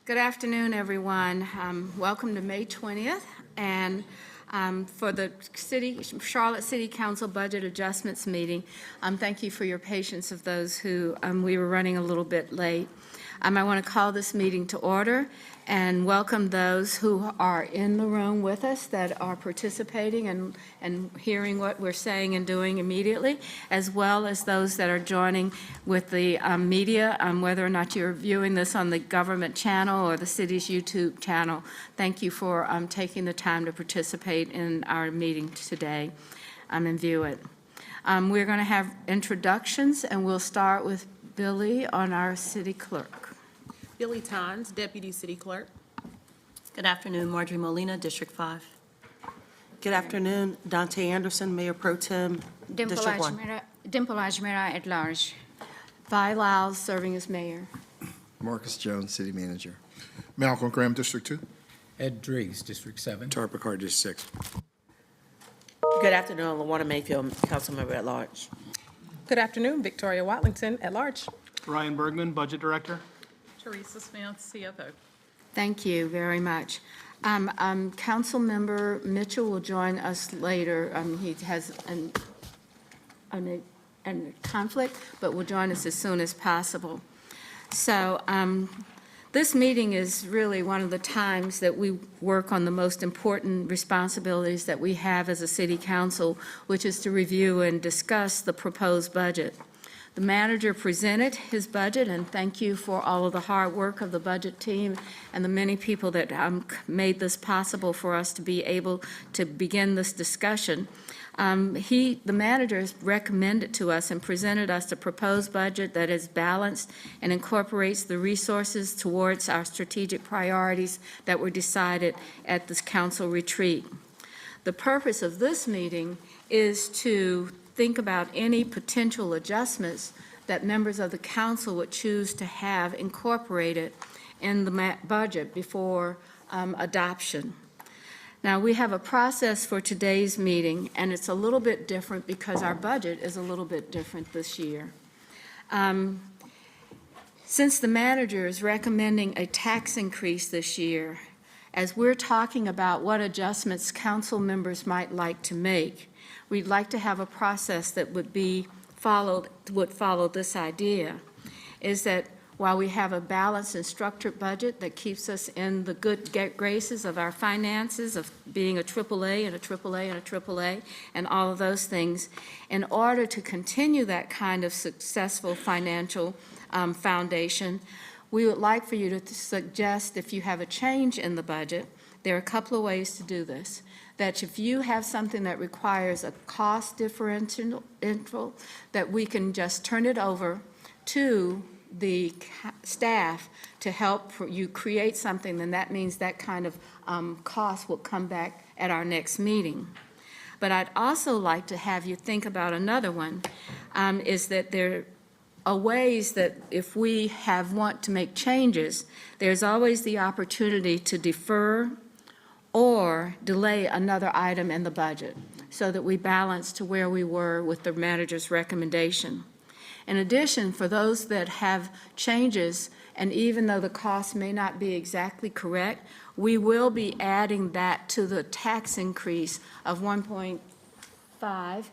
Good afternoon, everyone. Welcome to May 20th, and for the Charlotte City Council Budget Adjustments Meeting. Thank you for your patience of those who we were running a little bit late. I want to call this meeting to order and welcome those who are in the room with us that are participating and hearing what we're saying and doing immediately, as well as those that are joining with the media, whether or not you're viewing this on the government channel or the city's YouTube channel. Thank you for taking the time to participate in our meeting today and view it. We're going to have introductions, and we'll start with Billy on our city clerk. Billy Tons, Deputy City Clerk. Good afternoon, Marjorie Molina, District 5. Good afternoon, Dante Anderson, Mayor Pro Tem, District 1. Dimple Ajmera at large. Vi Lyles, serving as mayor. Marcus Jones, City Manager. Malcolm Graham, District 2. Ed Driggs, District 7. Tar Picard, District 6. Good afternoon, LaWanna Mayfield, Councilmember at Large. Good afternoon, Victoria Watlington at large. Ryan Bergman, Budget Director. Teresa Smith, CFO. Thank you very much. Councilmember Mitchell will join us later. He has a conflict, but will join us as soon as possible. So this meeting is really one of the times that we work on the most important responsibilities that we have as a city council, which is to review and discuss the proposed budget. The manager presented his budget, and thank you for all of the hard work of the budget team and the many people that made this possible for us to be able to begin this discussion. The manager has recommended to us and presented us a proposed budget that is balanced and incorporates the resources towards our strategic priorities that were decided at this council retreat. The purpose of this meeting is to think about any potential adjustments that members of the council would choose to have incorporated in the budget before adoption. Now, we have a process for today's meeting, and it's a little bit different because our budget is a little bit different this year. Since the manager is recommending a tax increase this year, as we're talking about what adjustments council members might like to make, we'd like to have a process that would follow this idea, is that while we have a balanced and structured budget that keeps us in the good graces of our finances, of being a AAA and a AAA and a AAA and all of those things, in order to continue that kind of successful financial foundation, we would like for you to suggest, if you have a change in the budget, there are a couple of ways to do this. That if you have something that requires a cost differential, that we can just turn it over to the staff to help you create something, then that means that kind of cost will come back at our next meeting. But I'd also like to have you think about another one, is that there are ways that if we want to make changes, there's always the opportunity to defer or delay another item in the budget so that we balance to where we were with the manager's recommendation. In addition, for those that have changes, and even though the cost may not be exactly correct, we will be adding that to the tax increase of 1.5.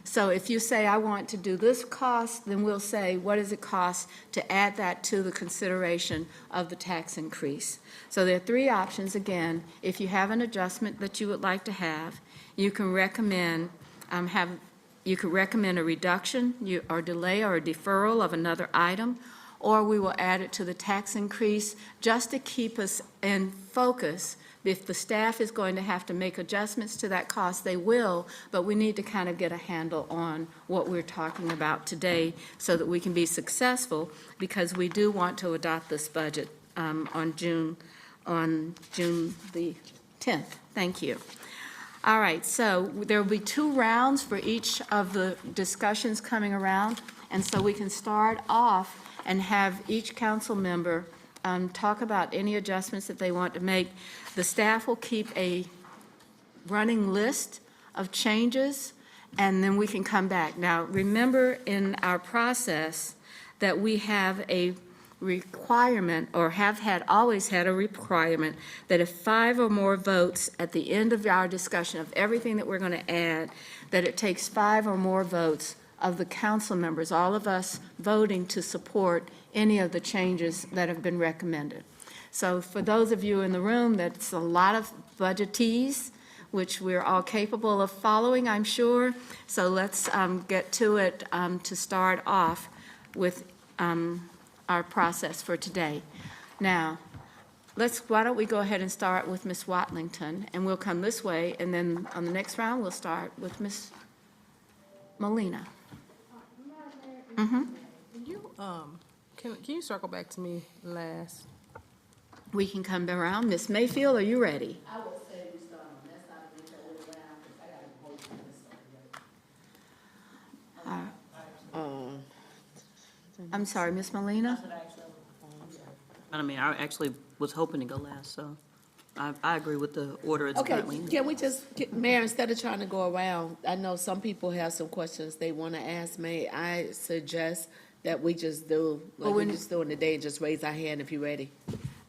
So if you say, I want to do this cost, then we'll say, what does it cost to add that to the consideration of the tax increase? So there are three options. Again, if you have an adjustment that you would like to have, you can recommend a reduction or delay or a deferral of another item, or we will add it to the tax increase just to keep us in focus. If the staff is going to have to make adjustments to that cost, they will, but we need to kind of get a handle on what we're talking about today so that we can be successful, because we do want to adopt this budget on June the 10th. Thank you. All right, so there will be 2 rounds for each of the discussions coming around, and so we can start off and have each council member talk about any adjustments that they want to make. The staff will keep a running list of changes, and then we can come back. Now, remember in our process that we have a requirement, or always had a requirement, that if 5 or more votes at the end of our discussion of everything that we're going to add, that it takes 5 or more votes of the council members, all of us voting to support any of the changes that have been recommended. So for those of you in the room, that's a lot of budgetees, which we're all capable of following, I'm sure. So let's get to it to start off with our process for today. Now, why don't we go ahead and start with Ms. Watlington, and we'll come this way, and then on the next round, we'll start with Ms. Molina. Can you circle back to me last? We can come around. Ms. Mayfield, are you ready? I'm sorry, Ms. Molina? Madam Mayor, I actually was hoping to go last, so I agree with the order it's Okay, currently in. can we just, Mayor, instead of trying to go around, I know some people have some questions they want to ask. May I suggest that we just do, like we just do in the day, and just raise our hand if you're ready?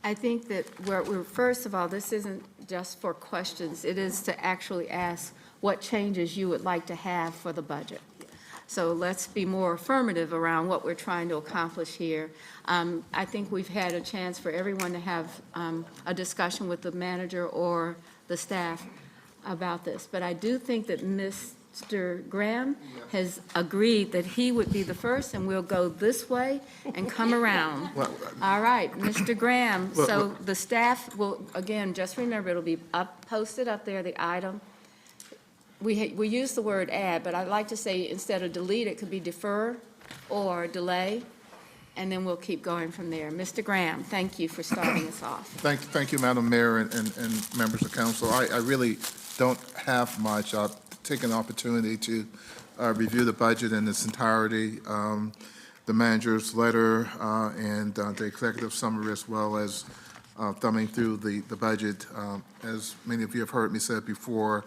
I think that we're, first of all, this isn't just for questions. It is to actually ask what changes you would like to have for the budget. So let's be more affirmative around what we're trying to accomplish here. I think we've had a chance for everyone to have a discussion with the manager or the staff about this. But I do think that Mr. Graham has agreed that he would be the first, and we'll go this way and come around. All right, Mr. Graham, so the staff will, again, just remember, it'll be posted up there, the item. We use the word add, but I'd like to say instead of delete, it could be defer or delay, and then we'll keep going from there. Mr. Graham, thank you for starting us off. Thank you, Madam Mayor and members of council. I really don't have much. I'll take an opportunity to review the budget in its entirety, the manager's letter, and the executive summary, as well as thumbing through the budget. As many of you have heard me say before,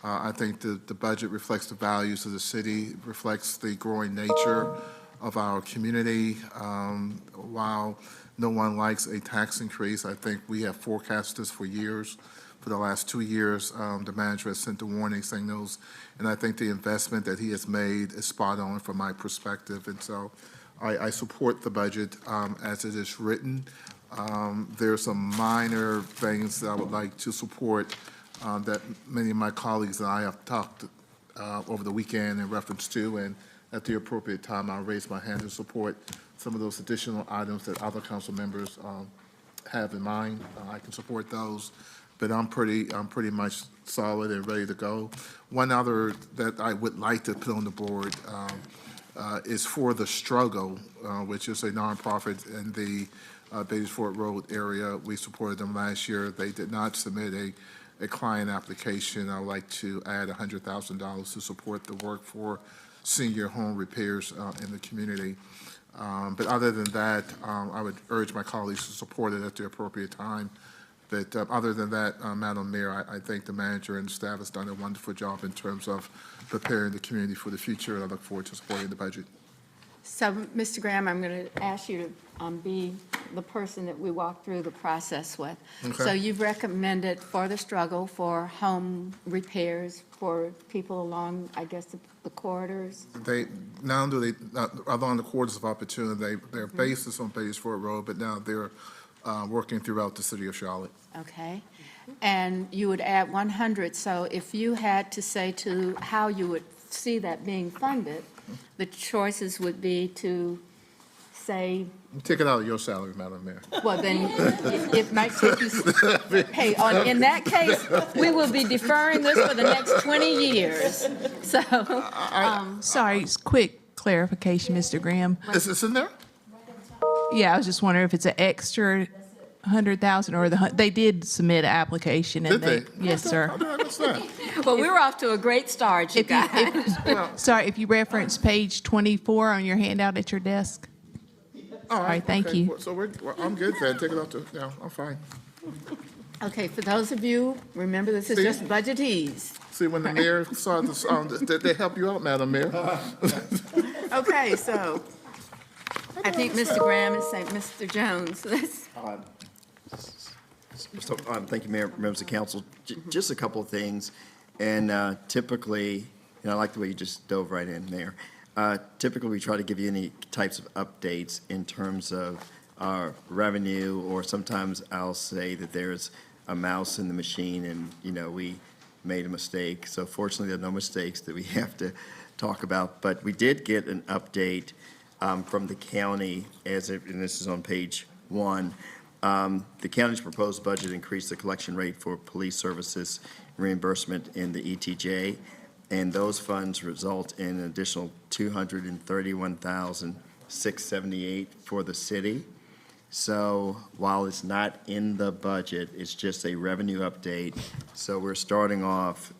I think the budget reflects the values of the city, reflects the growing nature of our community. While no one likes a tax increase, I think we have forecasted this for years. For the last 2 years, the manager has sent a warning signals, and I think the investment that he has made is spot on from my perspective. And so I support the budget as it is written. There are some minor things that I would like to support that many of my colleagues and I have talked over the weekend in reference to, and at the appropriate time, I'll raise my hand to support some of those additional items that other council members have in mind. I can support those, but I'm pretty much solid and ready to go. One other that I would like to put on the board is For the Struggle, which is a nonprofit in the Beatties Ford Road area. We supported them last year. They did not submit a client application. I would like to add $100,000 to support the work for senior home repairs in the community. But other than that, I would urge my colleagues to support it at the appropriate time. But other than that, Madam Mayor, I think the manager and staff has done a wonderful job in terms of preparing the community for the future, and I look forward to supporting the budget. So, Mr. Graham, I'm going to ask you to be the person that we walk through the process with. Okay. So you've recommended For the Struggle for home repairs for people along, I guess, the corridors? They, not only along the corridors of opportunity, their base is on Beatties Ford Road, but now they're working throughout the city of Charlotte. Okay. And you would add 100, so if you had to say to how you would see that being funded, the choices would be to say, Take it out of your salary, Madam Mayor. well, then it might take you, hey, in that case, we will be deferring this for the next 20 years. So, Sorry, quick clarification, Mr. Graham. Is this in there? Yeah, I was just wondering if it's an extra 100,000 or they did submit an application. And Did they? Yes, sir. How did I miss that? well, we're off to a great start, you guys. Sorry, if you reference page 24 on your handout at your desk. All Sorry, thank okay. you. So I'm good then. Take it out to, yeah, I'm fine. Okay, for those of you, remember this is See? just budgetees. See, when the mayor saw this, they help you out, Madam Mayor. Okay, so, I I think Mr. Graham is saying, Mr. Jones, let's, So, thank you, Mayor, members of council. Just a couple of things, and typically, and I like the way you just dove right in, Mayor. Typically, we try to give you any types of updates in terms of our revenue, or sometimes I'll say that there's a mouse in the machine and, we made a mistake. So fortunately, there are no mistakes that we have to talk about. But we did get an update from the county, and this is on page 1. The county's proposed budget increased the collection rate for police services reimbursement in the ETJ, and those funds result in an additional $231,678 for the city. So while it's not in the budget, it's just a revenue update. So we're starting off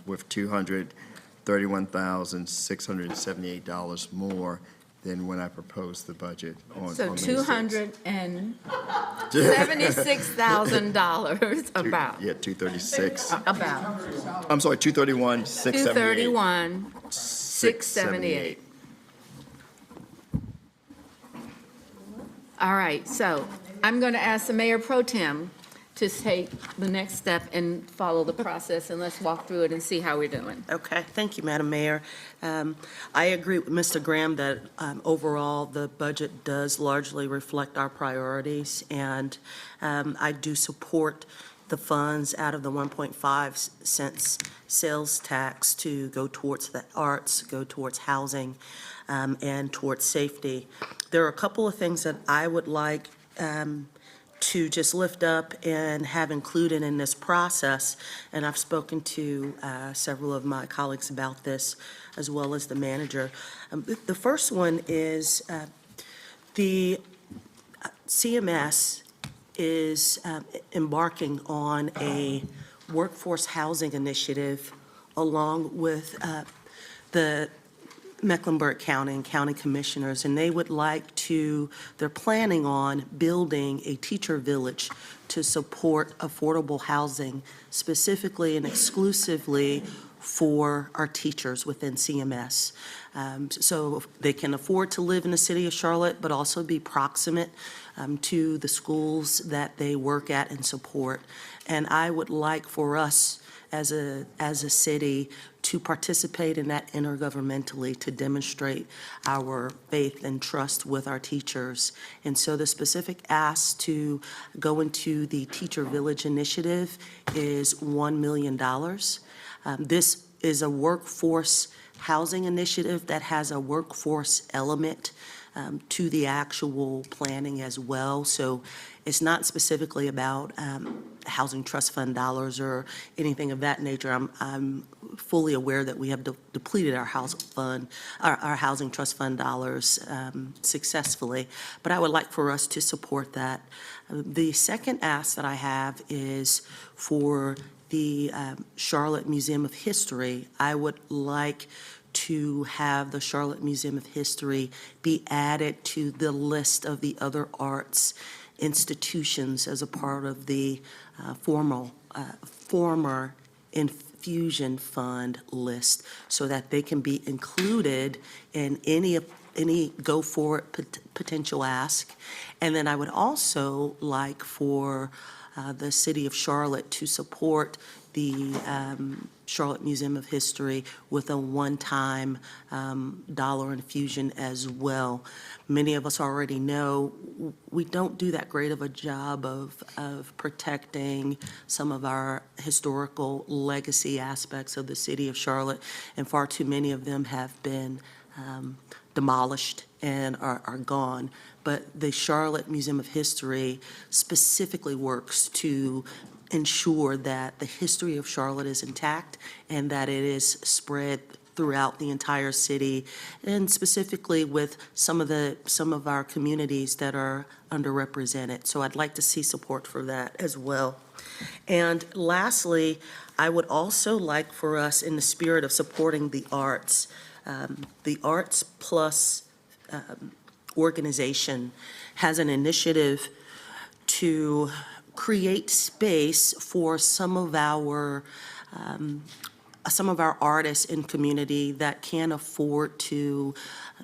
with $231,678 more than when I proposed the budget on so May 6th. $276,000 about. Yeah, 236. About. I'm sorry, 231,678. 231,678. All right, so I'm going to ask the Mayor Pro Tem to take the next step and follow the process, and let's walk through it and see how we're doing. Okay, thank you, Madam Mayor. I agree with Mr. Graham that overall, the budget does largely reflect our priorities, and I do support the funds out of the 1.5 cents sales tax to go towards the arts, go towards housing, and towards safety. There are a couple of things that I would like to just lift up and have included in this process, and I've spoken to several of my colleagues about this, as well as the manager. The first one is the CMS is embarking on a workforce housing initiative along with the Mecklenburg County and county commissioners, and they would like to, they're planning on building a teacher village to support affordable housing, specifically and exclusively for our teachers within CMS. So they can afford to live in the city of Charlotte, but also be proximate to the schools that they work at and support. And I would like for us as a city to participate in that intergovernmentally, to demonstrate our faith and trust with our teachers. And so the specific ask to go into the Teacher Village Initiative is $1 million. This is a workforce housing initiative that has a workforce element to the actual planning as well. So it's not specifically about housing trust fund dollars or anything of that nature. I'm fully aware that we have depleted our house fund, our housing trust fund dollars successfully, but I would like for us to support that. The second ask that I have is for the Charlotte Museum of History. I would like to have the Charlotte Museum of History be added to the list of the other arts institutions as a part of the former infusion fund list, so that they can be included in any go forward potential ask. And then I would also like for the city of Charlotte to support the Charlotte Museum of History with a one-time dollar infusion as well. Many of us already know we don't do that great of a job of protecting some of our historical legacy aspects of the city of Charlotte, and far too many of them have been demolished and are gone. But the Charlotte Museum of History specifically works to ensure that the history of Charlotte is intact and that it is spread throughout the entire city, and specifically with some of our communities that are underrepresented. So I'd like to see support for that as well. And lastly, I would also like for us, in the spirit of supporting the Arts Plus organization has an initiative to create space for some of our some of our artists in community that can't afford to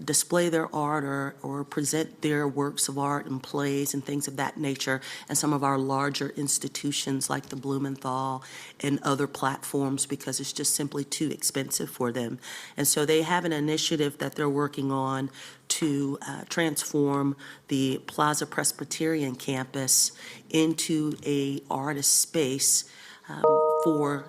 display their art or present their works of art and plays and things of that nature, and some of our larger institutions like the Blumenthal and other platforms, because it's just simply too expensive for them. And so they have an initiative that they're working on to transform the Plaza Presbyterian campus into a artist space for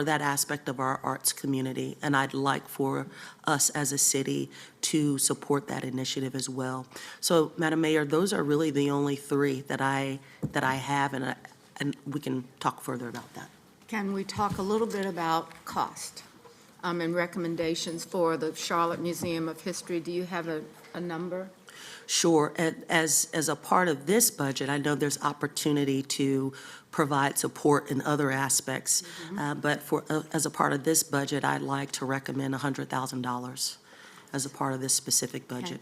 that aspect of our arts community. And I'd like for us as a city to support that initiative as well. So, Madam Mayor, those are really the only three that I have, and we can talk further about that. Can we talk a little bit about cost and recommendations for the Charlotte Museum of History? Do you have a number? Sure. As a part of this budget, I know there's opportunity to provide support in other aspects, but as a part of this budget, I'd like to recommend $100,000 as a part of this specific budget.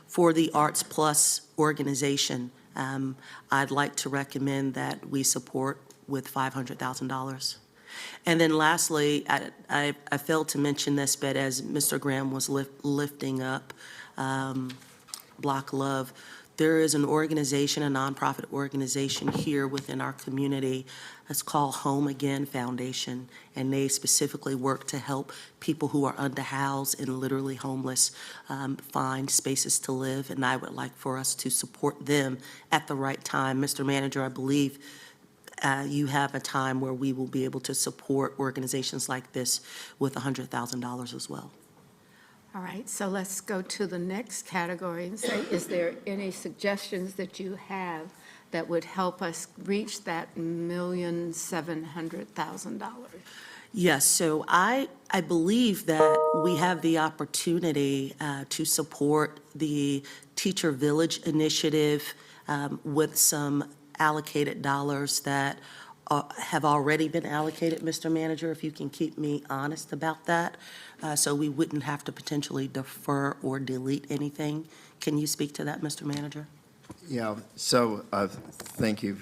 For the Arts Plus organization, I'd like to recommend that we support with $500,000. And then lastly, I failed to mention this, but as Mr. Graham was lifting up Block Love, there is an organization, a nonprofit organization here within our community. It's called Home Again Foundation, and they specifically work to help people who are underhoused and literally homeless find spaces to live, and I would like for us to support them at the right time. Mr. Manager, I believe you have a time where we will be able to support organizations like this with $100,000 as well. All right, so let's go to the next category and say, is there any suggestions that you have that would help us reach that $1,700,000? Yes, so I believe that we have the opportunity to support the Teacher Village initiative with some allocated dollars that have already been allocated, Mr. Manager, if you can keep me honest about that, so we wouldn't have to potentially defer or delete anything. Can you speak to that, Mr. Manager? Yeah, so thank you,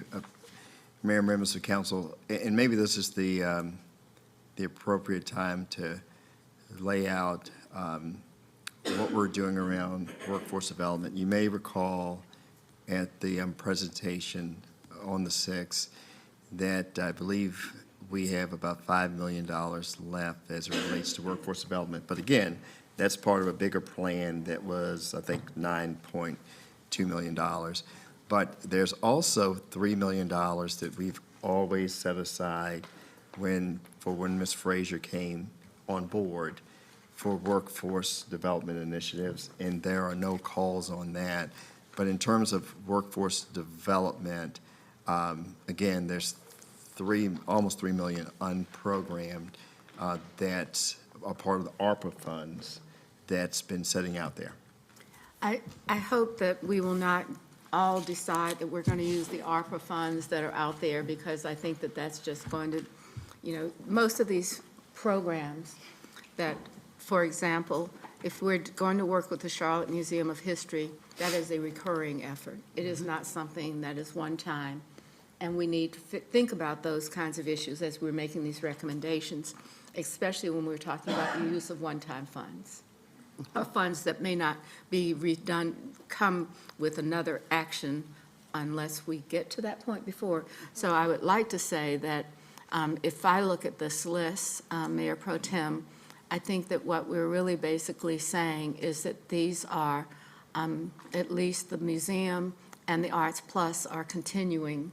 Mayor, members of council, and maybe this is the appropriate time to lay out what we're doing around workforce development. You may recall at the presentation on the 6th that I believe we have about $5 million left as it relates to workforce development. But again, that's part of a bigger plan that was, I think, $9.2 million. But there's also $3 million that we've always set aside when Ms. Frazier came on board for workforce development initiatives, and there are no calls on that. But in terms of workforce development, again, there's almost $3 million unprogrammed that's a part of the ARPA funds that's been sitting out there. I hope that we will not all decide that we're going to use the ARPA funds that are out there, because I think that that's just going to, most of these programs that, for example, if we're going to work with the Charlotte Museum of History, that is a recurring effort. It is not something that is one time. And we need to think about those kinds of issues as we're making these recommendations, especially when we're talking about the use of one-time funds, or funds that may not be come with another action unless we get to that point before. So I would like to say that if I look at this list, Mayor Pro Tem, I think that what we're really basically saying is that these are, at least the museum and the Arts Plus are continuing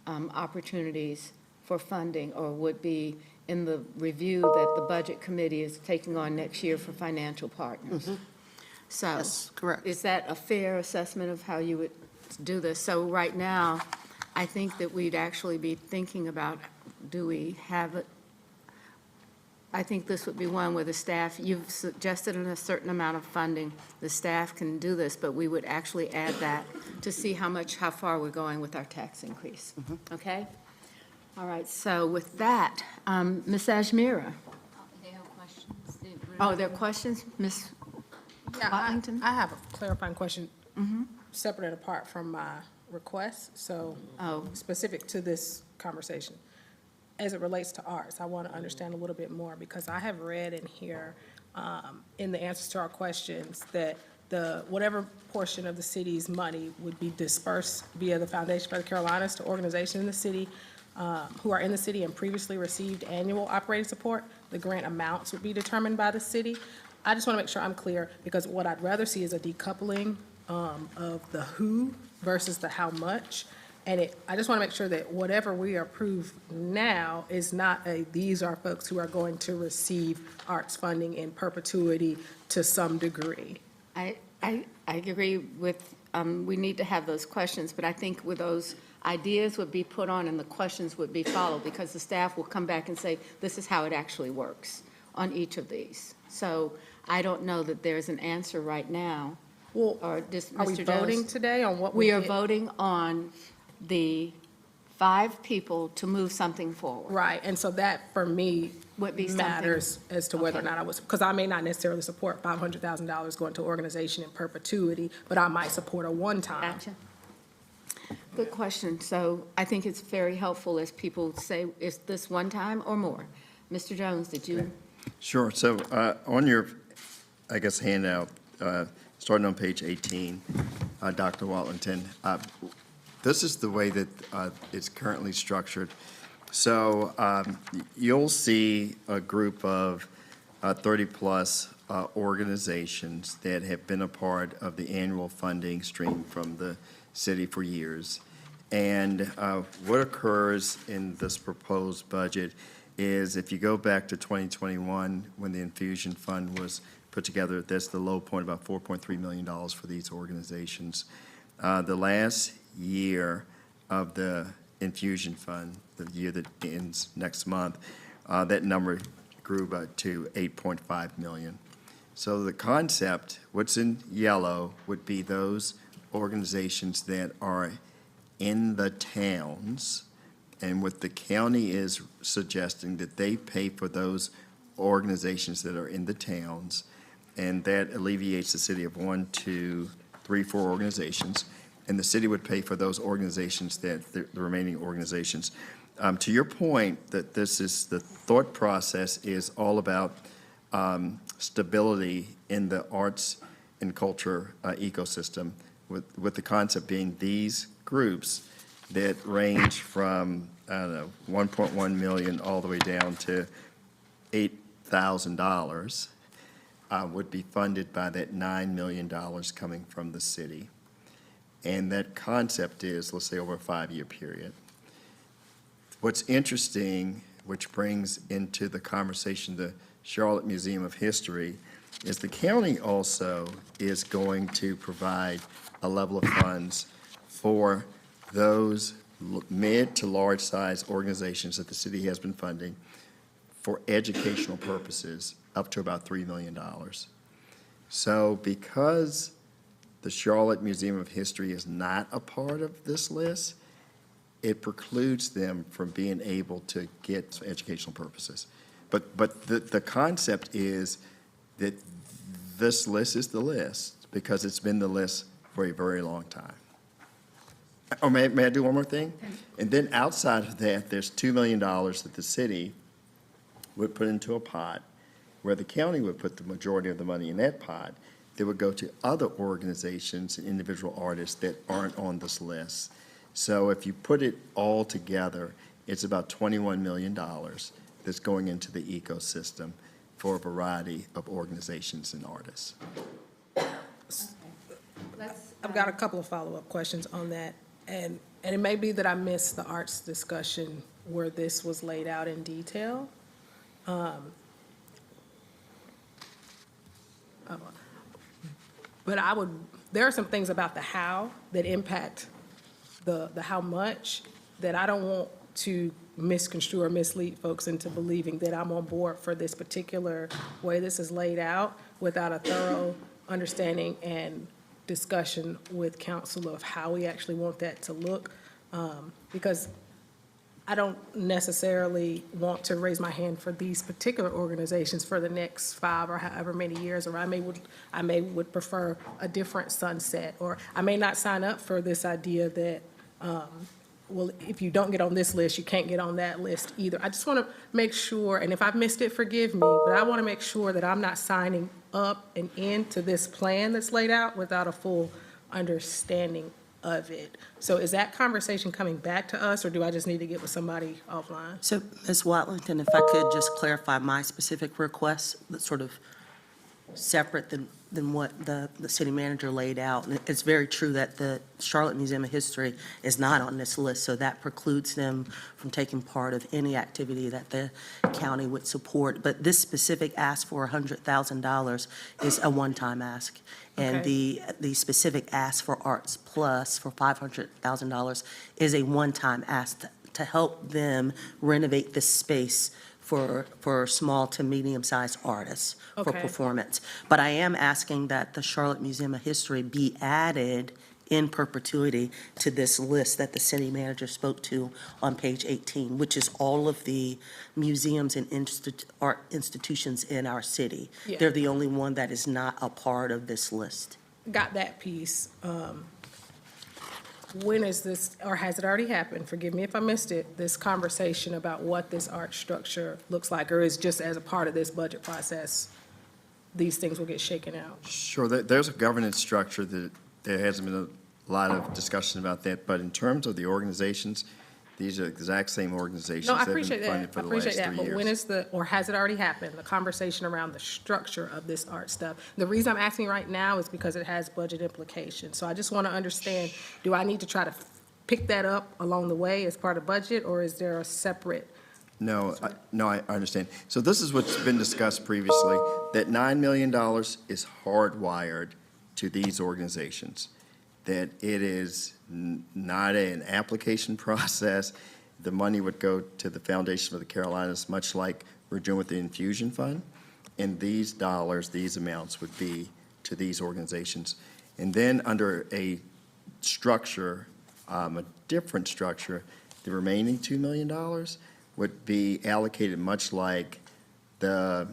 opportunities for funding, or would be in the review that the Budget Committee is taking on next year for financial partners. So, Yes, correct. is that a fair assessment of how you would do this? So right now, I think that we'd actually be thinking about, do we have it? I think this would be one where the staff, you've suggested a certain amount of funding, the staff can do this, but we would actually add that to see how far we're going with our tax increase. Okay? All right, so with that, Ms. Ajmira. They have questions. Oh, there are questions? Ms. Watlington? I have a clarifying question, separate and apart from my request, so Oh. specific to this conversation. as it relates to arts, I want to understand a little bit more, because I have read in here, in the answers to our questions, that whatever portion of the city's money would be dispersed via the Foundation for the Carolinas to organizations in the city, who are in the city and previously received annual operating support. The grant amounts would be determined by the city. I just want to make sure I'm clear, because what I'd rather see is a decoupling of the who versus the how much. And I just want to make sure that whatever we approve now is not these are folks who are going to receive arts funding in perpetuity to some degree. I agree with, we need to have those questions, but I think with those ideas would be put on and the questions would be followed, because the staff will come back and say, this is how it actually works on each of these. So I don't know that there's an answer right now. Well, Or just, are we Mr. voting Jones? today on what We are voting on the 5 people to move something forward. Right, and so that, for me, Would be something- matters as to whether or Okay. not I was, because I may not necessarily support $500,000 going to organization in perpetuity, but I might support a one-time. Gotcha. Good question. So I think it's very helpful as people say, is this one time or more? Mr. Jones, did you? Sure. So on your, I guess, handout, starting on page 18, Dr. Watlington, this is the way that it's currently structured. So you'll see a group of 30-plus organizations that have been a part of the annual funding stream from the city for years. And what occurs in this proposed budget is, if you go back to 2021, when the infusion fund was put together, that's the low point, about $4.3 million for these organizations. The last year of the infusion fund, the year that ends next month, that number grew to 8.5 million. So the concept, what's in yellow, would be those organizations that are in the towns, and what the county is suggesting, that they pay for those organizations that are in the towns, and that alleviates the city of 1, 2, 3, 4 organizations, and the city would pay for those organizations, that the remaining organizations. To your point, that this is, the thought process is all about stability in the arts and culture ecosystem, with the concept being these groups that range from, I don't know, 1.1 million all the way down to $8,000 would be funded by that $9 million coming from the city. And that concept is, let's say, over a 5-year period. What's interesting, which brings into the conversation the Charlotte Museum of History, is the county also is going to provide a level of funds for those mid to large size organizations that the city has been funding for educational purposes, up to about $3 million. So because the Charlotte Museum of History is not a part of this list, it precludes them from being able to get educational purposes. But the concept is that this list is the list because it's been the list for a very long time. Oh, may I do one more thing? And then outside of that, there's $2 million that the city would put into a pot, where the county would put the majority of the money in that pot. That would go to other organizations and individual artists that aren't on this list. So if you put it all together, it's about $21 million that's going into the ecosystem for a variety of organizations and artists. I've got a couple of follow-up questions on that, and it may be that I missed the arts discussion where this was laid out in detail. But there are some things about the how that impact the how much, that I don't want to misconstrue or mislead folks into believing that I'm on board for this particular way this is laid out without a thorough understanding and discussion with council of how we actually want that to look. Because I don't necessarily want to raise my hand for these particular organizations for the next 5 or however many years, or I may would prefer a different sunset, or I may not sign up for this idea that well, if you don't get on this list, you can't get on that list either. I just want to make sure, and if I've missed it, forgive me, but I want to make sure that I'm not signing up and into this plan that's laid out without a full understanding of it. So is that conversation coming back to us, or do I just need to get with somebody offline? So, Ms. Watlington, if I could just clarify my specific request, that's sort of separate than what the city manager laid out. And it's very true that the Charlotte Museum of History is not on this list, so that precludes them from taking part of any activity that the county would support. But this specific ask for $100,000 is a one-time ask. And Okay. the specific ask for Arts Plus for $500,000 is a one-time ask to help them renovate this space for small to medium-sized artists for Okay. performance. But I am asking that the Charlotte Museum of History be added in perpetuity to this list that the city manager spoke to on page 18, which is all of the museums and art institutions in our city. Yeah. They're the only one that is not a part of this list. Got that piece. When is this, or has it already happened? Forgive me if I missed it, this conversation about what this art structure looks like, or is just as a part of this budget process, these things will get shaken out? Sure, there's a governance structure that there hasn't been a lot of discussion about that, but in terms of the organizations, these are the exact same organizations No, I that have appreciate been funded that. for I the last 3 appreciate years. that. But when is the, or has it already happened, the conversation around the structure of this art stuff? The reason I'm asking right now is because it has budget implications. So I just want to understand, do I need to try to pick that up along the way as part of budget, or is there a separate? No, I understand. So this is what's been discussed previously, that $9 million is hardwired to these organizations, that it is not an application process. The money would go to the Foundation for the Carolinas, much like we're doing with the Infusion Fund. And these dollars, these amounts would be to these organizations. And then under a structure, a different structure, the remaining $2 million would be allocated much like the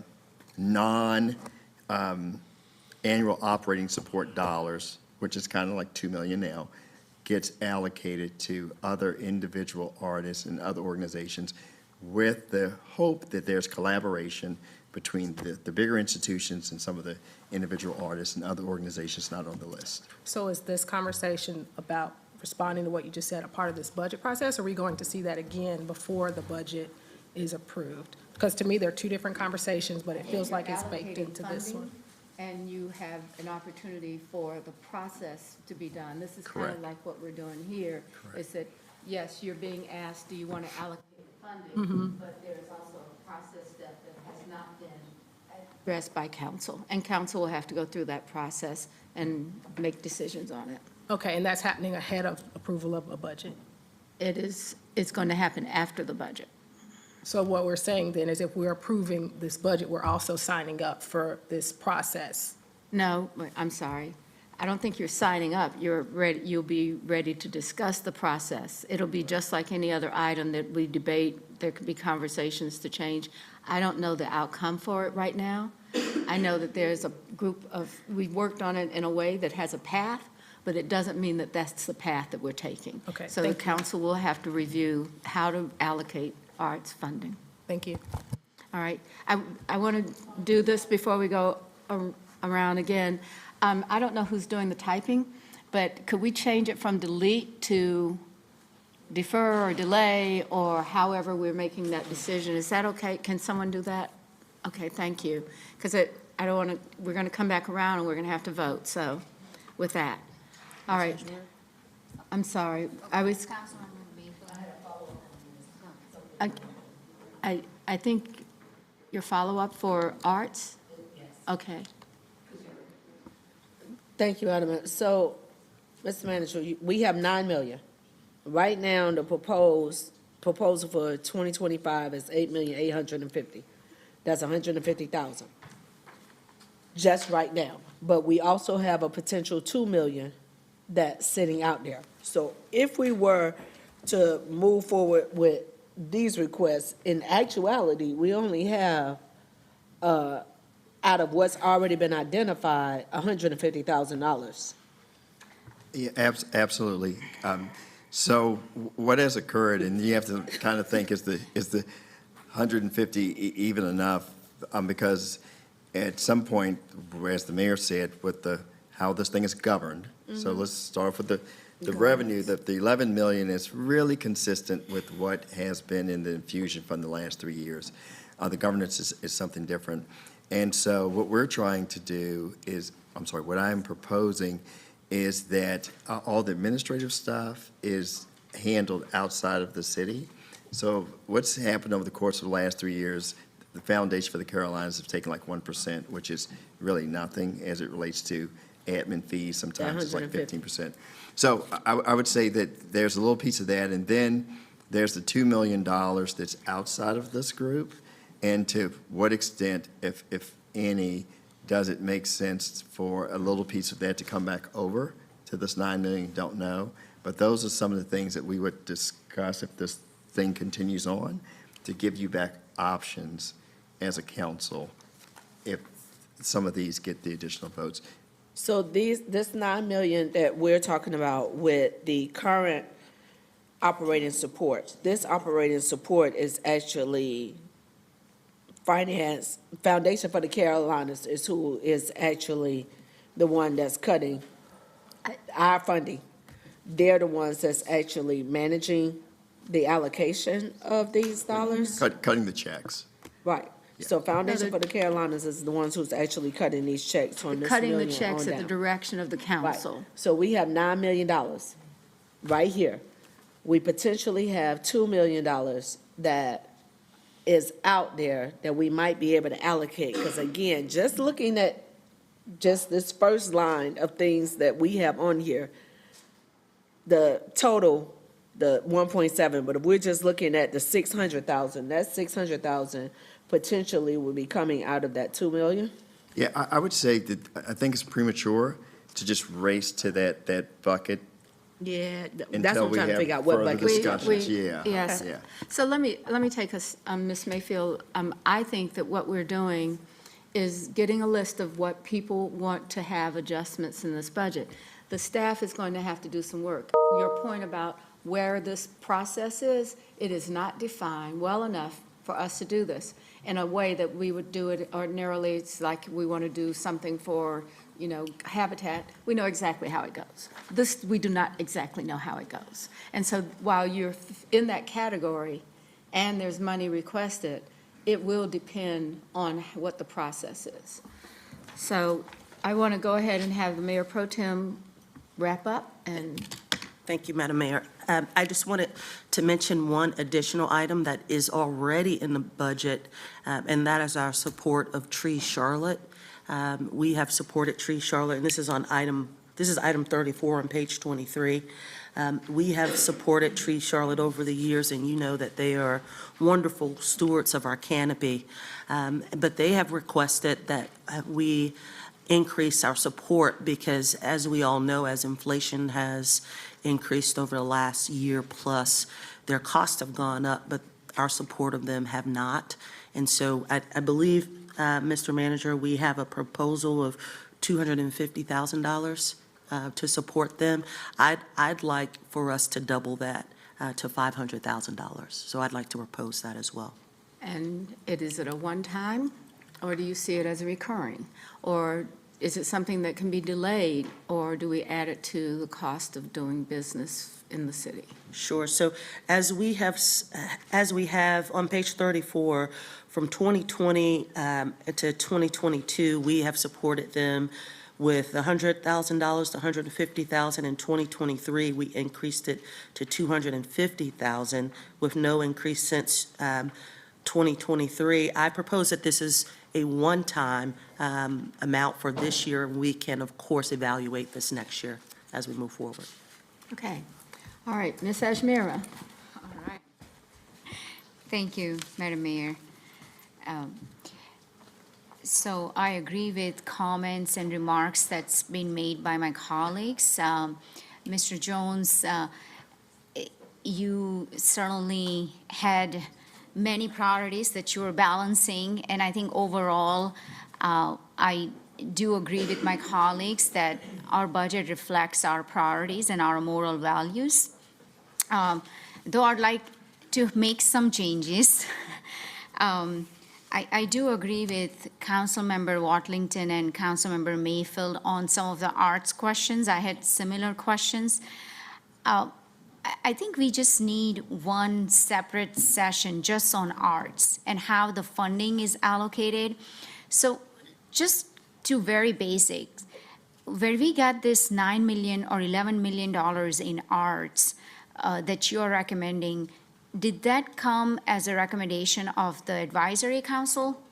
annual operating support dollars, which is kind of like $2 million now, gets allocated to other individual artists and other organizations with the hope that there's collaboration between the bigger institutions and some of the individual artists and other organizations not on the list. So is this conversation about responding to what you just said a part of this budget process? Or are we going to see that again before the budget is approved? Because to me, they're two different conversations, but it feels like it's baked into this one. And you have an opportunity for the process to be done. This is kind Correct. of like what we're doing here, is that, yes, you're being asked, do you want to allocate funding? But there's also a process step that has not been addressed by council, and council will have to go through that process and make decisions on it. Okay, and that's happening ahead of approval of a budget? It's going to happen after the budget. So what we're saying then is if we're approving this budget, we're also signing up for this process? No, wait, I'm sorry. I don't think you're signing up. You'll be ready to discuss the process. It'll be just like any other item that we debate. There could be conversations to change. I don't know the outcome for it right now. I know that there's a group of, we've worked on it in a way that has a path, but it doesn't mean that that's the path that we're taking. Okay, So the thank you. council will have to review how to allocate arts funding. Thank you. All right. I want to do this before we go around again. I don't know who's doing the typing, but could we change it from delete to defer or delay, or however we're making that decision? Is that okay? Can someone do that? Okay, thank you. Because I don't want to, we're going to come back around and we're going to have to vote, so with that. All right. I'm sorry. I think your follow-up for arts? Yes. Okay. Thank you, Madam. So, Mr. Manager, we have 9 million. Right now, the proposal for 2025 is 8,850,000. That's 150,000. Just right now. But we also have a potential 2 million that's sitting out there. So if we were to move forward with these requests, in actuality, we only have, out of what's already been identified, $150,000. Yeah, absolutely. So what has occurred, and you have to kind of think, is the 150 even enough? Because at some point, as the mayor said, with how this thing is governed, so let's start off with the revenue, that the 11 million is really consistent with what has been in the infusion fund the last 3 years. The governance is something different. And so what we're trying to do is, what I'm proposing is that all the administrative stuff is handled outside of the city. So what's happened over the course of the last 3 years, the Foundation for the Carolinas have taken like 1%, which is really nothing as it relates to admin fees. Sometimes it's like 15%. So I would say that there's a little piece of that, and then there's the $2 million that's outside of this group. And to what extent, if any, does it make sense for a little piece of that to come back over to this 9 million? Don't know. But those are some of the things that we would discuss if this thing continues on, to give you back options as a council if some of these get the additional votes. So this 9 million that we're talking about with the current operating support, this operating support is actually Foundation for the Carolinas is who is actually the one that's cutting our funding. They're the ones that's actually managing the allocation of these dollars. Cutting the checks. Right. So Foundation for the Carolinas is the ones who's actually cutting these checks on this Cutting the million checks on at the down. direction of the Right. council. So we have $9 million right here. We potentially have $2 million that is out there that we might be able to allocate. Because again, just looking at just this first line of things that we have on here, the total, the 1.7, but if we're just looking at the 600,000, that 600,000 potentially will be coming out of that 2 million? Yeah, I would say that I think it's premature to just race to that bucket. Yeah, that's Until what I'm we trying to have figure out what further bucket. discussions. Yeah. Yes. Yeah. So let me take us, Ms. Mayfield, I think that what we're doing is getting a list of what people want to have adjustments in this budget. The staff is going to have to do some work. Your point about where this process is, it is not defined well enough for us to do this in a way that we would do it ordinarily. It's like we want to do something for, habitat. We know exactly how it goes. This, we do not exactly know how it goes. And so while you're in that category and there's money requested, it will depend on what the process is. So I want to go ahead and have the Mayor Pro Tem wrap up and. Thank you, Madam Mayor. I just wanted to mention one additional item that is already in the budget, and that is our support of Tree Charlotte. We have supported Tree Charlotte, and this is item 34 on page 23. We have supported Tree Charlotte over the years, and you know that they are wonderful stewards of our canopy. But they have requested that we increase our support because, as we all know, as inflation has increased over the last year plus, their costs have gone up, but our support of them have not. And so I believe, Mr. Manager, we have a proposal of $250,000 to support them. I'd like for us to double that to $500,000. So I'd like to propose that as well. And is it a one-time, or do you see it as a recurring? Or is it something that can be delayed, or do we add it to the cost of doing business in the city? Sure. So as we have on page 34, from 2020 to 2022, we have supported them with $100,000 to $150,000. In 2023, we increased it to $250,000 with no increase since 2023. I propose that this is a one-time amount for this year. We can, of course, evaluate this next year as we move forward. Okay. All right, Ms. Ashmira. All right. Thank you, Madam Mayor. So I agree with comments and remarks that's been made by my colleagues. Mr. Jones, you certainly had many priorities that you were balancing, and I think overall, I do agree with my colleagues that our budget reflects our priorities and our moral values. Though I'd like to make some changes. I do agree with Councilmember Watlington and Councilmember Mayfield on some of the arts questions. I had similar questions. I think we just need one separate session just on arts and how the funding is allocated. So just to very basics, where we got this $9 million or $11 million in arts that you're recommending, did that come as a recommendation of the advisory council?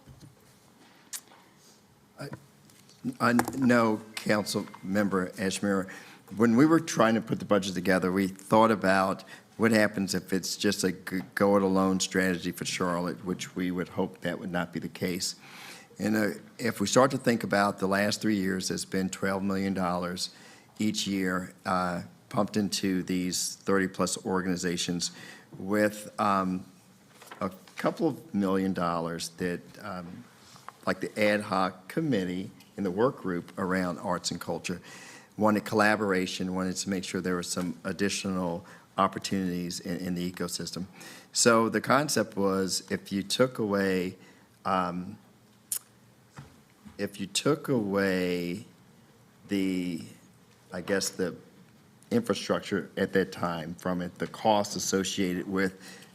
No, Council Member Ashmere. When we were trying to put the budget together, we thought about what happens if it's just a go-it-alone strategy for Charlotte, which we would hope that would not be the case. And if we start to think about the last 3 years, it's been $12 million each year pumped into these 30-plus organizations with a couple of $1 million that, like the ad hoc committee and the work group around arts and culture, wanted collaboration, wanted to make sure there were some additional opportunities in the ecosystem. So the concept was if you took away the, I guess, the infrastructure at that time from it, the cost associated with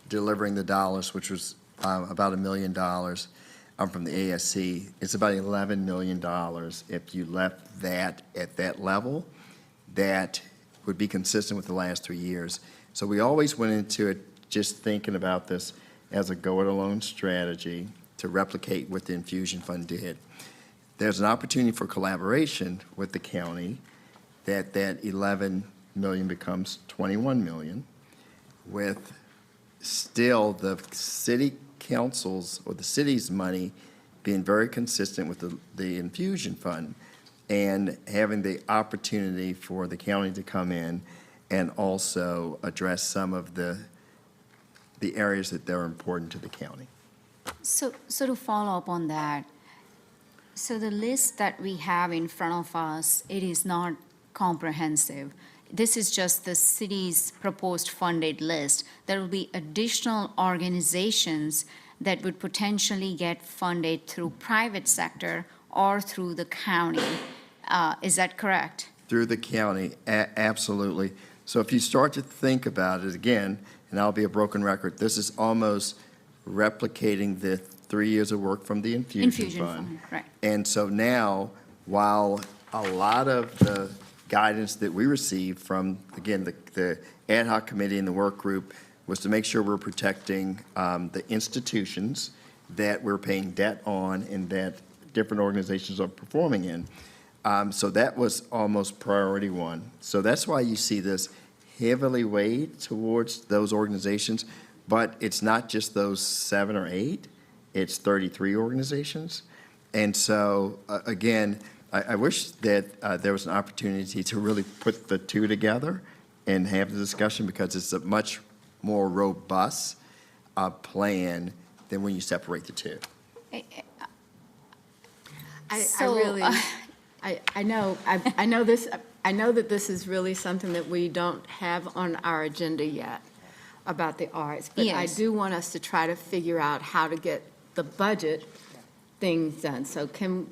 delivering the dollars, which was about $1 million from the ASC, it's about $11 million. If you left that at that level, that would be consistent with the last 3 years. So we always went into it just thinking about this as a go-it-alone strategy to replicate what the infusion fund did. There's an opportunity for collaboration with the county that 11 million becomes 21 million, with still the city councils or the city's money being very consistent with the infusion fund and having the opportunity for the county to come in and also address some of the areas that are important to the county. So to follow up on that, so the list that we have in front of us, it is not comprehensive. This is just the city's proposed funded list. There will be additional organizations that would potentially get funded through private sector or through the county. Is that correct? Through the county, absolutely. So if you start to think about it again, and I'll be a broken record, this is almost replicating the 3 years of work from the infusion fund. Right. And so now, while a lot of the guidance that we received from, again, the ad hoc committee and the work group was to make sure we're protecting the institutions that we're paying debt on and that different organizations are performing in. So that was almost priority one. So that's why you see this heavily weighed towards those organizations, but it's not just those 7 or 8, it's 33 organizations. And so, again, I wish that there was an opportunity to really put the two together and have the discussion, because it's a much more robust plan than when you separate the two. I know that this is really something that we don't have on our agenda yet about the arts, but I Yes. do want us to try to figure out how to get the budget things done. So can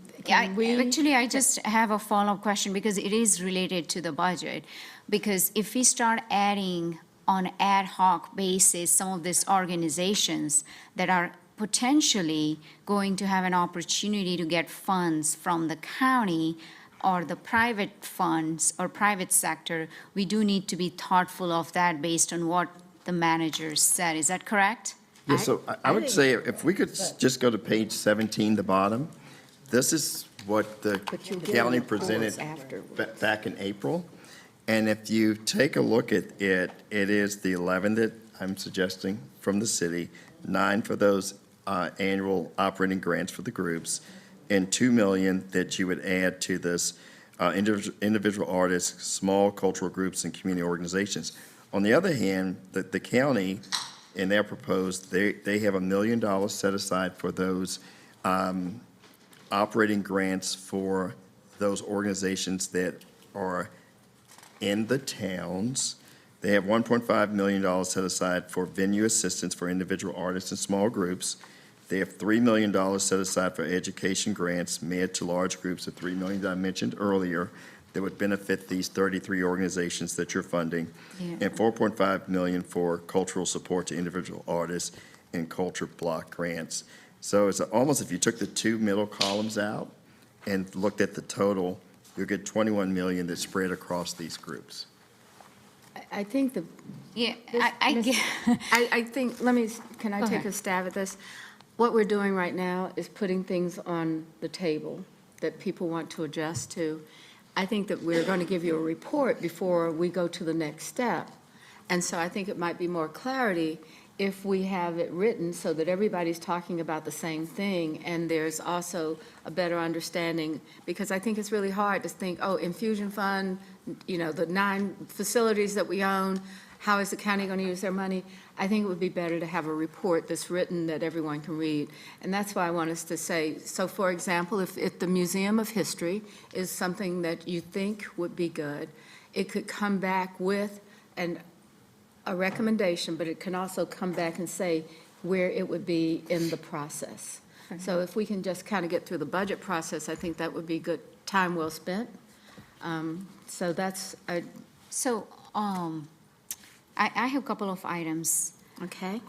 we? Actually, I just have a follow-up question because it is related to the budget. Because if we start adding on ad hoc basis some of these organizations that are potentially going to have an opportunity to get funds from the county or the private funds or private sector, we do need to be thoughtful of that based on what the manager said. Is that correct? Yeah, so I would say if we could just go to page 17, the bottom, this is what the But you'll get county reports presented afterwards. back in April. And if you take a look at it, it is the 11 that I'm suggesting from the city, 9 for those annual operating grants for the groups, and 2 million that you would add to this individual artists, small cultural groups, and community organizations. On the other hand, the county, in their proposed, they have $1 million set aside for those operating grants for those organizations that are in the towns They have $1.5 million set aside for venue assistance for individual artists and small groups. They have $3 million set aside for education grants, mid to large groups, the $3 million that I mentioned earlier, that would benefit these 33 organizations that you're funding, Yeah. and $4.5 million for cultural support to individual artists and culture block grants. So it's almost, if you took the two middle columns out and looked at the total, you'll get 21 million that's spread across these groups. I think the, Yeah, This- I Miss- get, I think, can I Go take ahead. a stab at this? What we're doing right now is putting things on the table that people want to adjust to. I think that we're going to give you a report before we go to the next step. And so I think it might be more clarity if we have it written so that everybody's talking about the same thing, and there's also a better understanding, because I think it's really hard to think, oh, infusion fund, the 9 facilities that we own, how is the county going to use their money? I think it would be better to have a report that's written that everyone can read. And that's why I want us to say, so for example, if the Museum of History is something that you think would be good, it could come back with a recommendation, but it can also come back and say where it would be in the process. So if we can just kind of get through the budget process, I think that would be good, time well spent. So that's, so, I have a couple of items. okay?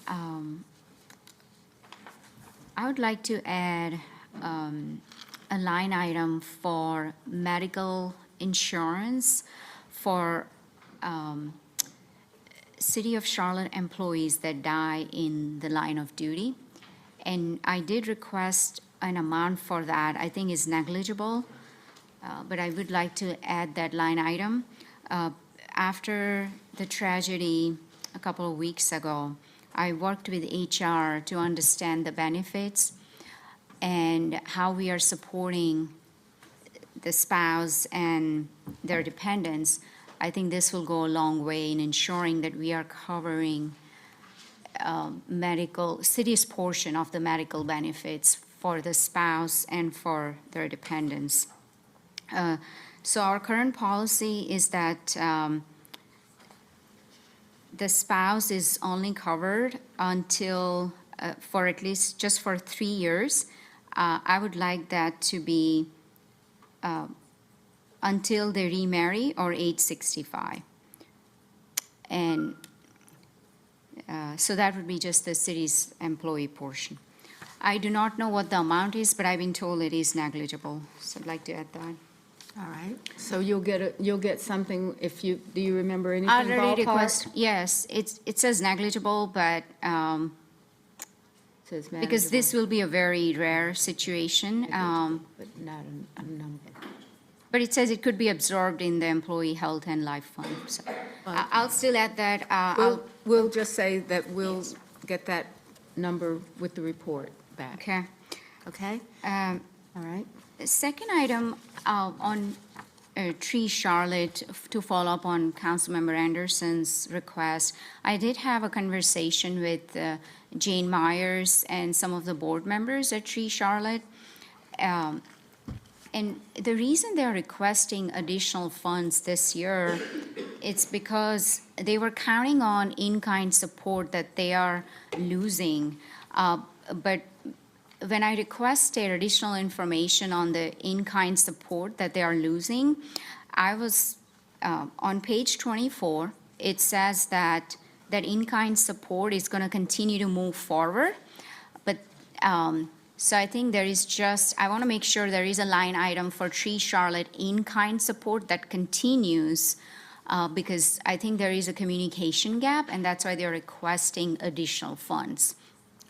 I would like to add a line item for medical insurance for City of Charlotte employees that die in the line of duty. And I did request an amount for that. I think is negligible, but I would like to add that line item. After the tragedy a couple of weeks ago, I worked with HR to understand the benefits and how we are supporting the spouse and their dependents. I think this will go a long way in ensuring that we are covering city's portion of the medical benefits for the spouse and for their dependents. So our current policy is that the spouse is only covered until, for at least just for 3 years. I would like that to be until they remarry or age 65. And so that would be just the city's employee portion. I do not know what the amount is, but I've been told it is negligible, so I'd like to add that. All right, so you'll get something do you remember anything I already ballpark? request, yes, it says negligible, but, Says because this will be a very rare situation, But not a number. but it says it could be absorbed in the employee health and life fund, so I'll still add that, We'll just say that we'll get that number with the report back. okay. Okay? All right. The second item on Tree Charlotte, to follow up on Councilmember Anderson's request, I did have a conversation with Jane Myers and some of the board members at Tree Charlotte. And the reason they're requesting additional funds this year, it's because they were counting on in-kind support that they are losing. But when I requested additional information on the in-kind support that they are losing, I was, on page 24, it says that in-kind support is going to continue to move forward. But, so I think there is I want to make sure there is a line item for Tree Charlotte in-kind support that continues, because I think there is a communication gap, and that's why they're requesting additional funds.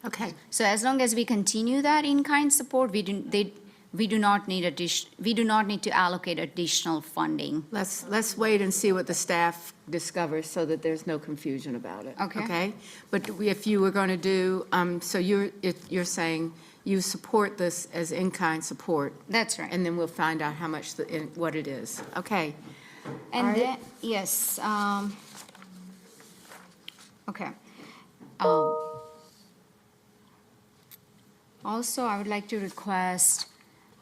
Okay. So as long as we continue that in-kind support, we do not need to allocate additional funding. Let's wait and see what the staff discovers so that there's no confusion about it. Okay. Okay? But if you were going to do, so you're saying you support this as in-kind support, That's right. and then we'll find out how much, what it is. Okay. And All right. then, yes, okay. Also, I would like to request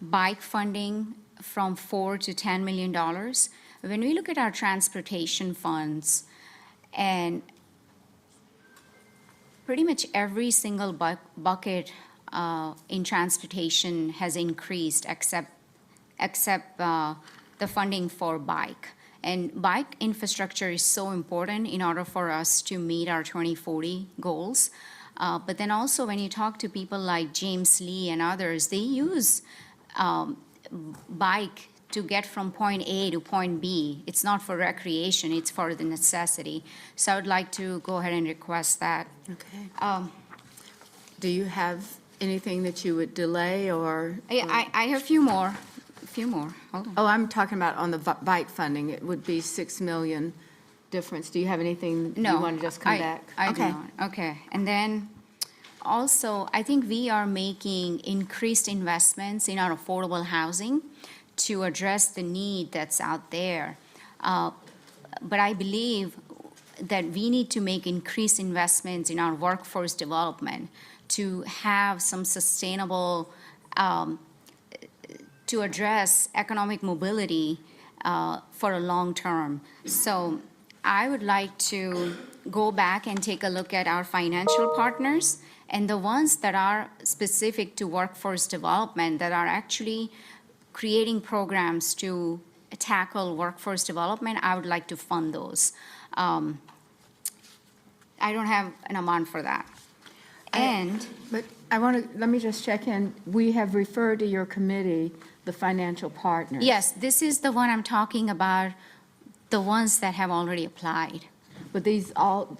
bike funding from $4 to $10 million. When we look at our transportation funds, And pretty much every single bucket in transportation has increased except the funding for bike. And bike infrastructure is so important in order for us to meet our 2040 goals. But then also when you talk to people like James Lee and others, they use bike to get from point A to point B. It's not for recreation, it's for the necessity. So I would like to go ahead and request that. Okay. Do you have anything that you would delay or? I have a few more. Hold on. Oh, I'm talking about on the bike funding. It would be 6 million difference. Do you have anything No. you want to just come back? I do Okay. not. Okay. And then also, I think we are making increased investments in our affordable housing to address the need that's out there. But I believe that we need to make increased investments in our workforce development to have some sustainable, to address economic mobility for a long term. So I would like to go back and take a look at our financial partners and the ones that are specific to workforce development that are actually creating programs to tackle workforce development. I would like to fund those. I don't have an amount for that. And But I want to, let me just check in. We have referred to your committee the financial partners. yes, this is the one I'm talking about, the ones that have already applied. But these all,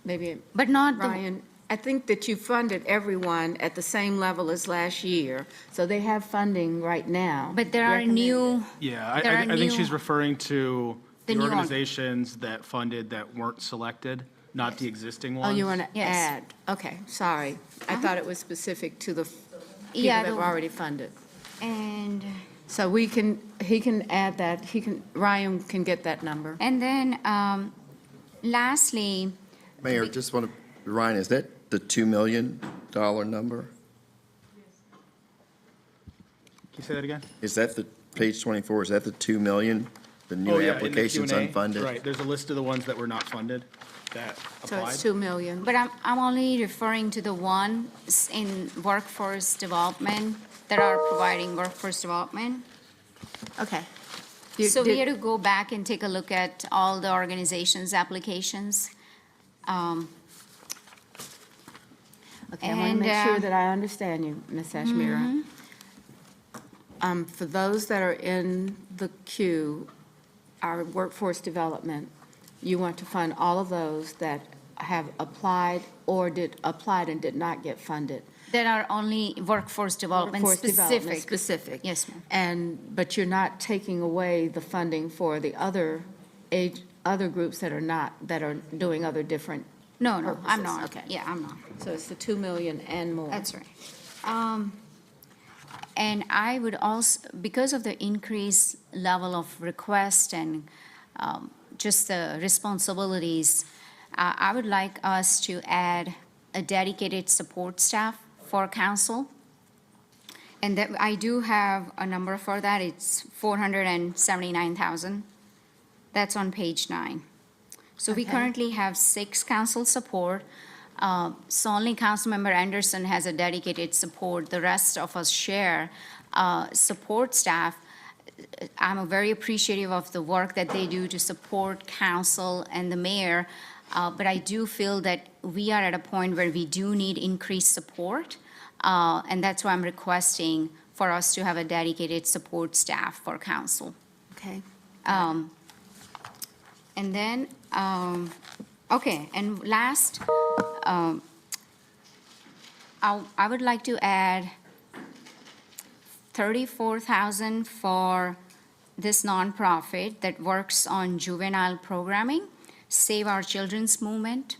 maybe, But not the, Ryan, I think that you funded everyone at the same level as last year, so they have funding right now. but there are new, Yeah, There are I think new- she's referring to The the new one. organizations that funded that weren't selected, not the existing Oh, ones. you want to Yes. add? Okay, sorry. I thought it was specific to the people Yeah, that the- were already funded. and So he can add that, Ryan can get that number. then lastly, Mayor, just want to, Ryan, is that the $2 million number? Can you say that again? Is that the, page 24, is that the 2 million, the Oh, new yeah, in the applications Q&A. unfunded? Right, there's a list of the ones that were not funded that So applied. it's 2 million. but I'm only referring to the ones in workforce development that are providing workforce development. Okay. So we had to go back and take a look at all the organizations' applications. Okay, I want to make And, sure that I understand you, Ms. Ashmira. For those that are in the queue, our workforce development, you want to fund all of those that have applied or applied and did not get funded. That are only workforce development Workforce development specific. Specific. Yes, ma'am. But you're not taking away the funding for the other groups that are not, that are doing other different, No, I'm Purposes, not. okay. Yeah, I'm not. so it's the 2 million and more. That's right. And I would also, because of the increased level of request and just the responsibilities, I would like us to add a dedicated support staff for council. And that, I do have a number for that. It's 479,000. That's on page 9. So we Okay. currently have 6 council support. So only Councilmember Anderson has a dedicated support. The rest of us share support staff. I'm very appreciative of the work that they do to support council and the mayor, but I do feel that we are at a point where we do need increased support, and that's why I'm requesting for us to have a dedicated support staff for council. Okay. And then, okay, and last, I would like to add 34,000 for this nonprofit that works on juvenile programming, Save Our Children's Movement.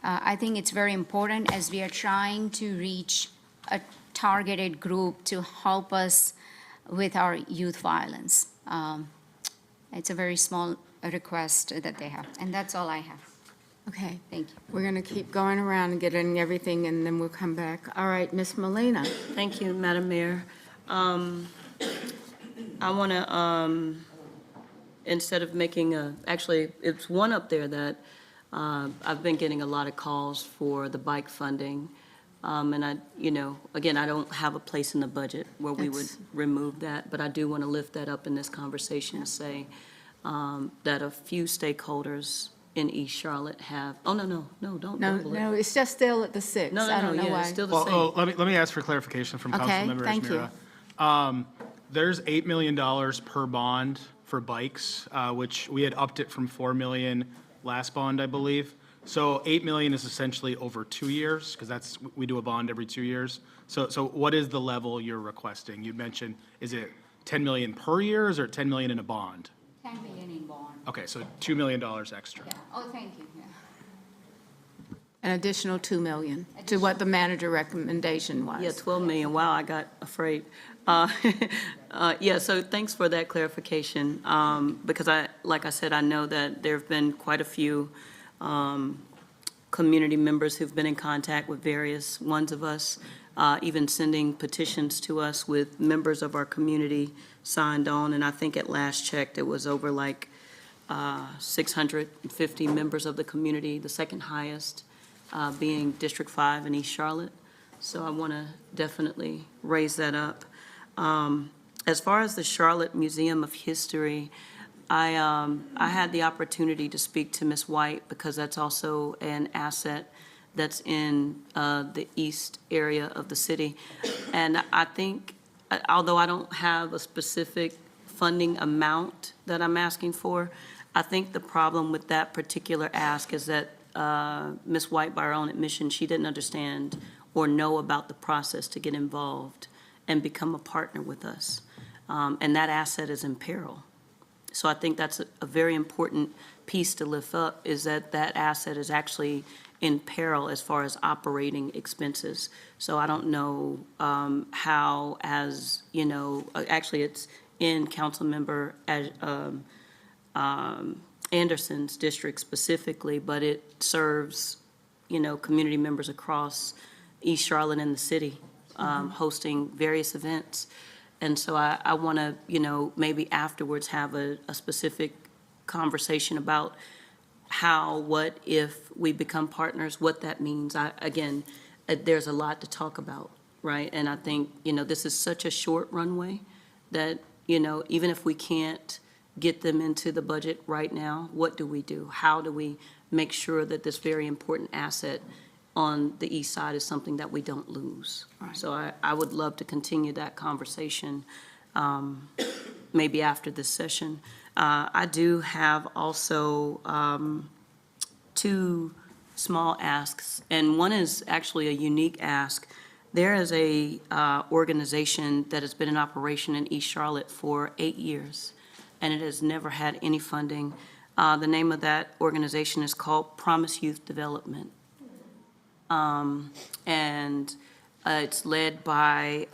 I think it's very important as we are trying to reach a targeted group to help us with our youth violence. It's a very small request that they have, and that's all I have. Okay. Thank you. We're going to keep going around and getting everything, and then we'll come back. All right, Ms. Molina. Thank you, Madam Mayor. I want to instead of making actually, it's one up there that I've been getting a lot of calls for the bike funding. And I, again, I don't have a place in the budget where we would remove that, but I do want to lift that up in this conversation and say that a few stakeholders in East Charlotte have, don't No, double it. no, it's just still at the 6. No, I no, don't know no, yeah, why. it's still the Well, same. let me ask for clarification from Okay, Councilmember thank you. Ishmira. There's $8 million per bond for bikes, which we had upped it from 4 million last bond, I believe. So 8 million is essentially over 2 years, because we do a bond every 2 years. So what is the level you're requesting? You mentioned, is it 10 million per year, or is it 10 million in a bond? 10 million in bond. Okay, so $2 million extra. Yeah. Oh, thank you. Yeah. An additional 2 million to what the manager recommendation was. Yeah, 12 million. Wow, I got afraid. Yeah, so thanks for that clarification, because like I said, I know that there have been quite a few community members who've been in contact with various ones of us, even sending petitions to us with members of our community signed on, and I think at last checked, it was over like 650 members of the community, the second highest being District 5 in East Charlotte. So I want to definitely raise that up. As far as the Charlotte Museum of History, I had the opportunity to speak to Ms. White because that's also an asset that's in the east area of the city. And I think, although I don't have a specific funding amount that I'm asking for, I think the problem with that particular ask is that Ms. White, by her own admission, she didn't understand or know about the process to get involved and become a partner with us. And that asset is in peril. So I think that's a very important piece to lift up, is that that asset is actually in peril as far as operating expenses. So I don't know how, as, actually it's in Councilmember Anderson's district specifically, but it serves, community members across East Charlotte and the city, hosting various events. And so I want to, maybe afterwards have a specific conversation about what if we become partners, what that means. Again, there's a lot to talk about, right? And I think, this is such a short runway that, even if we can't get them into the budget right now, what do we do? How do we make sure that this very important asset on the east side is something that we don't lose? Right. So I would love to continue that conversation, maybe after this session. I do have also 2 small asks, and one is actually a unique ask. There is a organization that has been in operation in East Charlotte for 8 years, and it has never had any funding. The name of that organization is called Promise Youth Development. And it's led by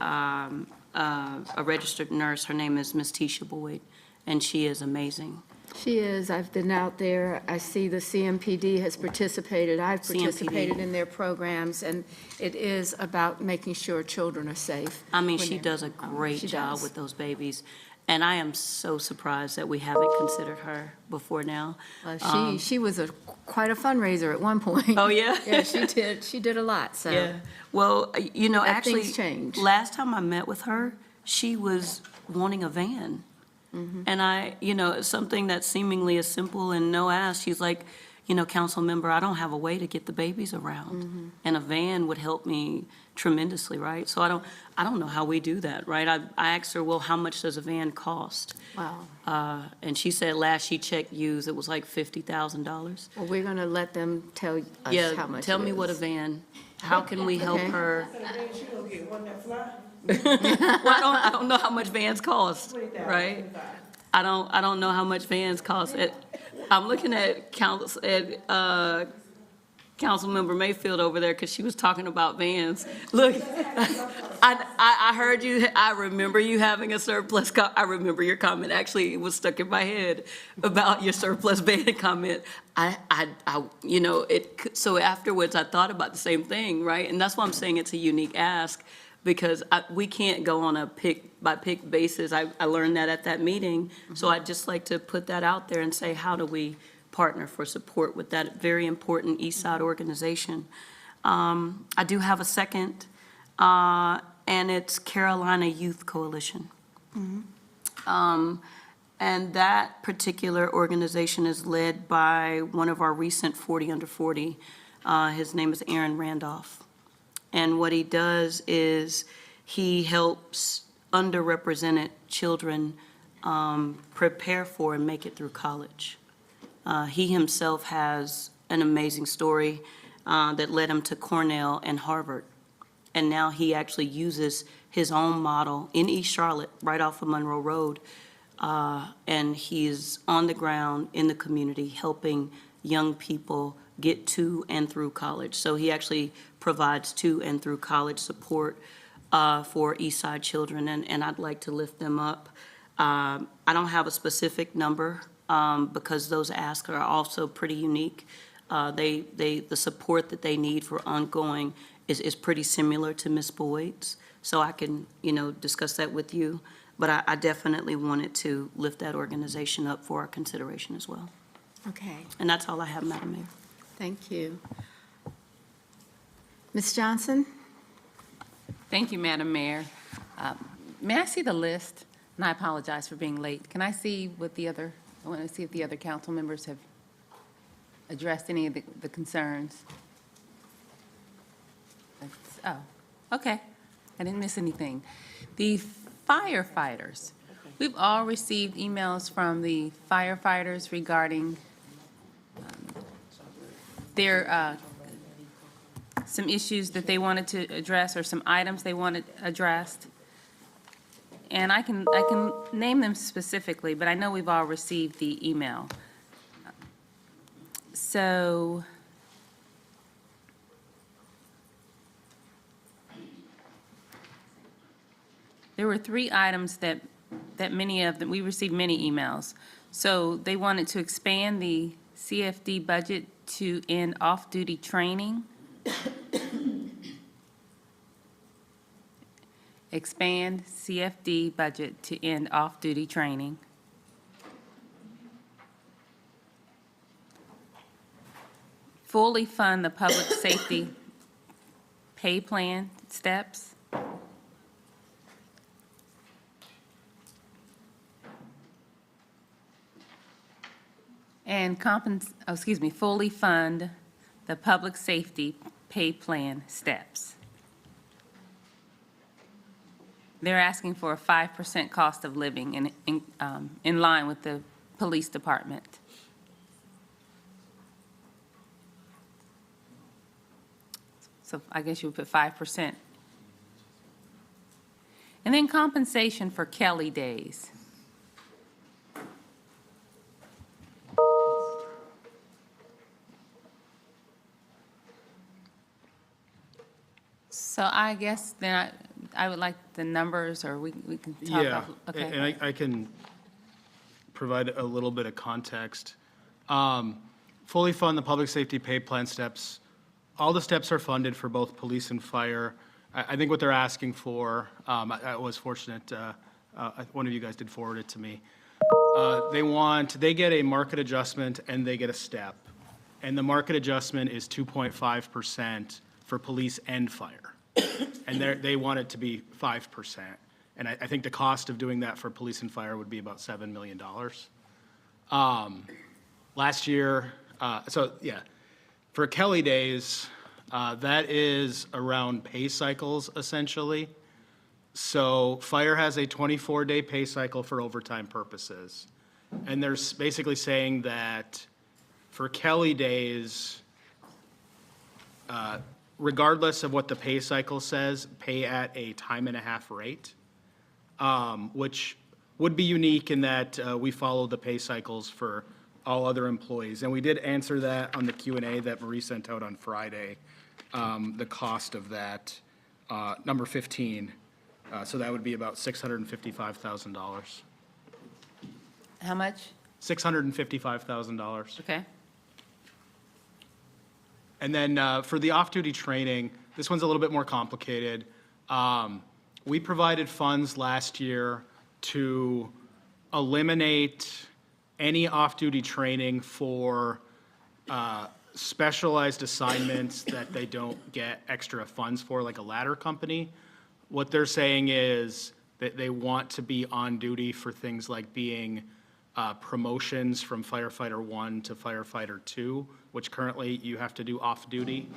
a registered nurse. Her name is Ms. Tisha Boyd, and she is amazing. She is. I've been out there. I see the CMPD has participated. I've participated in their programs, and it is about making sure children are safe. I mean, when she they're- does a great she job does. with those babies, and I am so surprised that we haven't considered her before now. She was quite a fundraiser at one point. Oh, yeah? Yeah, she did a lot, so. Yeah, well, actually, things change. last time I met with her, she was wanting a van. And something that seemingly is simple and no ask, she's like, council member, I don't have a way to get the babies around. And a van would help me tremendously, right? So I don't know how we do that, right? I asked her, well, how much does a van cost? Wow. And she said last she checked used, it was like $50,000. Well, we're going to let them tell us how Yeah, much tell it me what a is. van, how can we help Okay. her? Well, I don't know how much vans cost, right? I don't know how much vans cost. I'm looking at Councilmember Mayfield over there because she was talking about vans. Look, I heard you, I remember you having a surplus, I remember your comment, actually, it was stuck in my head about your surplus van comment. So afterwards, I thought about the same thing, right? And that's why I'm saying it's a unique ask, because we can't go on a pick-by-pick basis. I learned that at that meeting. So I'd just like to put that out there and say, how do we partner for support with that very important East Side organization? I do have a second, and it's Carolina Youth Coalition. And that particular organization is led by one of our recent 40 under 40. His name is Aaron Randolph. And what he does is he helps underrepresented children prepare for and make it through college. He himself has an amazing story that led him to Cornell and Harvard. And now he actually uses his own model in East Charlotte, right off of Monroe Road. And he's on the ground in the community helping young people get to and through college. So he actually provides to and through college support for East Side children, and I'd like to lift them up. I don't have a specific number because those asks are also pretty unique. The support that they need for ongoing is pretty similar to Ms. Boyd's, so I can, discuss that with you. But I definitely wanted to lift that organization up for our consideration as well. Okay, And that's all I have, Madam Mayor. thank you. Ms. Johnson? Thank you, Madam Mayor. May I see the list? And I apologize for being late. Can I see what I want to see if the other council members have addressed any of the concerns. Oh, okay. I didn't miss anything. The firefighters. We've all received emails from the firefighters regarding their some issues that they wanted to address or some items they wanted addressed. And I can name them specifically, but I know we've all received the email. So there were 3 items that many of them, we received many emails. So they wanted to expand the CFD budget to end off-duty training. Expand CFD budget to end off-duty training. Fully fund the public safety pay plan steps. And fully fund the public safety pay plan steps. They're asking for a 5% cost of living in line with the police department. So I guess you would put 5%. And then compensation for Kelly days. So I guess then I would like the numbers, or we can talk. Yeah, Okay. and I can provide a little bit of context. Fully fund the public safety pay plan steps. All the steps are funded for both police and fire. I think what they're asking for, I was fortunate, one of you guys did forward it to me. They get a market adjustment and they get a step. And the market adjustment is 2.5% for police and fire. And they want it to be 5%. And I think the cost of doing that for police and fire would be about $7 million. Last year, for Kelly days, that is around pay cycles, essentially. So fire has a 24-day pay cycle for overtime purposes. And they're basically saying that for Kelly days, regardless of what the pay cycle says, pay at a time-and-a-half rate, which would be unique in that we follow the pay cycles for all other employees. And we did answer that on the Q&A that Marie sent out on Friday, the cost of that, number 15. So that would be about $655,000. How much? $655,000. Okay. And then for the off-duty training, this one's a little bit more complicated. We provided funds last year to eliminate any off-duty training for specialized assignments that they don't get extra funds for, like a ladder company. What they're saying is that they want to be on duty for things like being promotions from firefighter 1 to firefighter 2, which currently you have to do off-duty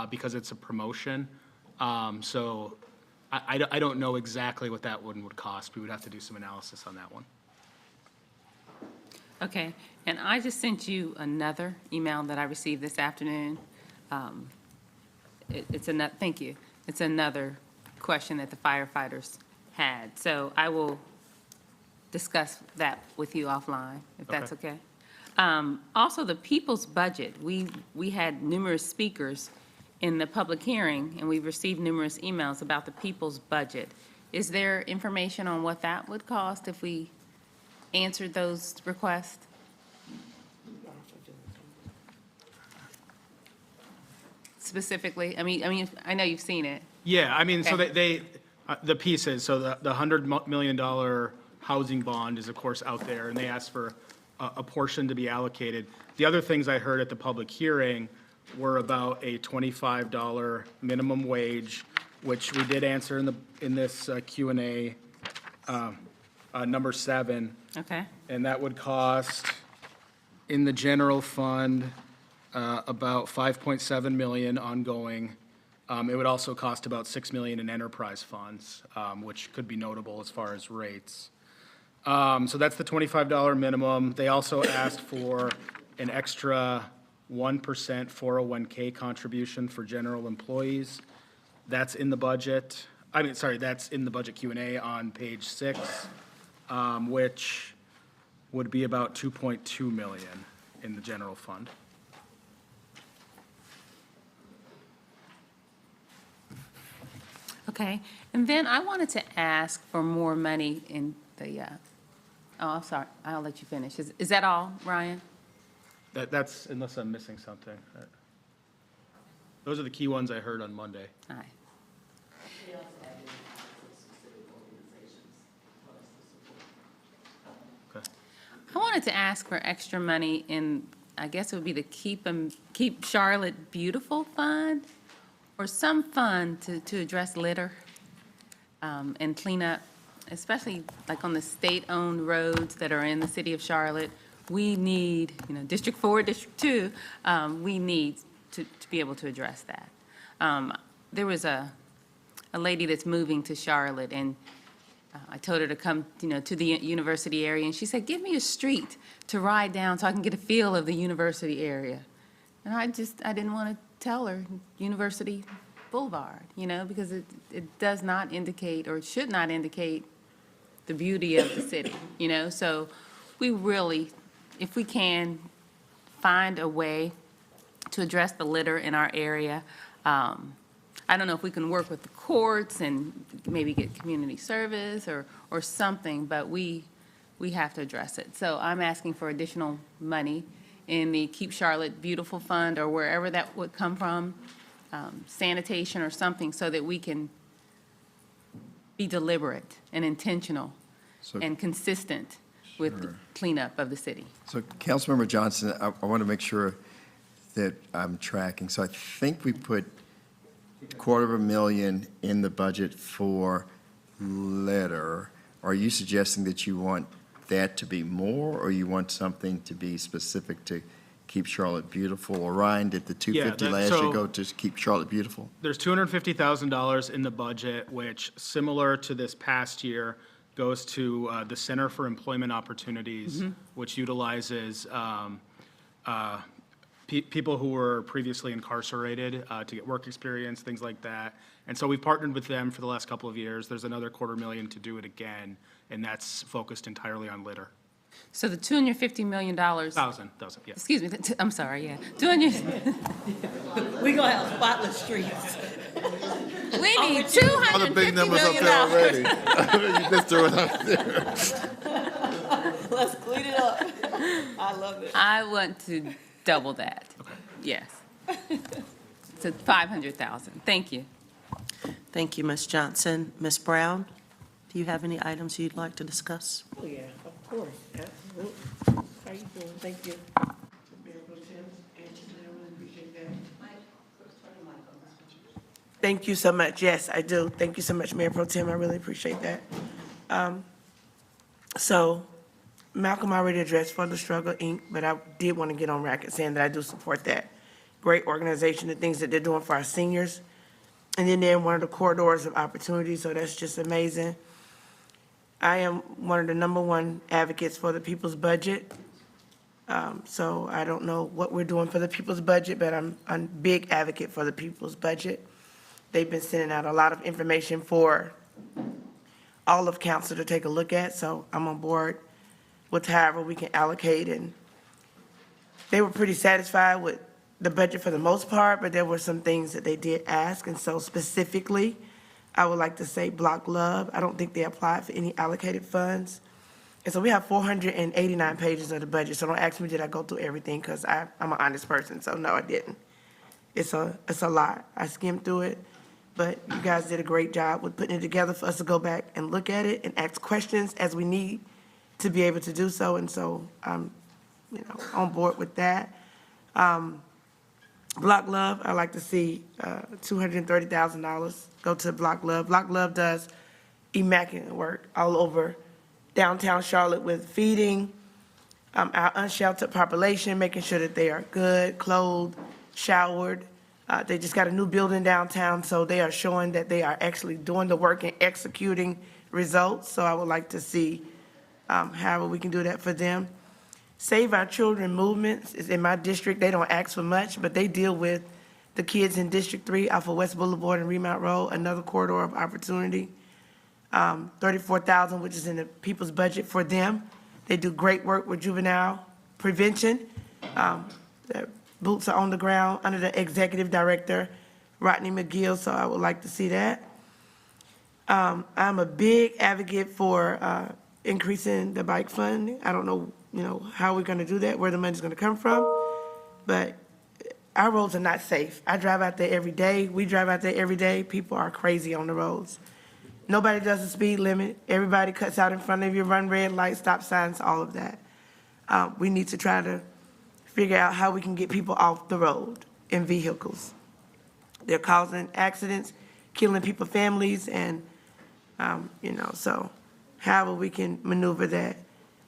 because it's a promotion. So I don't know exactly what that one would cost. We would have to do some analysis on that one. Okay, and I just sent you another email that I received this afternoon. It's another, thank you. It's another question that the firefighters had. So I will discuss that with you offline, if that's okay. Also, the people's budget, we had numerous speakers in the public hearing, and we've received numerous emails about the people's budget. Is there information on what that would cost if we answered those requests? Specifically, I mean, I know you've seen it. Yeah, I mean, so Okay. the pieces, so the $100 million housing bond is of course out there, and they asked for a portion to be allocated. The other things I heard at the public hearing were about a $25 minimum wage, which we did answer in this Q&A, number 7. Okay, And that would cost, in the general fund, about $5.7 million ongoing. It would also cost about $6 million in enterprise funds, which could be notable as far as rates. So that's the $25 minimum. They also asked for an extra 1% 401K contribution for general employees. That's in the budget. That's in the budget Q&A on page 6, which would be about $2.2 million in the general fund. okay. And then I wanted to ask for more money in the, I'm sorry, I'll let you finish. Is that all, Ryan? That's, unless I'm missing something. Those are the key ones I heard on Monday. All right. Okay. I wanted to ask for extra money in, I guess it would be the Keep Charlotte Beautiful Fund, or some fund to address litter and cleanup, especially like on the state-owned roads that are in the city of Charlotte. We need, District 4, District 2, we need to be able to address that. There was a lady that's moving to Charlotte, and I told her to come, to the university area, and she said, give me a street to ride down so I can get a feel of the university area. And I didn't want to tell her University Boulevard, because it does not indicate, or it should not indicate, the beauty of the city, So we really, if we can find a way to address the litter in our area, I don't know if we can work with the courts and maybe get community service or something, but we have to address it. So I'm asking for additional money in the Keep Charlotte Beautiful Fund, or wherever that would come from, sanitation or something, so that we can be deliberate and intentional So- and consistent with the cleanup of the city. So Councilmember Johnson, I want to make sure that I'm tracking. So I think we put $250,000 in the budget for litter. Are you suggesting that you want that to be more, or you want something to be specific to Keep Charlotte Beautiful? Or Ryan, did the $250,000 last year go to Keep Charlotte Beautiful? There's $250,000 in the budget, which, similar to this past year, goes to the Center for Employment Opportunities, which utilizes people who were previously incarcerated to get work experience, things like that. And so we've partnered with them for the last couple of years. There's another $250,000 to do it again, and that's focused entirely on litter. So the $250 million. Thousand, yeah. Excuse me, I'm sorry, yeah. 200, We gonna have spotless streets. we need Other big $250 numbers up million. there already. You just threw it up there. Let's clean it up. I love it. I want to double that. Yes. To 500,000. Thank you. Thank you, Ms. Johnson. Ms. Brown, do you have any items you'd like to discuss? Oh, yeah, of course, absolutely. How you doing? Thank you. Mayor Pro Tem, Angela, I really appreciate that. Thank you so much. Yes, I do. Thank you so much, Mayor Pro Tem. I really appreciate that. So Malcolm already addressed For the Struggle, Inc., but I did want to get on record saying that I do support that great organization, the things that they're doing for our seniors. And then they're in one of the corridors of opportunity, so that's just amazing. I am one of the #1 advocates for the people's budget. So I don't know what we're doing for the people's budget, but I'm a big advocate for the people's budget. They've been sending out a lot of information for all of council to take a look at, so I'm on board with however we can allocate. And they were pretty satisfied with the budget for the most part, but there were some things that they did ask. And so specifically, I would like to say Block Love. I don't think they applied for any allocated funds. And so we have 489 pages of the budget, so don't ask me did I go through everything, because I'm an honest person, so no, I didn't. It's a lot. I skimmed through it, but you guys did a great job with putting it together for us to go back and look at it and ask questions as we need to be able to do so, and so I'm, on board with that. Block Love, I like to see $230,000 go to Block Love. Block Love does immaculate work all over downtown Charlotte with feeding our unsheltered population, making sure that they are good, clothed, showered. They just got a new building downtown, so they are showing that they are actually doing the work and executing results. So I would like to see however we can do that for them. Save Our Children movements is in my district. They don't ask for much, but they deal with the kids in District 3 off of West Boulevard and Remount Road, another corridor of opportunity. $34,000, which is in the people's budget for them. They do great work with juvenile prevention. Their boots are on the ground under the executive director, Rodney McGill, so I would like to see that. I'm a big advocate for increasing the bike fund. I don't know, how we're gonna do that, where the money's gonna come from, but our roads are not safe. I drive out there every day. We drive out there every day. People are crazy on the roads. Nobody does the speed limit. Everybody cuts out in front of you, run red lights, stop signs, all of that. We need to try to figure out how we can get people off the road in vehicles. They're causing accidents, killing people's families, and, so however we can maneuver that.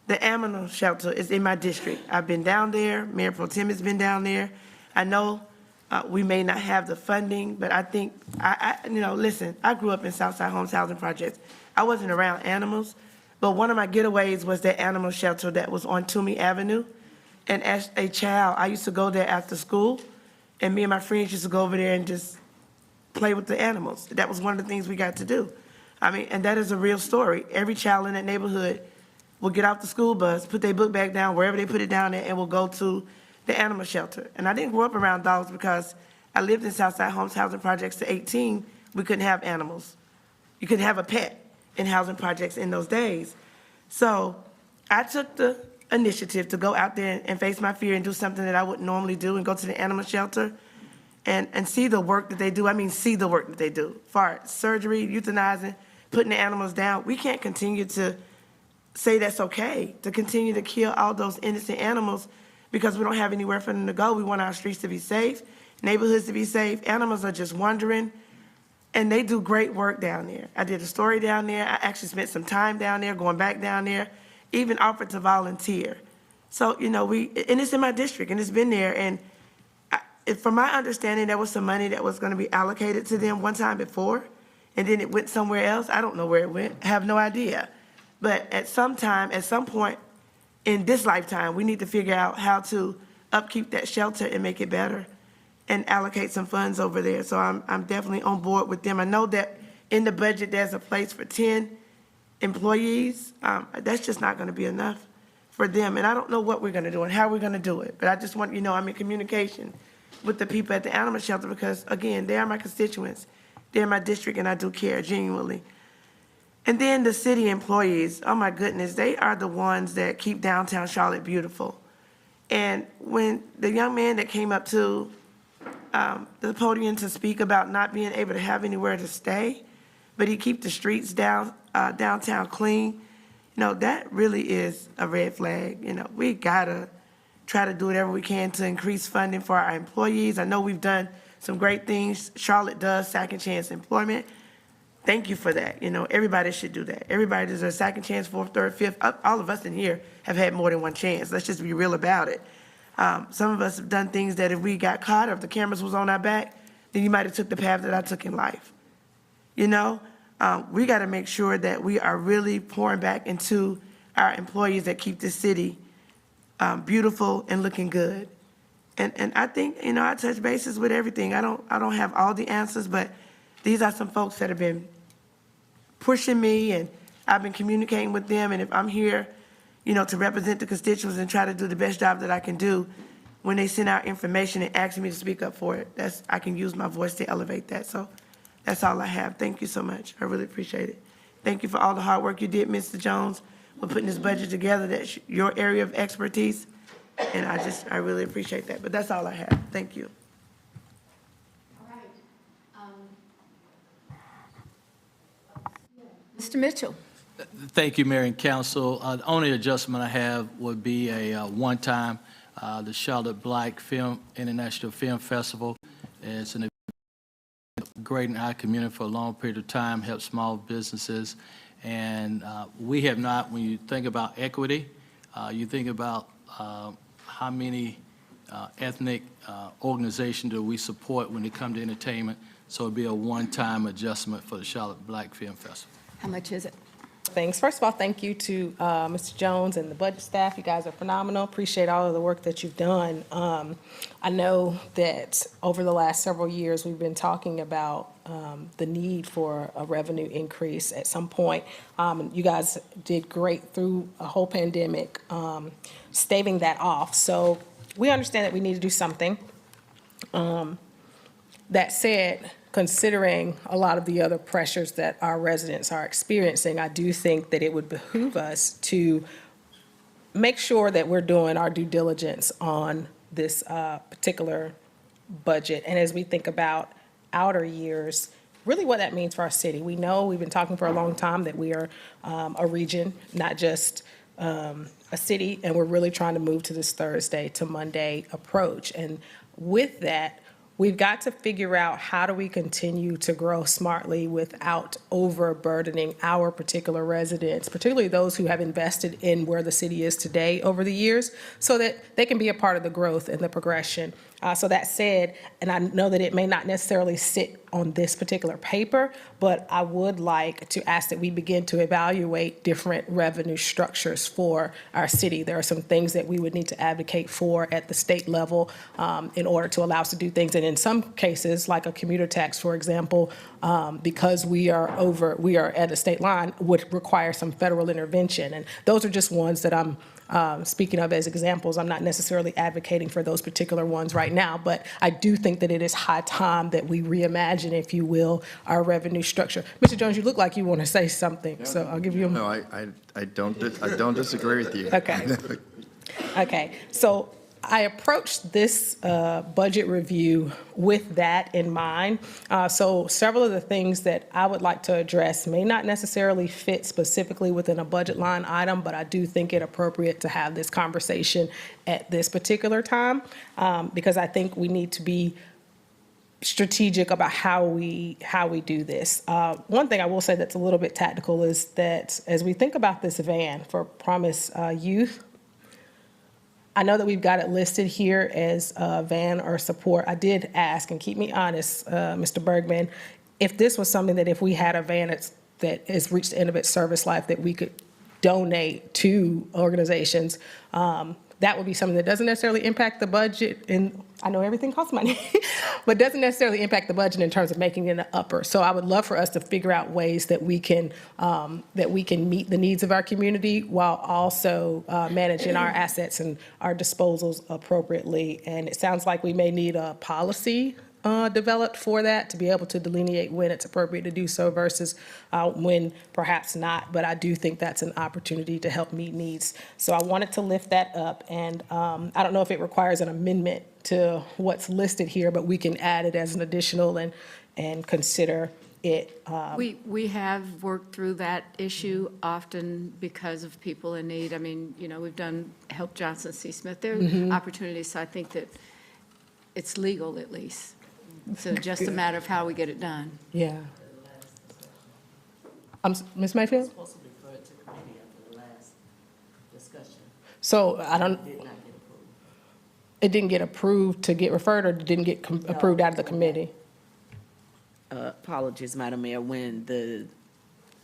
The animal shelter is in my district. I've been down there. Mayor Pro Tem has been down there. I know we may not have the funding, but I think, listen, I grew up in Southside Homes Housing Projects. I wasn't around animals, but one of my getaways was that animal shelter that was on Toomey Avenue. And as a child, I used to go there after school, and me and my friends used to go over there and just play with the animals. That was one of the things we got to do. And that is a real story. Every child in that neighborhood will get off the school bus, put their book bag down, wherever they put it down at, and will go to the animal shelter. And I didn't grow up around dogs because I lived in Southside Homes Housing Projects to 18. We couldn't have animals. You couldn't have a pet in housing projects in those days. So I took the initiative to go out there and face my fear and do something that I wouldn't normally do, and go to the animal shelter and see the work that they do. See the work that they do. For surgery, euthanizing, putting the animals down. We can't continue to say that's okay, to continue to kill all those innocent animals because we don't have anywhere for them to go. We want our streets to be safe, neighborhoods to be safe. Animals are just wandering, and they do great work down there. I did a story down there. I actually spent some time down there, going back down there, even offered to volunteer. So, and it's in my district, and it's been there. And from my understanding, there was some money that was going to be allocated to them one time before, and then it went somewhere else. I don't know where it went. I have no idea. But at some point in this lifetime, we need to figure out how to upkeep that shelter and make it better and allocate some funds over there. So I'm definitely on board with them. I know that in the budget, there's a place for 10 employees. That's just not going to be enough for them. And I don't know what we're going to do and how we're going to do it. But I just want, I'm in communication with the people at the animal shelter because, again, they are my constituents. They're my district, and I do care genuinely. And then the city employees, oh my goodness, they are the ones that keep downtown Charlotte beautiful. And when the young man that came up to the podium to speak about not being able to have anywhere to stay, but he keep the streets downtown clean. That really is a red flag. We gotta try to do whatever we can to increase funding for our employees. I know we've done some great things. Charlotte does second chance employment. Thank you for that. Everybody should do that. Everybody deserves a second chance, fourth, third, fifth. All of us in here have had more than one chance. Let's just be real about it. Some of us have done things that if we got caught or if the cameras was on our back, then you might have took the path that I took in life. We got to make sure that we are really pouring back into our employees that keep this city beautiful and looking good. And I think, I touch bases with everything. I don't have all the answers, but these are some folks that have been pushing me, and I've been communicating with them. And if I'm here, to represent the constituents and try to do the best job that I can do, when they send out information and ask me to speak up for it, I can use my voice to elevate that. So that's all I have. Thank you so much. I really appreciate it. Thank you for all the hard work you did, Mr. Jones, with putting this budget together. That's your area of expertise, and I really appreciate that. But that's all I have. Thank you. Mr. Mitchell. Thank you, Mayor and Council. The only adjustment I have would be a one-time, the Charlotte Black International Film Festival. It's an event great in our community for a long period of time, help small businesses. And we have not, when you think about equity, you think about how many ethnic organizations do we support when it comes to entertainment. So it'd be a one-time adjustment for the Charlotte Black Film Festival. How much is it? Thanks. First of all, thank you to Mr. Jones and the budget staff. You guys are phenomenal. Appreciate all of the work that you've done. I know that over the last several years, we've been talking about the need for a revenue increase at some point. You guys did great through a whole pandemic, staving that off. So we understand that we need to do something. That said, considering a lot of the other pressures that our residents are experiencing, I do think that it would behoove us to make sure that we're doing our due diligence on this particular budget. And as we think about outer years, really what that means for our city. We know we've been talking for a long time that we are a region, not just a city, and we're really trying to move to this Thursday to Monday approach. And with that, we've got to figure out how do we continue to grow smartly without overburdening our particular residents, particularly those who have invested in where the city is today over the years, so that they can be a part of the growth and the progression. So that said, and I know that it may not necessarily sit on this particular paper, but I would like to ask that we begin to evaluate different revenue structures for our city. There are some things that we would need to advocate for at the state level in order to allow us to do things. And in some cases, like a commuter tax, for example, because we are at a state line, would require some federal intervention. And those are just ones that I'm speaking of as examples. I'm not necessarily advocating for those particular ones right now, but I do think that it is high time that we reimagine, if you will, our revenue structure. Mr. Jones, you look like you want to say something, so I'll give you a moment. No, I don't disagree with you. Okay. Okay, so I approached this budget review with that in mind. So several of the things that I would like to address may not necessarily fit specifically within a budget line item, but I do think it appropriate to have this conversation at this particular time because I think we need to be strategic about how we do this. One thing I will say that's a little bit tactical is that as we think about this van for Promise Youth, I know that we've got it listed here as van or support. I did ask, and keep me honest, Mr. Bergman, if this was something that if we had a van that has reached the end of its service life that we could donate to organizations, that would be something that doesn't necessarily impact the budget. And I know everything costs money, but doesn't necessarily impact the budget in terms of making it an upper. So I would love for us to figure out ways that we can meet the needs of our community while also managing our assets and our disposals appropriately. And it sounds like we may need a policy developed for that, to be able to delineate when it's appropriate to do so versus when perhaps not. But I do think that's an opportunity to help meet needs. So I wanted to lift that up, and I don't know if it requires an amendment to what's listed here, but we can add it as an additional and consider it. We have worked through that issue often because of people in need. I mean, you know, we've done Help Johnson C. Smith. There are opportunities, so I think that it's legal at least. So just a matter of how we get it done. Yeah. Ms. Mayfield? Supposed to refer it to committee after the last discussion. So I don't, Did not get approved. it didn't get approved to get referred, or didn't get approved out of the committee? Apologies, Madam Mayor, when the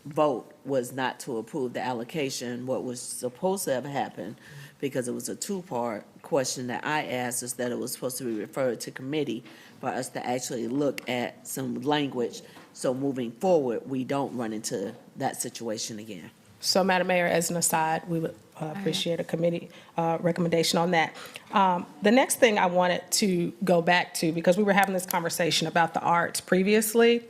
vote was not to approve the allocation, what was supposed to have happened, because it was a two-part question that I asked, is that it was supposed to be referred to committee for us to actually look at some language, so moving forward, we don't run into that situation again. So, Madam Mayor, as an aside, we would appreciate a committee recommendation on that. The next thing I wanted to go back to, because we were having this conversation about the arts previously,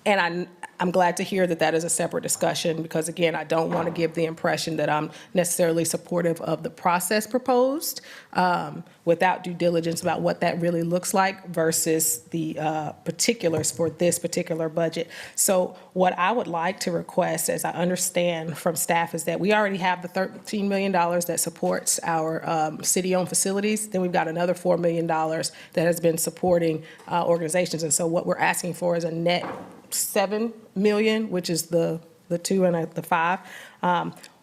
and I'm glad to hear that that is a separate discussion, because again, I don't want to give the impression that I'm necessarily supportive of the process proposed without due diligence about what that really looks like versus the particulars for this particular budget. So what I would like to request, as I understand from staff, is that we already have the $13 million that supports our city-owned facilities. Then we've got another $4 million that has been supporting organizations. And so what we're asking for is a net $7 million, which is the 2 and the 5.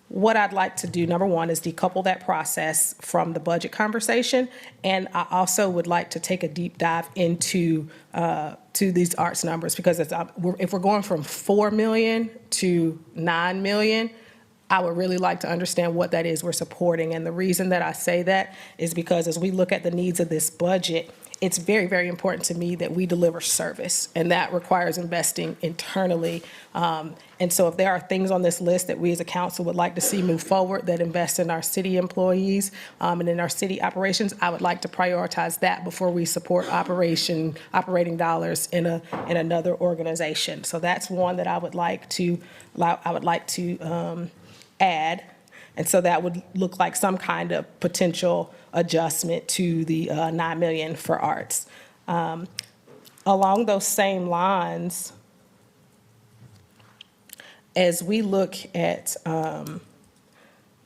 What I'd like to do, number one, is decouple that process from the budget conversation, and I also would like to take a deep dive into to these arts numbers, because if we're going from 4 million to 9 million, I would really like to understand what that is we're supporting. And the reason that I say that is because as we look at the needs of this budget, it's very, very important to me that we deliver service, and that requires investing internally. And so if there are things on this list that we as a council would like to see move forward that invest in our city employees and in our city operations, I would like to prioritize that before we support operating dollars in another organization. So that's one that I would like to add. And so that would look like some kind of potential adjustment to the 9 million for arts. Along those same lines, as we look at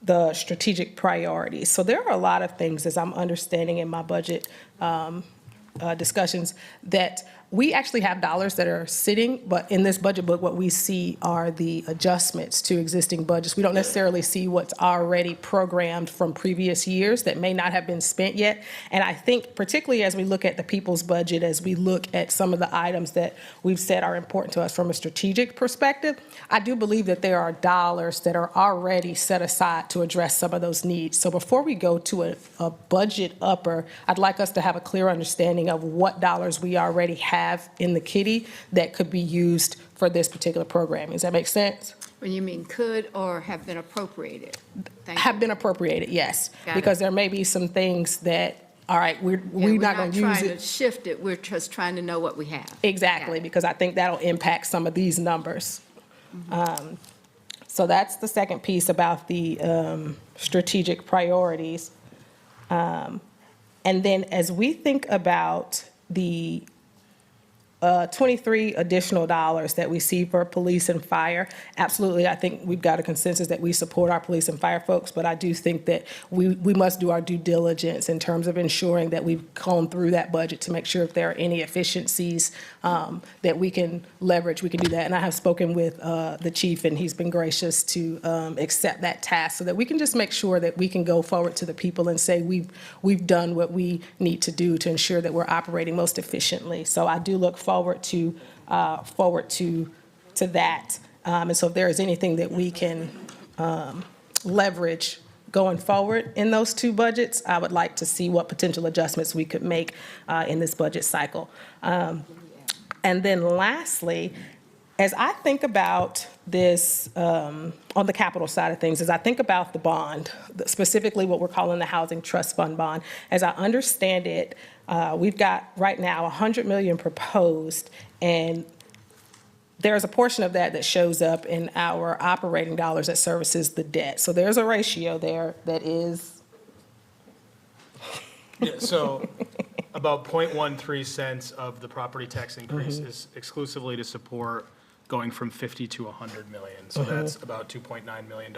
the strategic priorities, so there are a lot of things, as I'm understanding in my budget discussions, that we actually have dollars that are sitting, but in this budget book, what we see are the adjustments to existing budgets. We don't necessarily see what's already programmed from previous years that may not have been spent yet. And I think particularly as we look at the people's budget, as we look at some of the items that we've said are important to us from a strategic perspective, I do believe that there are dollars that are already set aside to address some of those needs. So before we go to a budget upper, I'd like us to have a clear understanding of what dollars we already have in the kitty that could be used for this particular program. Does that make sense? When you mean could or have been appropriated? Thank Have you. been appropriated, yes. Got it. Because there may be some things that, all right, we're not going to use We're not trying to it. shift it, we're just trying to know what we have. Exactly, Got it. because I think that'll impact some of these numbers. So that's the second piece about the strategic priorities. And then as we think about the 23 additional dollars that we see for police and fire. Absolutely, I think we've got a consensus that we support our police and fire folks, but I do think that we must do our due diligence in terms of ensuring that we've gone through that budget to make sure if there are any efficiencies that we can leverage, we can do that. And I have spoken with the chief, and he's been gracious to accept that task so that we can just make sure that we can go forward to the people and say we've done what we need to do to ensure that we're operating most efficiently. So I do look forward to that. And so if there is anything that we can leverage going forward in those two budgets, I would like to see what potential adjustments we could make in this budget cycle. And then lastly, As I think about this, on the capital side of things, as I think about the bond, specifically what we're calling the Housing Trust Fund bond, as I understand it, we've got right now 100 million proposed, and there's a portion of that that shows up in our operating dollars that services the debt. So there's a ratio there that is, Yeah, so about 0.13 cents of the property tax increase is exclusively to support going from 50 to 100 million. So that's about $2.9 million.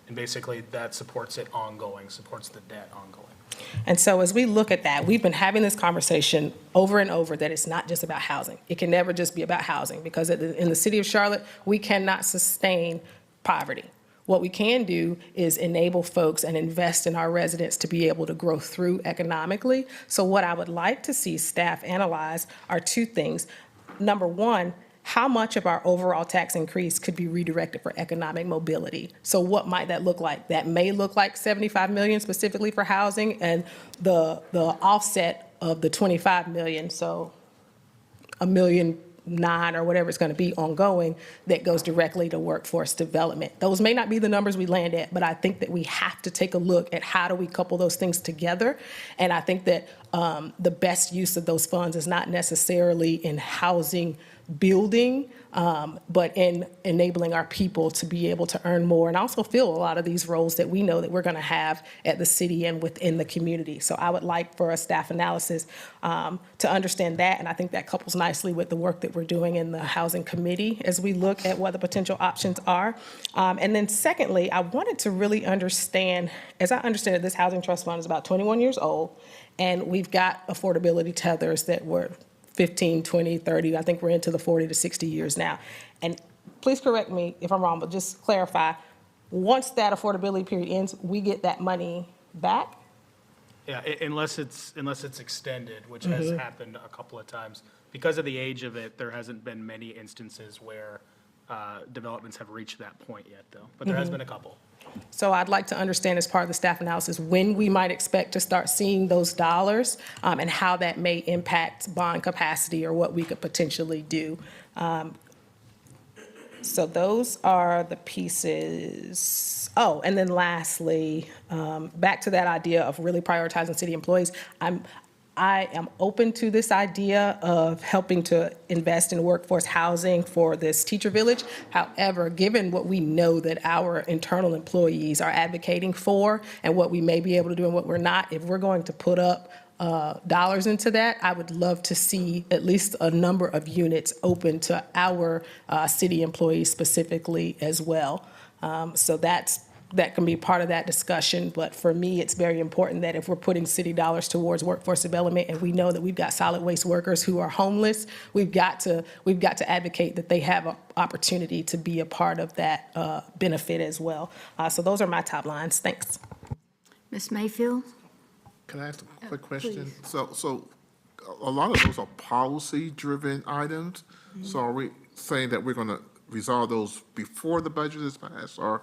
And basically, that supports it ongoing, supports the debt ongoing. and so as we look at that, we've been having this conversation over and over that it's not just about housing. It can never just be about housing, because in the city of Charlotte, we cannot sustain poverty. What we can do is enable folks and invest in our residents to be able to grow through economically. So what I would like to see staff analyze are two things. Number one, how much of our overall tax increase could be redirected for economic mobility? So what might that look like? That may look like 75 million specifically for housing, and the offset of the 25 million, so $1.9 million or whatever it's going to be ongoing, that goes directly to workforce development. Those may not be the numbers we land at, but I think that we have to take a look at how do we couple those things together. And I think that the best use of those funds is not necessarily in housing building, but in enabling our people to be able to earn more and also fill a lot of these roles that we know that we're going to have at the city and within the community. So I would like for a staff analysis to understand that, and I think that couples nicely with the work that we're doing in the Housing Committee as we look at what the potential options are. And then secondly, I wanted to really understand, as I understand it, this Housing Trust Fund is about 21 years old, and we've got affordability tethers that were 15, 20, 30, I think we're into the 40 to 60 years now. And please correct me if I'm wrong, but just clarify, once that affordability period ends, we get that money back? Yeah, unless it's extended, which has happened a couple of times. Because of the age of it, there hasn't been many instances where developments have reached that point yet, though. But there has been a couple. So I'd like to understand, as part of the staff analysis, when we might expect to start seeing those dollars, and how that may impact bond capacity or what we could potentially do. So those are the pieces. Oh, and then lastly, back to that idea of really prioritizing city employees, I am open to this idea of helping to invest in workforce housing for this teacher village. However, given what we know that our internal employees are advocating for and what we may be able to do and what we're not, if we're going to put up dollars into that, I would love to see at least a number of units open to our city employees specifically as well. So that can be part of that discussion, but for me, it's very important that if we're putting city dollars towards workforce development, and we know that we've got solid waste workers who are homeless, we've got to advocate that they have an opportunity to be a part of that benefit as well. So those are my top lines. Thanks. Ms. Mayfield? Can I ask a quick question? please. So a lot of those are policy-driven items. So are we saying that we're going to resolve those before the budget is passed or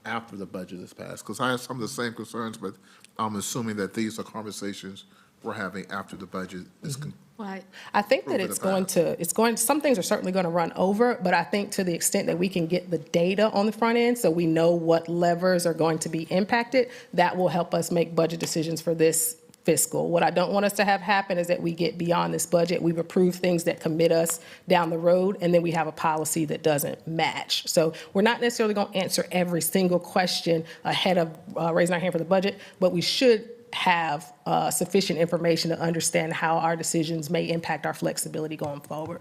after the budget is passed? Because I have some of the same concerns, but I'm assuming that these are conversations we're having after the budget is Right. I think that it's going, some things are certainly going to run over, but I think to the extent that we can get the data on the front end so we know what levers are going to be impacted, that will help us make budget decisions for this fiscal. What I don't want us to have happen is that we get beyond this budget. We've approved things that commit us down the road, and then we have a policy that doesn't match. So we're not necessarily going to answer every single question ahead of raising our hand for the budget, but we should have sufficient information to understand how our decisions may impact our flexibility going forward.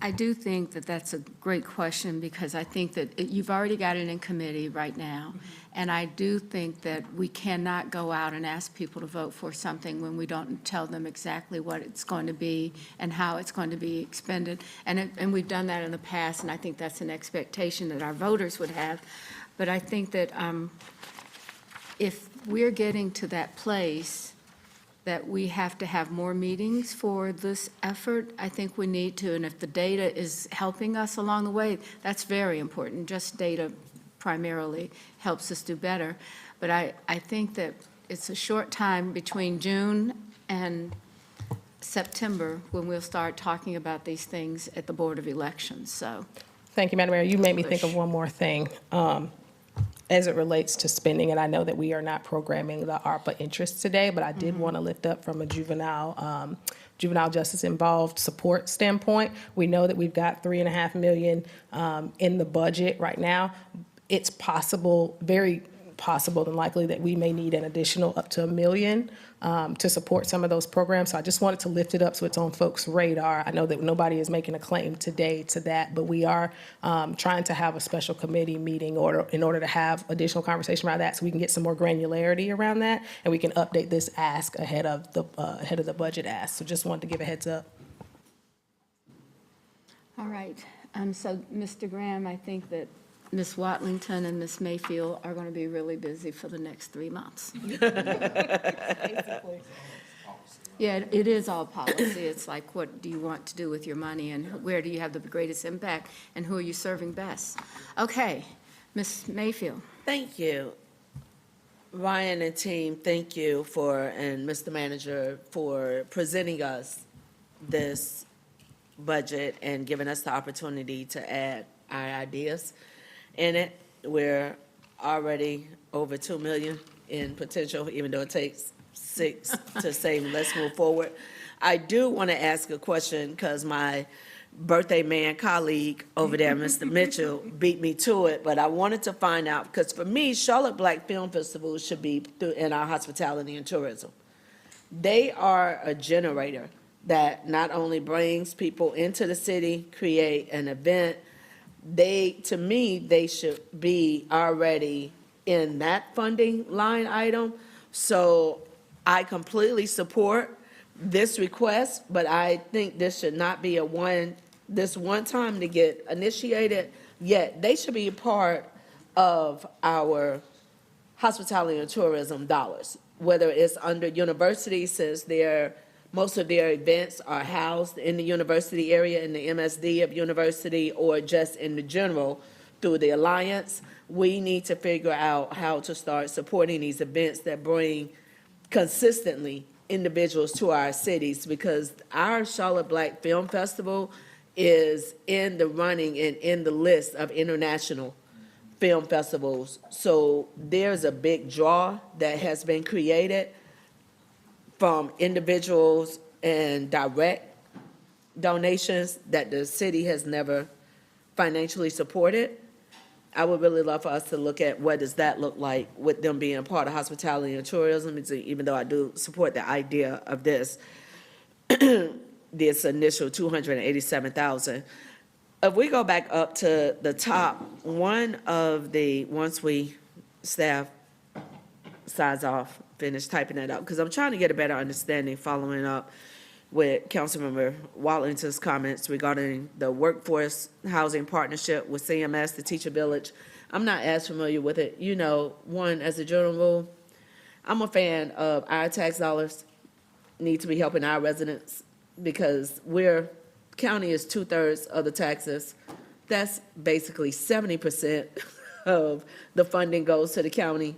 I do think that that's a great question, because I think that you've already got it in committee right now. And I do think that we cannot go out and ask people to vote for something when we don't tell them exactly what it's going to be and how it's going to be expended. And we've done that in the past, and I think that's an expectation that our voters would have. But I think that if we're getting to that place that we have to have more meetings for this effort, I think we need to. And if the data is helping us along the way, that's very important. Just data primarily helps us do better. But I think that it's a short time between June and September, when we'll start talking about these things at the Board of Elections, so. Thank you, Madam Mayor. You made me think of Push. one more thing as it relates to spending, and I know that we are not programming the ARPA interest today, but I did want to lift up from a juvenile justice involved support standpoint. We know that we've got $3.5 million in the budget right now. It's possible, very possible and likely, that we may need an additional up to $1 million to support some of those programs. So I just wanted to lift it up so it's on folks' radar. I know that nobody is making a claim today to that, but we are trying to have a special committee meeting in order to have additional conversation around that, so we can get some more granularity around that, and we can update this ask ahead of the budget ask. So just wanted to give a heads up. All right, so Mr. Graham, I think that Ms. Watlington and Ms. Mayfield are going to be really busy for the next 3 months. Yeah, it is all policy. It's like, what do you want to do with your money, and where do you have the greatest impact, and who are you serving best? Okay, Ms. Mayfield. Thank you. Ryan and team, thank you and Mr. Manager, for presenting us this budget and giving us the opportunity to add our ideas in it. We're already over 2 million in potential, even though it takes 6 to say, let's move forward. I do want to ask a question because my birthday man colleague over there, Mr. Mitchell, beat me to it, but I wanted to find out, because for me, Charlotte Black Film Festival should be in our hospitality and tourism. They are a generator that not only brings people into the city, create an event, to me, they should be already in that funding line item. So I completely support this request, but I think this should not be this one time to get initiated, yet they should be a part of our hospitality and tourism dollars, whether it's under university, since most of their events are housed in the university area, in the MSD of university, or just in the general through the Alliance. We need to figure out how to start supporting these events that bring consistently individuals to our cities, because our Charlotte Black Film Festival is in the running and in the list of international film festivals. So there's a big draw that has been created from individuals and direct donations that the city has never financially supported. I would really love for us to look at what does that look like with them being a part of hospitality and tourism, even though I do support the idea of this initial 287,000. If we go back up to the top, once staff signs off, finish typing that out, because I'm trying to get a better understanding following up with Councilmember Watlington's comments regarding the workforce housing partnership with CMS, the Teacher Village. I'm not as familiar with it. As a general rule, I'm a fan of our tax dollars need to be helping our residents, because county is 2/3 of the taxes. That's basically 70% of the funding goes to the county.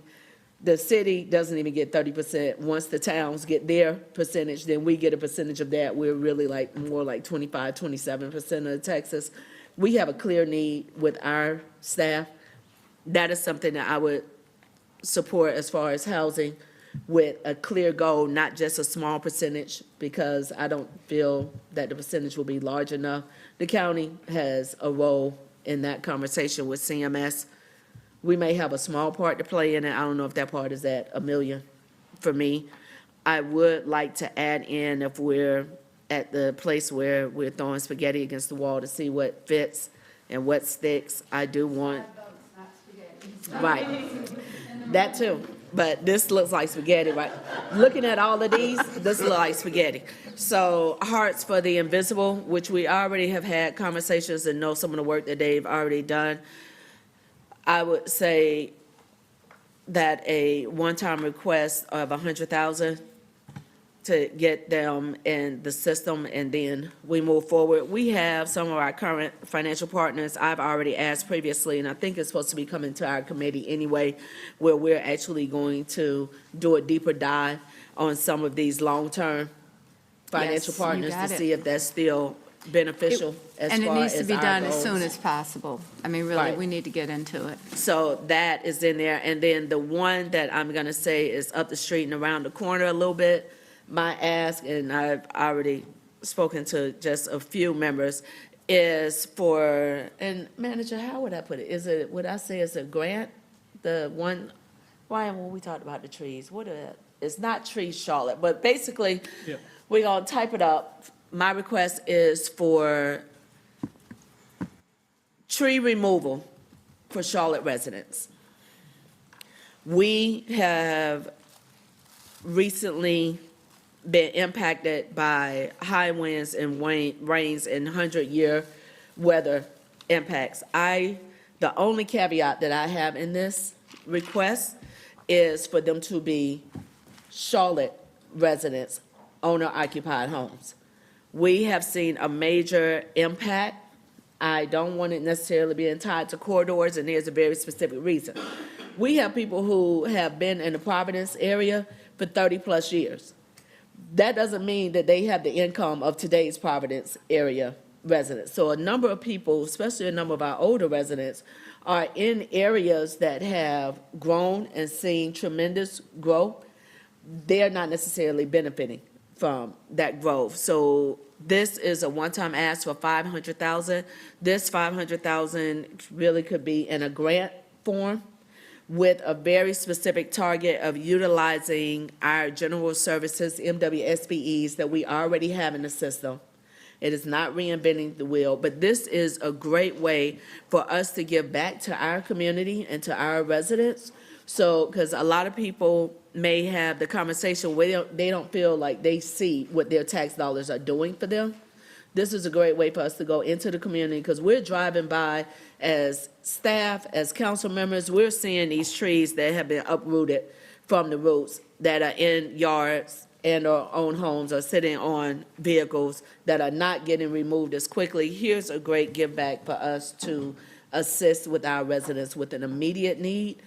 The city doesn't even get 30%. Once the towns get their percentage, then we get a percentage of that. We're really more like 25, 27% of the taxes. We have a clear need with our staff. That is something that I would support as far as housing, with a clear goal, not just a small percentage, because I don't feel that the percentage will be large enough. The county has a role in that conversation with CMS. We may have a small part to play in it. I don't know if that part is at $1 million for me. I would like to add in, if we're at the place where we're throwing spaghetti against the wall to see what fits and what sticks, I do want. Right, that too. But this looks like spaghetti, right? Looking at all of these, this looks like spaghetti. So Hearts for the Invisible, which we already have had conversations and know some of the work that they've already done. I would say that a one-time request of 100,000 to get them in the system, and then we move forward. We have some of our current financial partners. I've already asked previously, and I think it's supposed to be coming to our committee anyway, where we're actually going to do a deeper dive on some of these long-term financial Yes, you partners got to it. see if that's still beneficial as And it far needs to as be our done as soon goals. as possible. I mean, really, Right. we need to get into it. So that is in there. And then the one that I'm gonna say is up the street and around the corner a little bit. My ask, and I've already spoken to just a few members, is for, and manager, how would I put it? Is it, would I say it's a grant? The one, Ryan, when we talked about the trees, it's not Trees Charlotte, but basically, Yep. we're gonna type it up. My request is for tree removal for Charlotte residents. We have recently been impacted by high winds and rains and 100-year weather impacts. The only caveat that I have in this request is for them to be Charlotte residents, owner-occupied homes. We have seen a major impact. I don't want it necessarily being tied to corridors, and there's a very specific reason. We have people who have been in the Providence area for 30-plus years. That doesn't mean that they have the income of today's Providence area residents. So a number of people, especially a number of our older residents, are in areas that have grown and seen tremendous growth. They're not necessarily benefiting from that growth. So this is a one-time ask for $500,000. This $500,000 really could be in a grant form with a very specific target of utilizing our general services, MWSBEs, that we already have in the system. It is not reinventing the wheel, but this is a great way for us to give back to our community and to our residents. So, because a lot of people may have the conversation where they don't feel like they see what their tax dollars are doing for them. This is a great way for us to go into the community, because we're driving by as staff, as council members, we're seeing these trees that have been uprooted from the roots that are in yards and or own homes or sitting on vehicles that are not getting removed as quickly. Here's a great give back for us to assist with our residents with an immediate need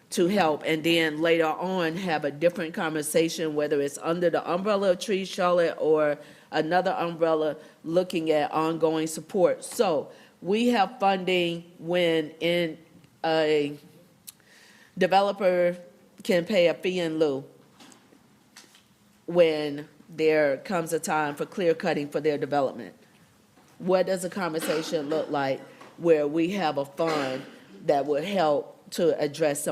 to help, and then later on have a different conversation, whether it's under the umbrella of Trees Charlotte or another umbrella, looking at ongoing support. So we have funding when a developer can pay a fee in lieu when there comes a time for clear cutting for their development. What does a conversation look like where we have a fund that would help to address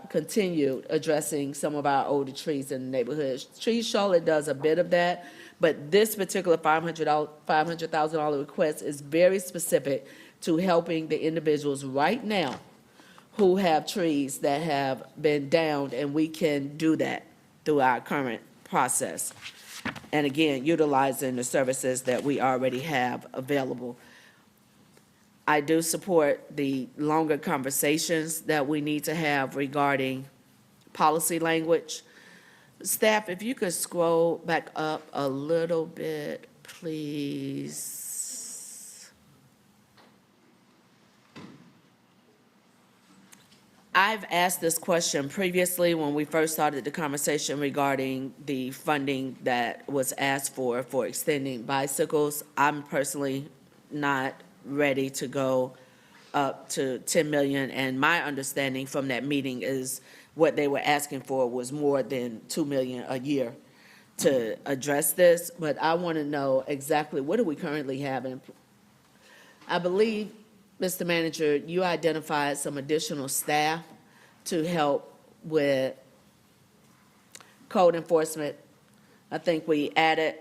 continue addressing some of our older trees in the neighborhoods? Trees Charlotte does a bit of that, but this particular $500,000 request is very specific to helping the individuals right now who have trees that have been downed, and we can do that through our current process. And again, utilizing the services that we already have available. I do support the longer conversations that we need to have regarding policy language. Staff, if you could scroll back up a little bit, please. I've asked this question previously when we first started the conversation regarding the funding that was asked for extending bicycles. I'm personally not ready to go up to 10 million, and my understanding from that meeting is what they were asking for was more than 2 million a year to address this, but I want to know exactly what do we currently have in. I believe, Mr. Manager, you identified some additional staff to help with code enforcement. I think we added.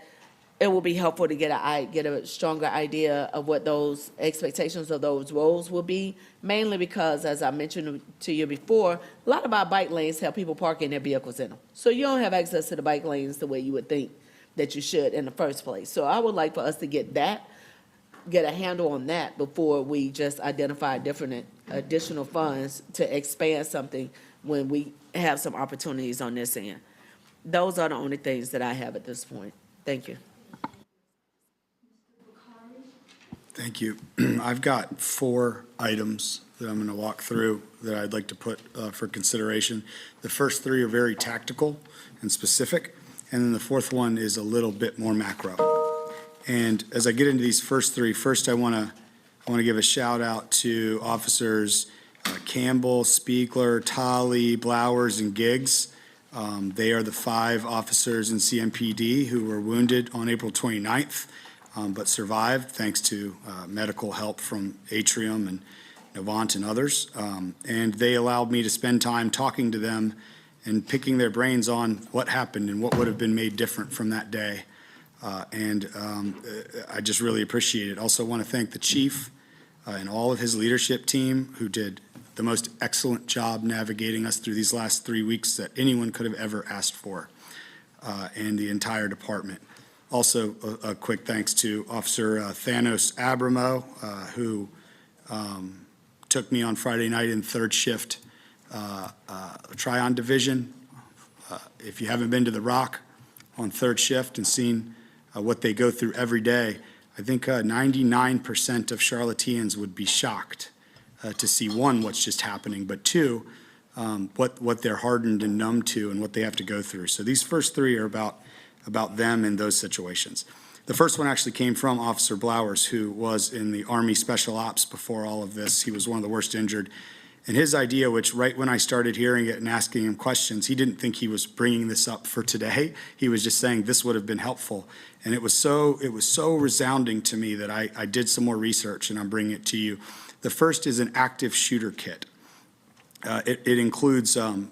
It will be helpful to get a stronger idea of what those expectations of those roles will be, mainly because, as I mentioned to you before, a lot of our bike lanes have people parking their vehicles in them. So you don't have access to the bike lanes the way you would think that you should in the first place. So I would like for us to get a handle on that before we just identify different additional funds to expand something when we have some opportunities on this end. Those are the only things that I have at this point. Thank you. Thank you. I've got 4 items that I'm going to walk through that I'd like to put for consideration. The first 3 are very tactical and specific, and then the fourth one is a little bit more macro. And as I get into these first three, first I want to give a shout out to officers Campbell, Spiegler, Tolley, Blowers, and Giggs. They are the 5 officers in CMPD who were wounded on April 29th, but survived thanks to medical help from Atrium and Novant and others. And they allowed me to spend time talking to them and picking their brains on what happened and what would have been made different from that day. I just really appreciate it. Also want to thank the chief and all of his leadership team who did the most excellent job navigating us through these last 3 weeks that anyone could have ever asked for, and the entire department. Also, a quick thanks to Officer Thanos Abramo, who took me on Friday night in 3rd shift Tryon Division. If you haven't been to the Rock on 3rd shift and seen what they go through every day, I think 99% of Charlotteans would be shocked to see, 1, what's just happening, but 2, what they're hardened and numb to and what they have to go through. So these first 3 are about them in those situations. The first one actually came from Officer Blowers, who was in the Army Special Ops before all of this. He was one of the worst injured. And his idea, which right when I started hearing it and asking him questions, he didn't think he was bringing this up for today. He was just saying this would have been helpful. And it was so resounding to me that I did some more research, and I'm bringing it to you. The first is an active shooter kit. It includes, and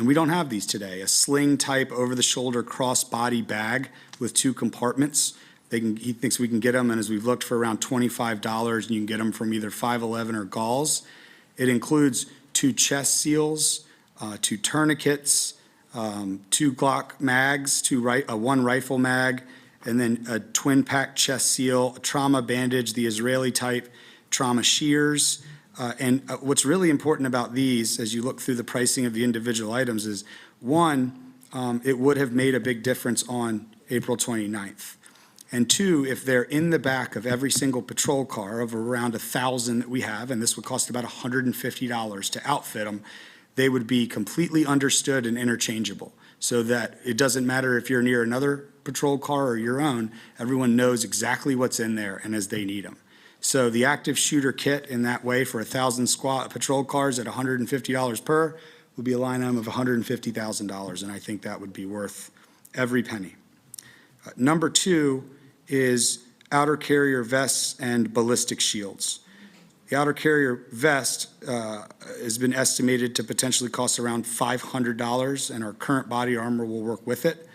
we don't have these today, a sling-type over-the-shoulder cross-body bag with 2 compartments. He thinks we can get them, and as we've looked, for around $25, and you can get them from either 511 or Galls. It includes 2 chest seals, 2 tourniquets, 2 Glock mags, 1 rifle mag, and then a twin-pack chest seal, a trauma bandage, the Israeli type, trauma shears. And what's really important about these, as you look through the pricing of the individual items, is 1, it would have made a big difference on April 29th. And 2, if they're in the back of every single patrol car of around 1,000 that we have, and this would cost about $150 to outfit them, they would be completely understood and interchangeable, so that it doesn't matter if you're near another patrol car or your own, everyone knows exactly what's in there and as they need them. So the active shooter kit in that way for 1,000 squad patrol cars at $150 per would be a line item of $150,000, and I think that would be worth every penny. Number 2 is outer carrier vests and ballistic shields. The outer carrier vest has been estimated to potentially cost around $500, and our current body armor will work with it.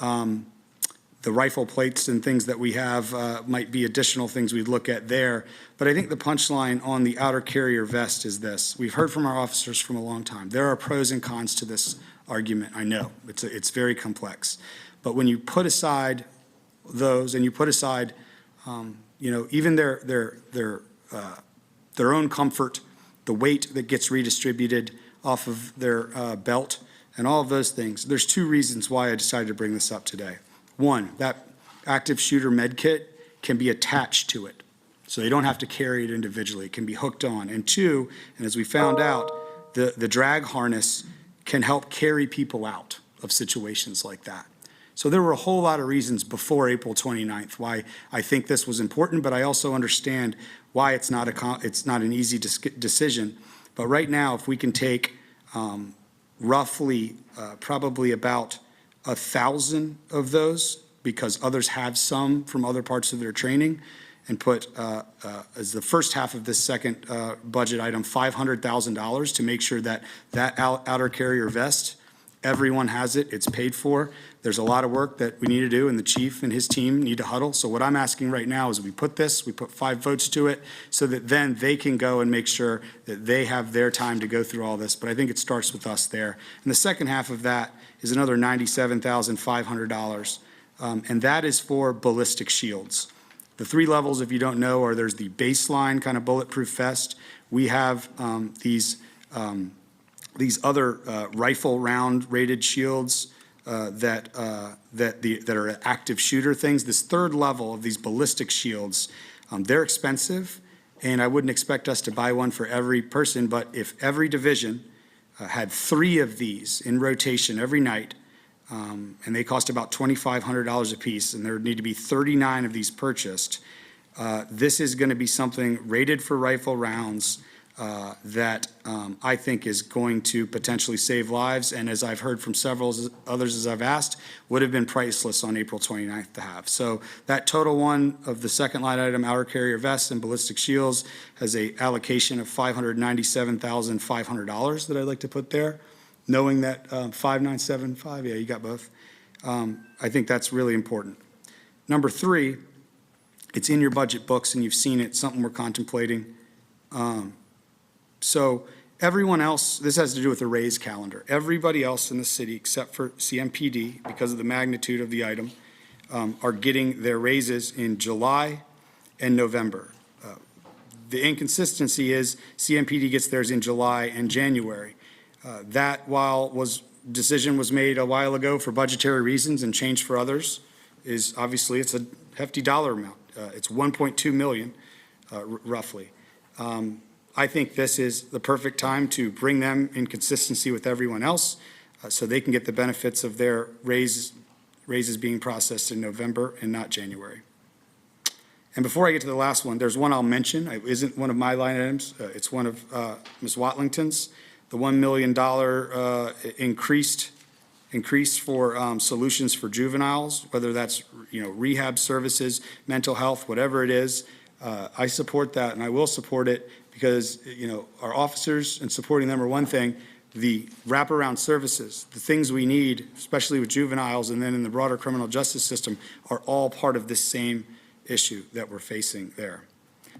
The rifle plates and things that we have might be additional things we'd look at there. But I think the punchline on the outer carrier vest is this. We've heard from our officers from a long time. There are pros and cons to this argument, I know. It's very complex. But when you put aside those and you put aside, even their own comfort, the weight that gets redistributed off of their belt, and all of those things, there's 2 reasons why I decided to bring this up today. 1, that active shooter med kit can be attached to it, so they don't have to carry it individually. It can be hooked on. And 2, and as we found out, the drag harness can help carry people out of situations like that. So there were a whole lot of reasons before April 29th why I think this was important, but I also understand why it's not an easy decision. But right now, if we can take roughly probably about 1,000 of those, because others have some from other parts of their training, and put as the first half of this second budget item $500,000 to make sure that outer carrier vest, everyone has it, it's paid for. There's a lot of work that we need to do, and the chief and his team need to huddle. So what I'm asking right now is we put 5 votes to it, so that then they can go and make sure that they have their time to go through all this. But I think it starts with us there. And the second half of that is another $97,500, and that is for ballistic shields. The 3 levels, if you don't know, are there's the baseline kind of bulletproof vest. We have these other rifle round rated shields that are active shooter things. This 3rd level of these ballistic shields, they're expensive, and I wouldn't expect us to buy one for every person, but if every division had 3 of these in rotation every night, and they cost about $2,500 a piece, and there need to be 39 of these purchased. This is going to be something rated for rifle rounds that I think is going to potentially save lives, and as I've heard from several others as I've asked, would have been priceless on April 29th to have. So that total one of the second line item, outer carrier vests and ballistic shields, has a allocation of $597,500 that I'd like to put there, knowing that 5975, yeah, you got both. I think that's really important. Number three, it's in your budget books and you've seen it, something we're contemplating. So everyone else, this has to do with the raise calendar. Everybody else in the city, except for CMPD, because of the magnitude of the item, are getting their raises in July and November. The inconsistency is CMPD gets theirs in July and January. That, while decision was made a while ago for budgetary reasons and changed for others, is obviously it's a hefty dollar amount. It's 1.2 million, roughly. I think this is the perfect time to bring them in consistency with everyone else so they can get the benefits of their raises being processed in November and not January. And before I get to the last one, there's one I'll mention. It isn't one of my line items. It's one of Ms. Watlington's. The $1 million increase for solutions for juveniles, whether that's rehab services, mental health, whatever it is. I support that, and I will support it because our officers and supporting them are one thing. The wraparound services, the things we need, especially with juveniles and then in the broader criminal justice system, are all part of this same issue that we're facing there.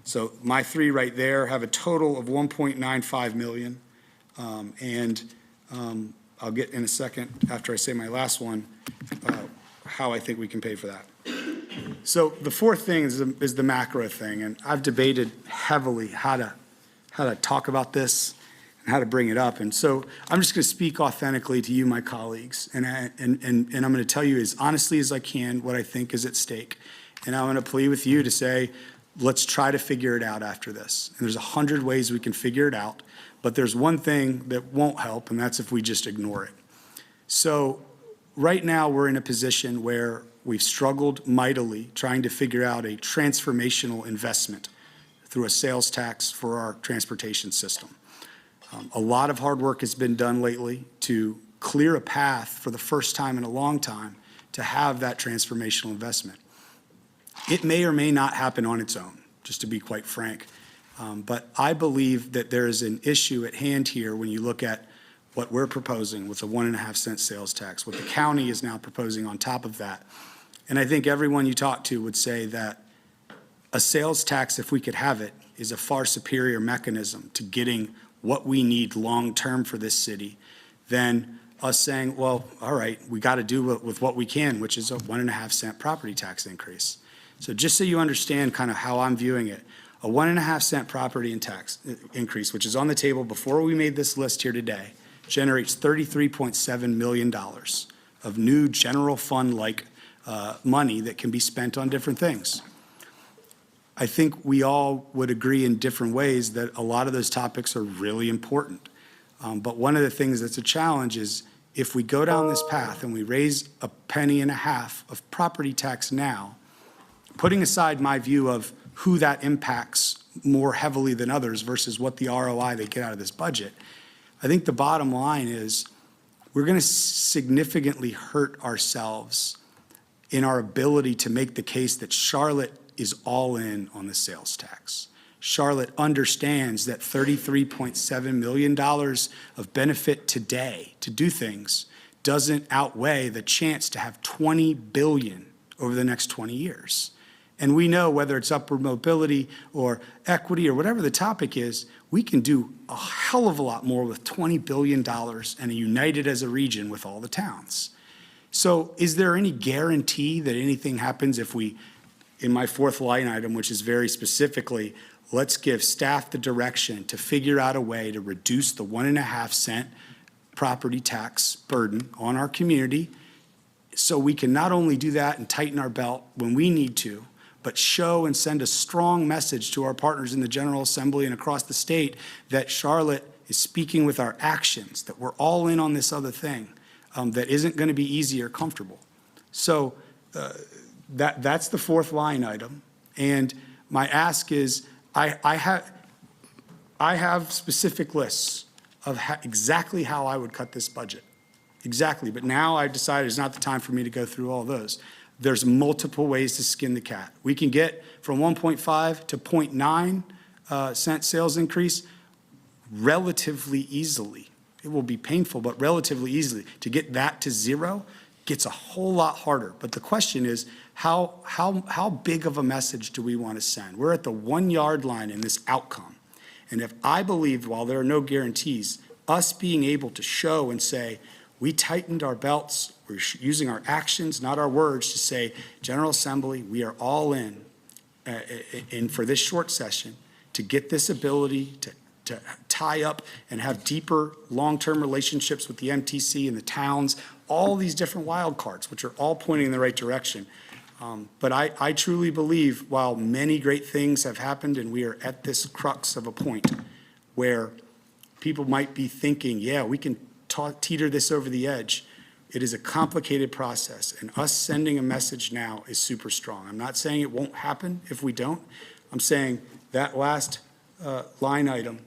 So my three right there have a total of $1.95 million, and I'll get in a second after I say my last one how I think we can pay for that. So the fourth thing is the macro thing, and I've debated heavily how to talk about this and how to bring it up. And so I'm just going to speak authentically to you, my colleagues, and I'm going to tell you as honestly as I can what I think is at stake. And I'm going to plead with you to say, let's try to figure it out after this. And there's 100 ways we can figure it out, but there's one thing that won't help, and that's if we just ignore it. So right now we're in a position where we've struggled mightily trying to figure out a transformational investment through a sales tax for our transportation system. A lot of hard work has been done lately to clear a path for the first time in a long time to have that transformational investment. It may or may not happen on its own, just to be quite frank. But I believe that there is an issue at hand here when you look at what we're proposing with a 1.5 cent sales tax, what the county is now proposing on top of that. And I think everyone you talk to would say that a sales tax, if we could have it, is a far superior mechanism to getting what we need long-term for this city than us saying, well, all right, we got to do with what we can, which is a 1.5 cent property tax increase. So just so you understand kind of how I'm viewing it, a 1.5 cent property tax increase, which is on the table before we made this list here today, generates $33.7 million of new general fund-like money that can be spent on different things. I think we all would agree in different ways that a lot of those topics are really important. But one of the things that's a challenge is if we go down this path and we raise $0.015 of property tax now, putting aside my view of who that impacts more heavily than others versus what the ROI they get out of this budget, I think the bottom line is we're going to significantly hurt ourselves in our ability to make the case that Charlotte is all in on the sales tax. Charlotte understands that $33.7 million of benefit today to do things doesn't outweigh the chance to have $20 billion over the next 20 years. And we know whether it's upward mobility or equity or whatever the topic is, we can do a hell of a lot more with $20 billion and united as a region with all the towns. So is there any guarantee that anything happens if we, in my fourth line item, which is very specifically, let's give staff the direction to figure out a way to reduce the 1.5 cent property tax burden on our community so we can not only do that and tighten our belt when we need to, but show and send a strong message to our partners in the General Assembly and across the state that Charlotte is speaking with our actions, that we're all in on this other thing. that isn't going to be easy or comfortable. So that's the fourth line item. And my ask is, I have specific lists of exactly how I would cut this budget. Exactly. But now I've decided it's not the time for me to go through all those. There's multiple ways to skin the cat. We can get from 1.5 to 0.9 cent sales increase relatively easily. It will be painful, but relatively easily. To get that to zero gets a whole lot harder. But the question is, how big of a message do we want to send? We're at the 1 yard line in this outcome. And if I believe, while there are no guarantees, us being able to show and say, we tightened our belts, we're using our actions, not our words, to say, General Assembly, we are all in for this short session to get this ability to tie up and have deeper long-term relationships with the MTC and the towns, all these different wild cards, which are all pointing in the right direction. But I truly believe, while many great things have happened and we are at this crux of a point where people might be thinking, yeah, we can teeter this over the edge, it is a complicated process, and us sending a message now is super strong. I'm not saying it won't happen if we don't. I'm saying that last line item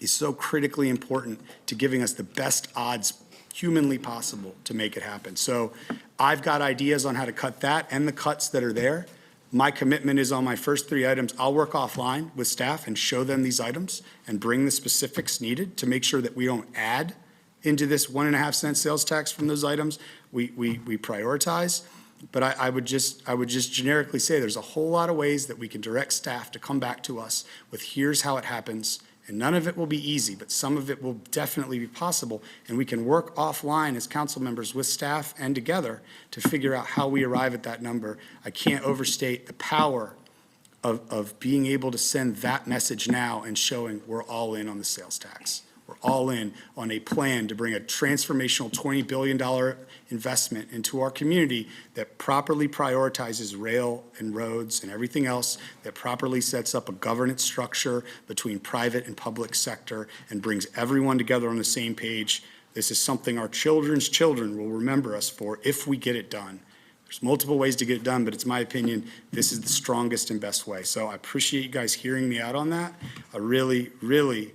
is so critically important to giving us the best odds humanly possible to make it happen. So I've got ideas on how to cut that and the cuts that are there. My commitment is on my first three items. I'll work offline with staff and show them these items and bring the specifics needed to make sure that we don't add into this 1.5 cent sales tax from those items. We prioritize. But I would just generically say there's a whole lot of ways that we can direct staff to come back to us with here's how it happens. And none of it will be easy, but some of it will definitely be possible. And we can work offline as council members with staff and together to figure out how we arrive at that number. I can't overstate the power of being able to send that message now and showing we're all in on the sales tax. We're all in on a plan to bring a transformational $20 billion investment into our community that properly prioritizes rail and roads and everything else, that properly sets up a governance structure between private and public sector and brings everyone together on the same page. This is something our children's children will remember us for if we get it done. There's multiple ways to get it done, but it's my opinion this is the strongest and best way. So I appreciate you guys hearing me out on that. I really, really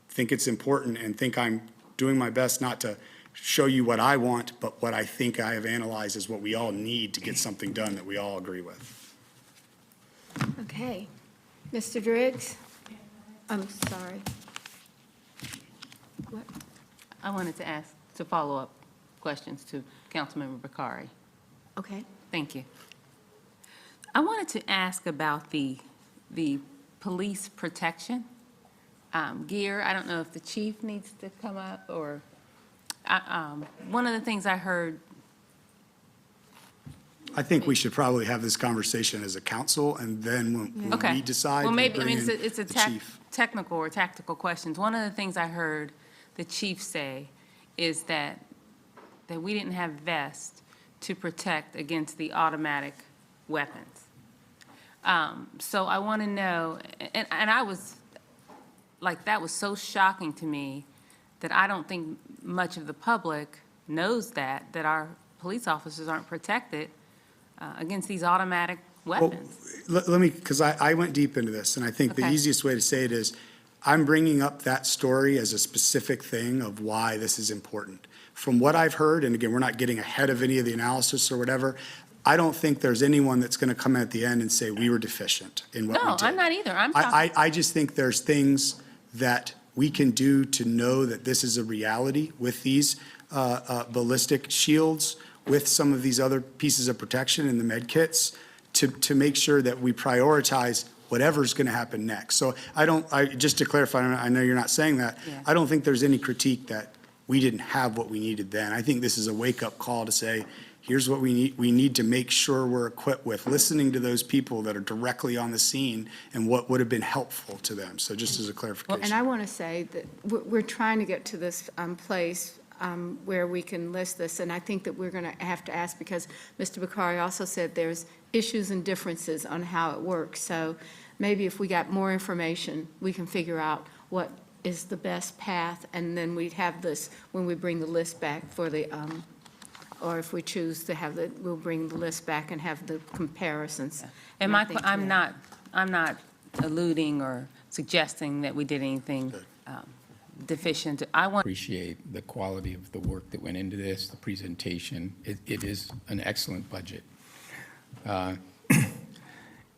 think it's important and think I'm doing my best not to show you what I want, but what I think I have analyzed is what we all need to get something done that we all agree with. Okay. Mr. Driggs? I'm sorry. What? I wanted to ask, to follow up questions to Councilmember Bakari. Okay. Thank you. I wanted to ask about the police protection gear. I don't know if the chief needs to come up or, one of the things I heard. I think we should probably have this conversation as a council, and then when Okay. we decide Well, to maybe, I bring mean, in it's a the chief. technical or tactical questions. One of the things I heard the chief say is that we didn't have vests to protect against the automatic weapons. So I want to know, and I was, like, that was so shocking to me that I don't think much of the public knows that our police officers aren't protected against these automatic weapons. Let me, because I went deep into this, and I think the Okay. easiest way to say it is, I'm bringing up that story as a specific thing of why this is important. From what I've heard, and again, we're not getting ahead of any of the analysis or whatever, I don't think there's anyone that's going to come at the end and say we were deficient in what we No, did. I'm not either. I'm talking. I just think there's things that we can do to know that this is a reality with these ballistic shields, with some of these other pieces of protection in the med kits, to make sure that we prioritize whatever's going to happen next. So just to clarify, I know you're not saying that, Yeah. I don't think there's any critique that we didn't have what we needed then. I think this is a wake-up call to say, here's what we need. We need to make sure we're equipped with listening to those people that are directly on the scene and what would have been helpful to them. So just as a clarification. And I want to say that we're trying to get to this place where we can list this, and I think that we're going to have to ask, because Mr. Bakari also said there's issues and differences on how it works. So maybe if we got more information, we can figure out what is the best path, and then we'd have this, when we bring the list back for the, or if we choose to have the, we'll bring the list back and have the comparisons. And I think I'm that- not alluding or suggesting that we did anything deficient. I want Appreciate the quality of the work that went into this, the presentation. It is an excellent budget.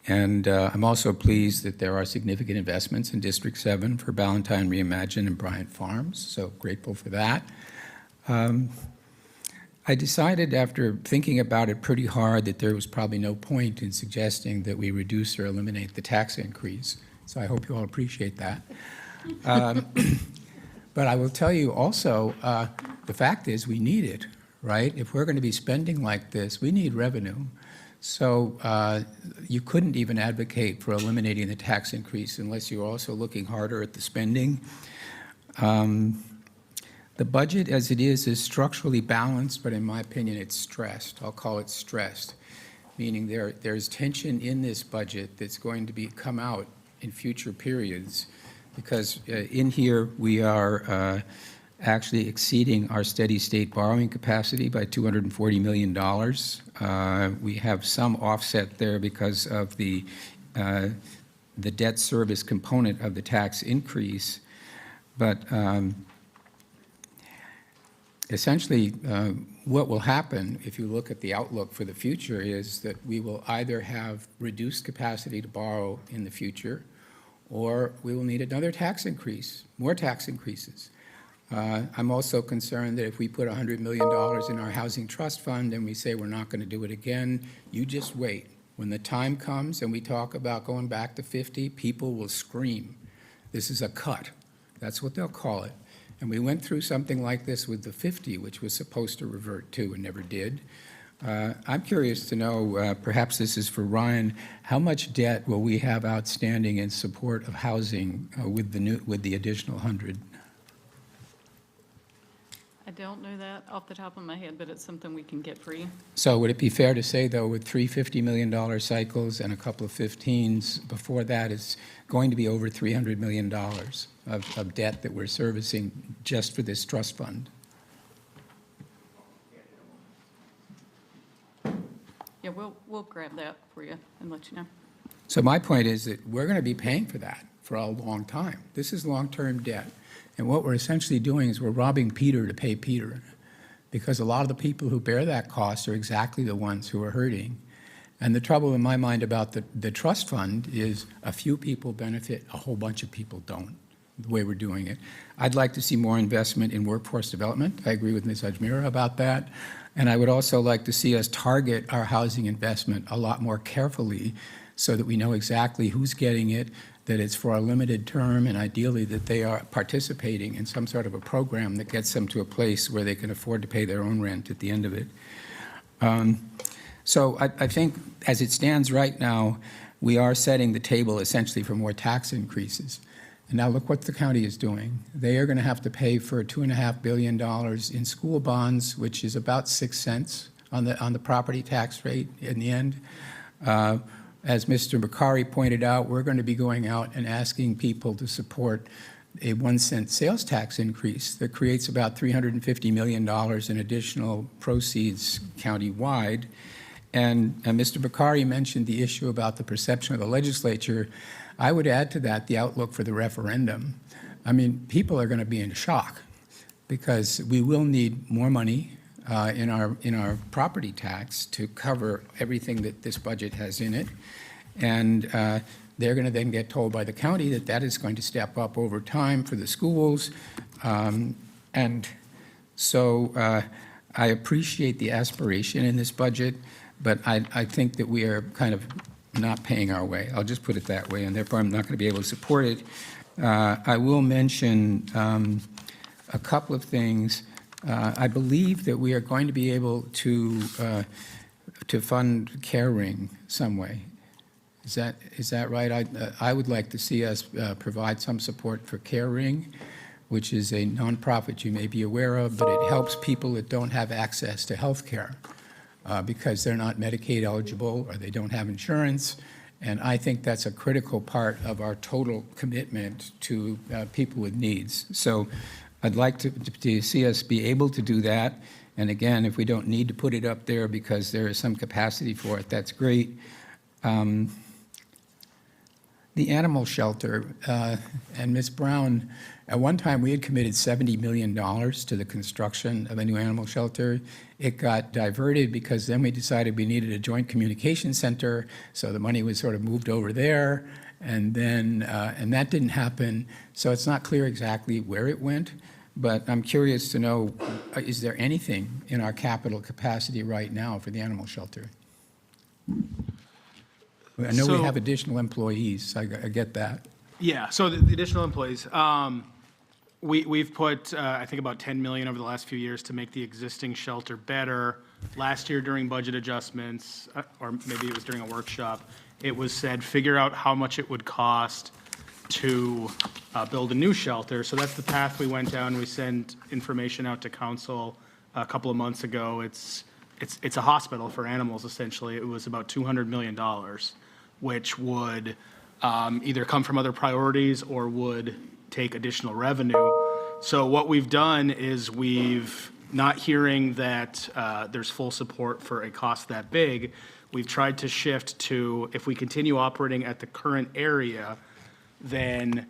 And I'm also pleased that there are significant investments in District 7 for Ballantyne Reimagine and Bryant Farms, so grateful for that. I decided after thinking about it pretty hard that there was probably no point in suggesting that we reduce or eliminate the tax increase, so I hope you all appreciate that. But I will tell you also, the fact is we need it, right? If we're going to be spending like this, we need revenue. So you couldn't even advocate for eliminating the tax increase unless you're also looking harder at the spending. The budget as it is structurally balanced, but in my opinion, it's stressed. I'll call it stressed, meaning there's tension in this budget that's going to come out in future periods, because in here we are actually exceeding our steady state borrowing capacity by $240 million. We have some offset there because of the debt service component of the tax increase, but essentially, what will happen if you look at the outlook for the future is that we will either have reduced capacity to borrow in the future, or we will need another tax increase, more tax increases. I'm also concerned that if we put $100 million in our housing trust fund and we say we're not going to do it again, you just wait. When the time comes and we talk about going back to 50, people will scream. This is a cut. That's what they'll call it. And we went through something like this with the 50, which was supposed to revert to and never did. I'm curious to know, perhaps this is for Ryan, how much debt will we have outstanding in support of housing with the additional 100? I don't know that off the top of my head, but it's something we can get for you. So would it be fair to say, though, with three $50 million cycles and a couple of 15s, before that it's going to be over $300 million of debt that we're servicing just for this trust fund? Yeah, we'll grab that for you and let you know. So my point is that we're going to be paying for that for a long time. This is long-term debt. And what we're essentially doing is we're robbing Peter to pay Peter, because a lot of the people who bear that cost are exactly the ones who are hurting. And the trouble in my mind about the trust fund is a few people benefit, a whole bunch of people don't, the way we're doing it. I'd like to see more investment in workforce development. I agree with Ms. Ajmira about that. And I would also like to see us target our housing investment a lot more carefully so that we know exactly who's getting it, that it's for a limited term, and ideally that they are participating in some sort of a program that gets them to a place where they can afford to pay their own rent at the end of it. So I think as it stands right now, we are setting the table essentially for more tax increases. And now look what the county is doing. They are going to have to pay for $2.5 billion in school bonds, which is about 6 cents on the property tax rate in the end. As Mr. Bakari pointed out, we're going to be going out and asking people to support a 1 cent sales tax increase that creates about $350 million in additional proceeds countywide. And Mr. Bakari mentioned the issue about the perception of the legislature. I would add to that the outlook for the referendum. I mean, people are going to be in shock because we will need more money in our property tax to cover everything that this budget has in it. And they're going to then get told by the county that that is going to step up over time for the schools. And so I appreciate the aspiration in this budget, but I think that we are kind of not paying our way. I'll just put it that way, and therefore I'm not going to be able to support it. I will mention a couple of things. I believe that we are going to be able to fund caring some way. Is that right? I would like to see us provide some support for caring, which is a nonprofit you may be aware of, but it helps people that don't have access to health care because they're not Medicaid eligible or they don't have insurance, And I think that's a critical part of our total commitment to people with needs. So I'd like to see us be able to do that. And again, if we don't need to put it up there because there is some capacity for it, that's great. The animal shelter, and Ms. Brown, at one time, we had committed $70 million to the construction of a new animal shelter. It got diverted because then we decided we needed a joint communication center, so the money was sort of moved over there, and then, and that didn't happen. So it's not clear exactly where it went, but I'm curious to know, is there anything in our capital capacity right now for the animal shelter? I know we So- have additional employees, I get that. Yeah, so the additional employees, we've put, I think about 10 million over the last few years to make the existing shelter better. Last year during budget adjustments, or maybe it was during a workshop, it was said, figure out how much it would cost to build a new shelter. So that's the path we went down. We sent information out to council a couple of months ago. It's a hospital for animals, essentially. It was about $200 million, which would either come from other priorities or would take additional revenue. So what we've done is we've, not hearing that there's full support for a cost that big, we've tried to shift to, if we continue operating at the current area, then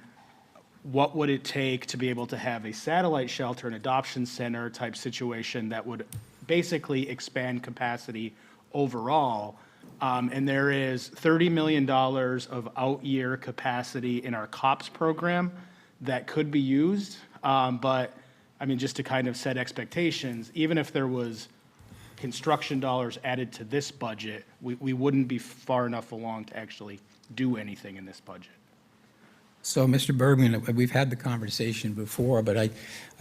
what would it take to be able to have a satellite shelter, an adoption center type situation that would basically expand capacity overall? And there is $30 million of out-year capacity in our COPS program that could be used. But, I mean, just to kind of set expectations, even if there was construction dollars added to this budget, we wouldn't be far enough along to actually do anything in this budget. So, Mr. Bergman, we've had the conversation before, but I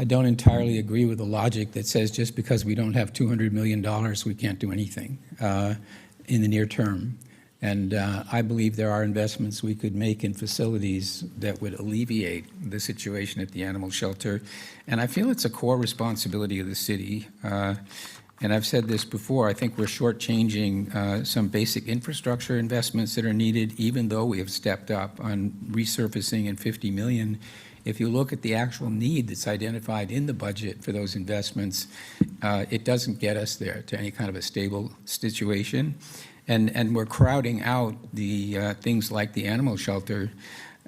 don't entirely agree with the logic that says just because we don't have $200 million, we can't do anything in the near term. And I believe there are investments we could make in facilities that would alleviate the situation at the animal shelter. And I feel it's a core responsibility of the city. And I've said this before, I think we're shortchanging some basic infrastructure investments that are needed, even though we have stepped up on resurfacing and $50 million. If you look at the actual need that's identified in the budget for those investments, it doesn't get us there to any kind of a stable situation. And we're crowding out the things like the animal shelter.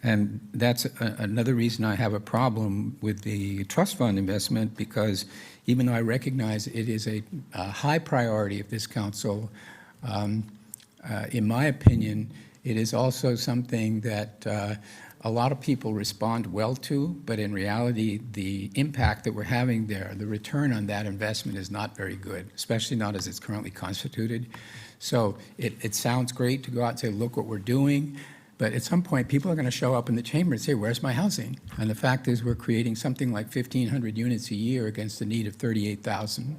And that's another reason I have a problem with the trust fund investment, because even though I recognize it is a high priority of this council, in my opinion, it is also something that a lot of people respond well to, but in reality, the impact that we're having there, the return on that investment is not very good, especially not as it's currently constituted. So it sounds great to go out and say, look what we're doing, but at some point, people are going to show up in the chamber and say, where's my housing? And the fact is, we're creating something like 1,500 units a year against the need of 38,000.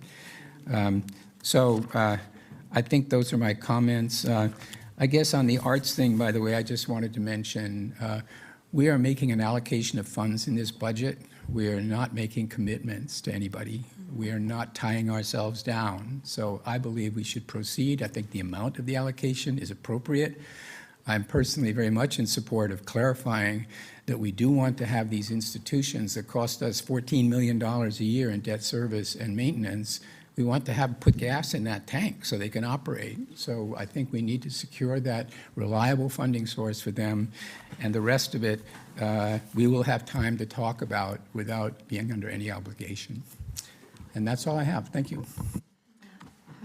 So I think those are my comments. I guess on the arts thing, by the way, I just wanted to mention, we are making an allocation of funds in this budget. We are not making commitments to anybody. We are not tying ourselves down. So I believe we should proceed. I think the amount of the allocation is appropriate. I'm personally very much in support of clarifying that we do want to have these institutions that cost us $14 million a year in debt service and maintenance. We want to have put gas in that tank so they can operate. So I think we need to secure that reliable funding source for them, and the rest of it we will have time to talk about without being under any obligation. And that's all I have. Thank you.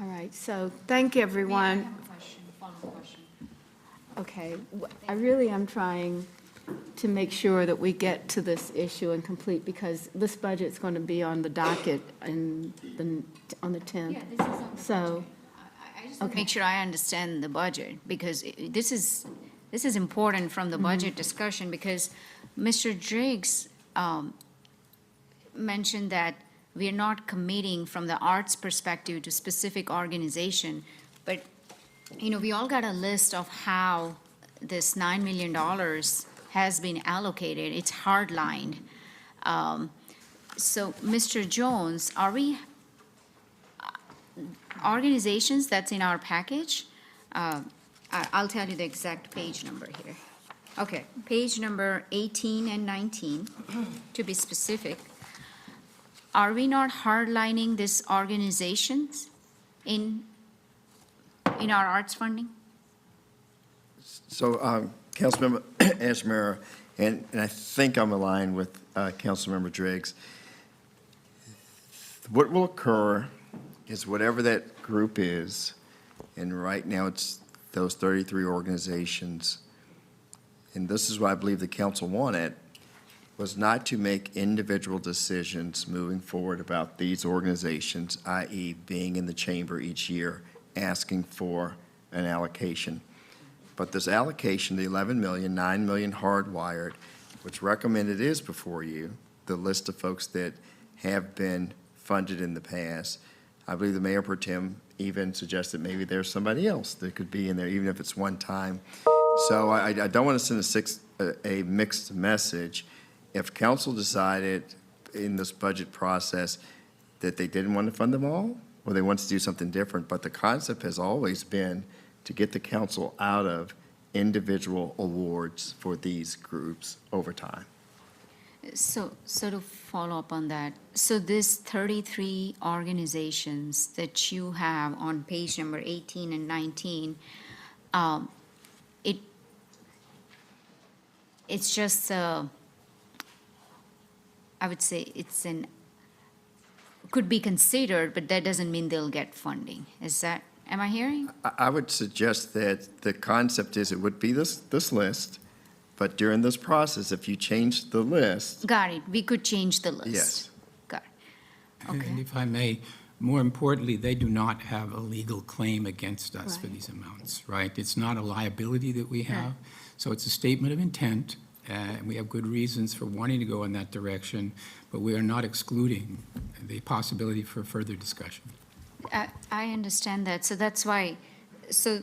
All right, so thank everyone. Okay, I really am trying to make sure that we get to this issue and complete, because this budget's going to be on the docket on the 10th. Yeah, this is on the So, I just want to make sure I understand the budget, because this is important from the budget discussion, because Mr. Driggs mentioned that we are not committing from the arts perspective to specific organization, but, you know, we all got a list of how this $9 million has been allocated. It's hardlined. So, Mr. Jones, are we, organizations that's in our package, I'll tell you the exact page number here. Okay, page number 18 and 19, to be specific. Are we not hardlining these organizations in our arts funding? So, Councilmember Ashmore, and I think I'm aligned with Councilmember Driggs. What will occur is whatever that group is, and right now it's those 33 organizations, and this is what I believe the council wanted, was not to make individual decisions moving forward about these organizations, i.e. being in the chamber each year, asking for an allocation. But this allocation, the 11 million, 9 million hardwired, which recommended is before you, the list of folks that have been funded in the past. I believe the Mayor Pro Tem even suggested maybe there's somebody else that could be in there, even if it's one time. So I don't want to send a mixed message. If council decided in this budget process that they didn't want to fund them all, or they want to do something different, but the concept has always been to get the council out of individual awards for these groups over time. So to follow up on that, so this 33 organizations that you have on page number 18 and 19, it's just, I would say could be considered, but that doesn't mean they'll get funding. Am I hearing? I would suggest that the concept is it would be this list, but during this process, if you change the list. Got it. We could change the list. Yes. Got it. Okay. And if I may, more importantly, they do not have a legal claim against us for Right. these amounts, right? It's not a liability that we have. Right. So it's a statement of intent, and we have good reasons for wanting to go in that direction, but we are not excluding the possibility for further discussion. I understand that. So that's why, so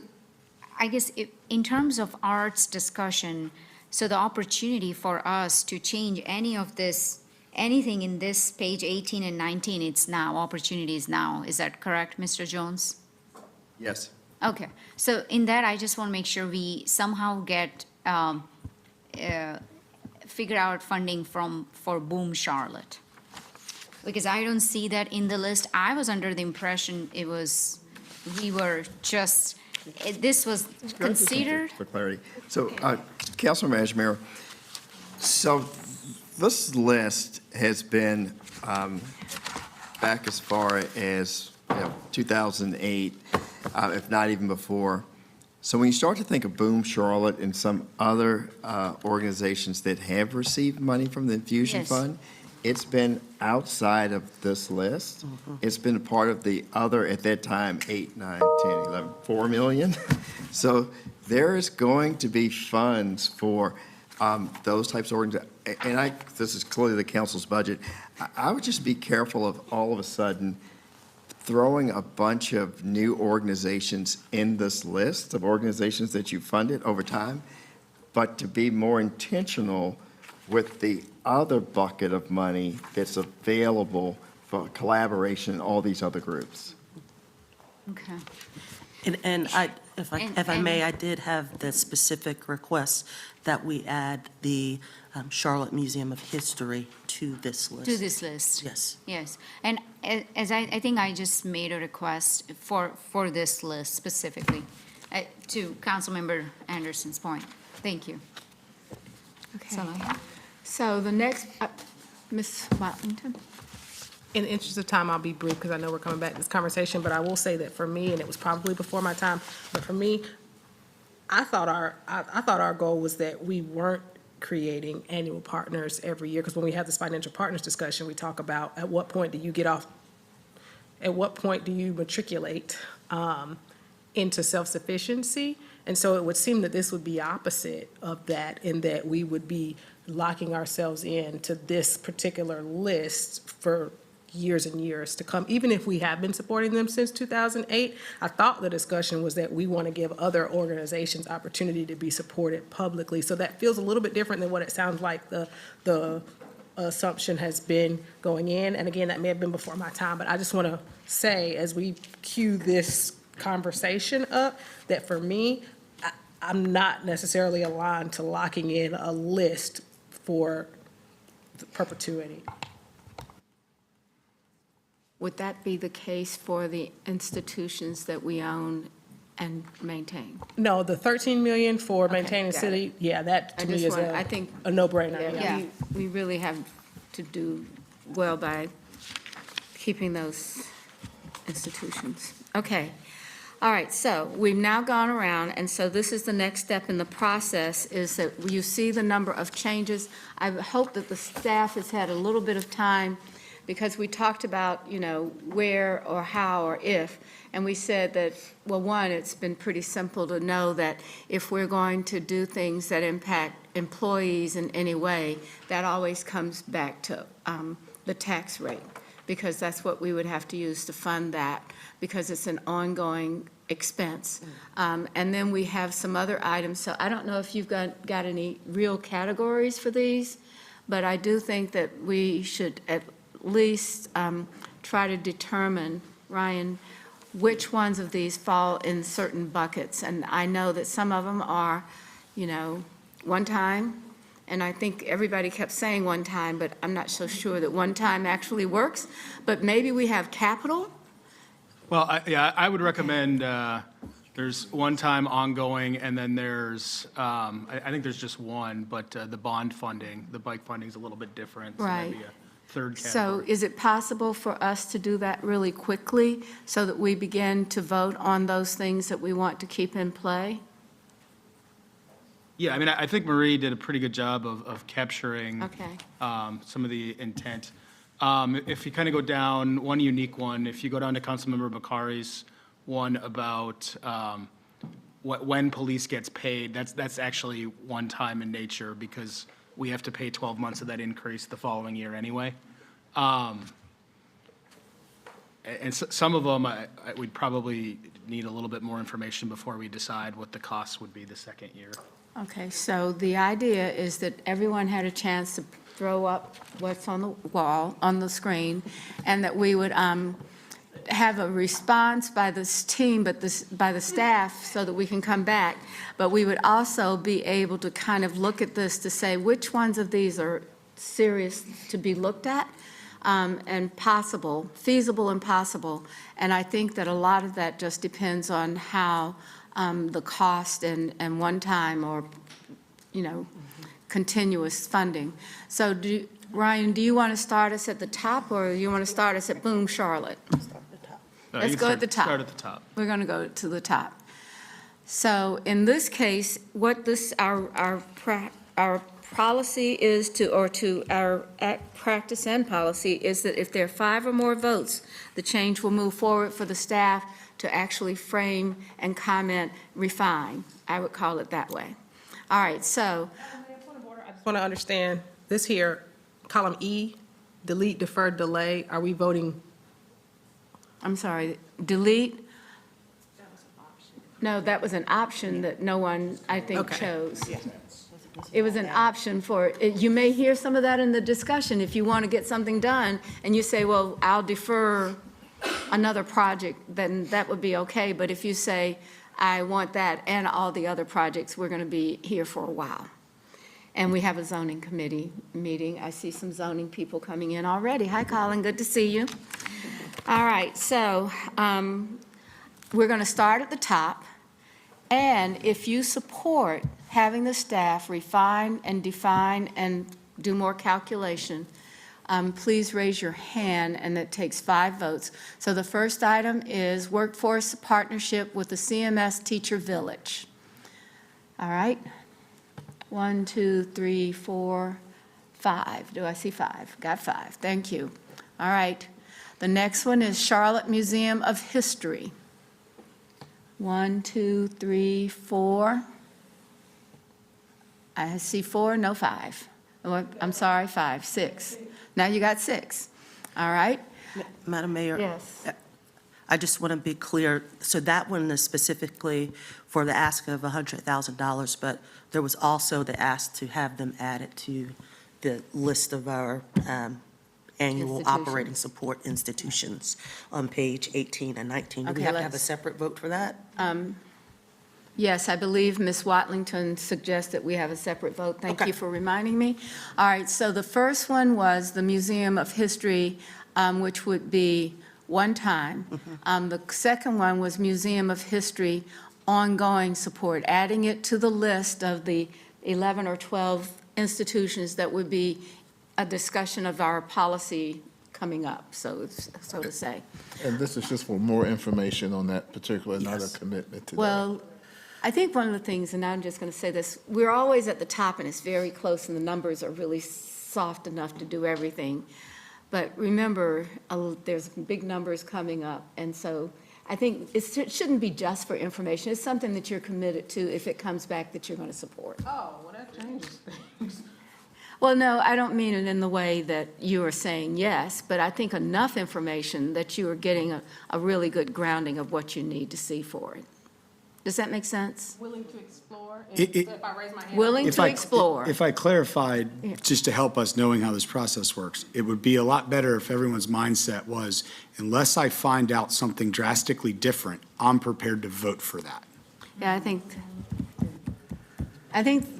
I guess in terms of arts discussion, so the opportunity for us to change anything in this page 18 and 19, it's now, opportunity is now. Is that correct, Mr. Jones? Yes. Okay, so in that, I just want to make sure we somehow get, figure out funding for Boom Charlotte. Because I don't see that in the list. I was under the impression this was considered. For clarity. So, Councilmember Ashmore, so this list has been back as far as 2008, if not even before. So when you start to think of Boom Charlotte and some other organizations that have received money from the Infusion Yes. Fund, it's been outside of this list. It's been a part of the other, at that time, 8, 9, 10, 11, 4 million. So there is going to be funds for those types of organizations. And this is clearly the council's budget. I would just be careful of all of a sudden throwing a bunch of new organizations in this list of organizations that you funded over time, but to be more intentional with the other bucket of money that's available for collaboration in all these other groups. Okay. And if I may, I did have the specific request that we add the Charlotte Museum of History to this list. To this list? Yes. Yes. And as I think I just made a request for this list specifically, to Councilmember Anderson's point. Thank you. Okay. So the next, Ms. Watlington? In the interest of time, I'll be brief because I know we're coming back to this conversation, but I will say that for me, and it was probably before my time, but for me, I thought our goal was that we weren't creating annual partners every year, because when we have this financial partners discussion, we talk about at what point do you matriculate into self-sufficiency? And so it would seem that this would be opposite of that, in that we would be locking ourselves in to this particular list for years and years to come, even if we have been supporting them since 2008. I thought the discussion was that we want to give other organizations opportunity to be supported publicly. So that feels a little bit different than what it sounds like the assumption has been going in. And again, that may have been before my time, but I just want to say, as we cue this conversation up, that for me, I'm not necessarily aligned to locking in a list for perpetuity. Would that be the case for the institutions that we own and maintain? No, the 13 million for maintaining got city, yeah, that I to me just is want, I think, a no-brainer. yeah, we really have to do well by keeping those institutions. Okay. All right, so we've now gone around, and so this is the next step in the process, is that you see the number of changes. I hope that the staff has had a little bit of time, because we talked about, you know, where or how or if, and we said that, well, one, it's been pretty simple to know that if we're going to do things that impact employees in any way, that always comes back to the tax rate, because that's what we would have to use to fund that, because it's an ongoing expense. And then we have some other items, so I don't know if you've got any real categories for these, but I do think that we should at least try to determine, Ryan, which ones of these fall in certain buckets. And I know that some of them are, you know, one time, and I think everybody kept saying one time, but I'm not so sure that one time actually works. But maybe we have capital. Well, I would recommend, there's one time ongoing, and then there's, I think there's just one, but the bond funding, the bike funding is a little bit different. So Right. maybe a third So category. is it possible for us to do that really quickly so that we begin to vote on those things that we want to keep in play? Yeah, I mean, I think Marie did a pretty good job of capturing Okay. some of the intent. If you kind of go down, one unique one, if you go down to Councilmember Bakari's one about when police gets paid, that's actually one time in nature, because we have to pay 12 months of that increase the following year anyway. And some of them, we'd probably need a little bit more information before we decide what the costs would be the second year. Okay, so the idea is that everyone had a chance to throw up what's on the wall, on the screen, and that we would have a response by this team, by the staff, so that we can come back. But we would also be able to kind of look at this to say which ones of these are serious to be looked at, and possible, feasible and possible. And I think that a lot of that just depends on how the cost and one-time or, you know, continuous funding. So Ryan, do you want to start us at the top, or you want to start us at Boom Charlotte? Let's You go can at the top. Start at the top. We're going to go to the top. So in this case, what our policy is to, or to our practice and policy is that if there are 5 or more votes, the change will move forward for the staff to actually frame and comment, refine. I would call it that way. All right, so. I just want to understand, this here, column E, delete, defer, delay, are we voting? I'm sorry, delete? No, that was an option that no one, I think, Okay. chose. It was an option for, you may hear some of that in the discussion if you want to get something done, and you say, well, I'll defer another project, then that would be okay. But if you say, I want that and all the other projects, we're going to be here for a while. And we have a zoning committee meeting. I see some zoning people coming in already. Hi, Colin, good to see you. All right, so we're going to start at the top. And if you support having the staff refine and define and do more calculation, please raise your hand, and it takes 5 votes. So the first item is workforce partnership with the CMS Teacher Village. All right? 1, 2, 3, 4, 5. Do I see 5? Got 5. Thank you. All right. The next one is Charlotte Museum of History. 1, 2, 3, 4. I see 4, no 5. Oh, I'm sorry, 5, 6. Now you got 6. All right? Madam Mayor? Yes. I just want to be clear, so that one is specifically for the ask of $100,000, but there was also the ask to have them added to the list of our annual operating support institutions on page 18 and 19. Do we Okay, have to have a let's- separate vote for that? Yes, I believe Ms. Watlington suggests that we have a separate vote. Thank Okay. you for reminding me. All right, so the first one was the Museum of History, which would be one time. The second one was Museum of History ongoing support, adding it to the list of the 11 or 12 institutions that would be a discussion of our policy coming up, so to say. And this is just for more information on that particular, not a commitment to that. Well, I think one of the things, and I'm just going to say this, we're always at the top and it's very close and the numbers are really soft enough to do everything. But remember, there's big numbers coming up. And so I think it shouldn't be just for information. It's something that you're committed to if it comes back that you're going to support. Oh, well, that changes things. Well, no, I don't mean it in the way that you are saying yes, but I think enough information that you are getting a really good grounding of what you need to see for it. Does that make sense? Willing to explore, If I raise my hand? Willing to explore. If I clarified, just to help us knowing how this process works, it would be a lot better if everyone's mindset was, unless I find out something drastically different, I'm prepared to vote for that. Yeah, I think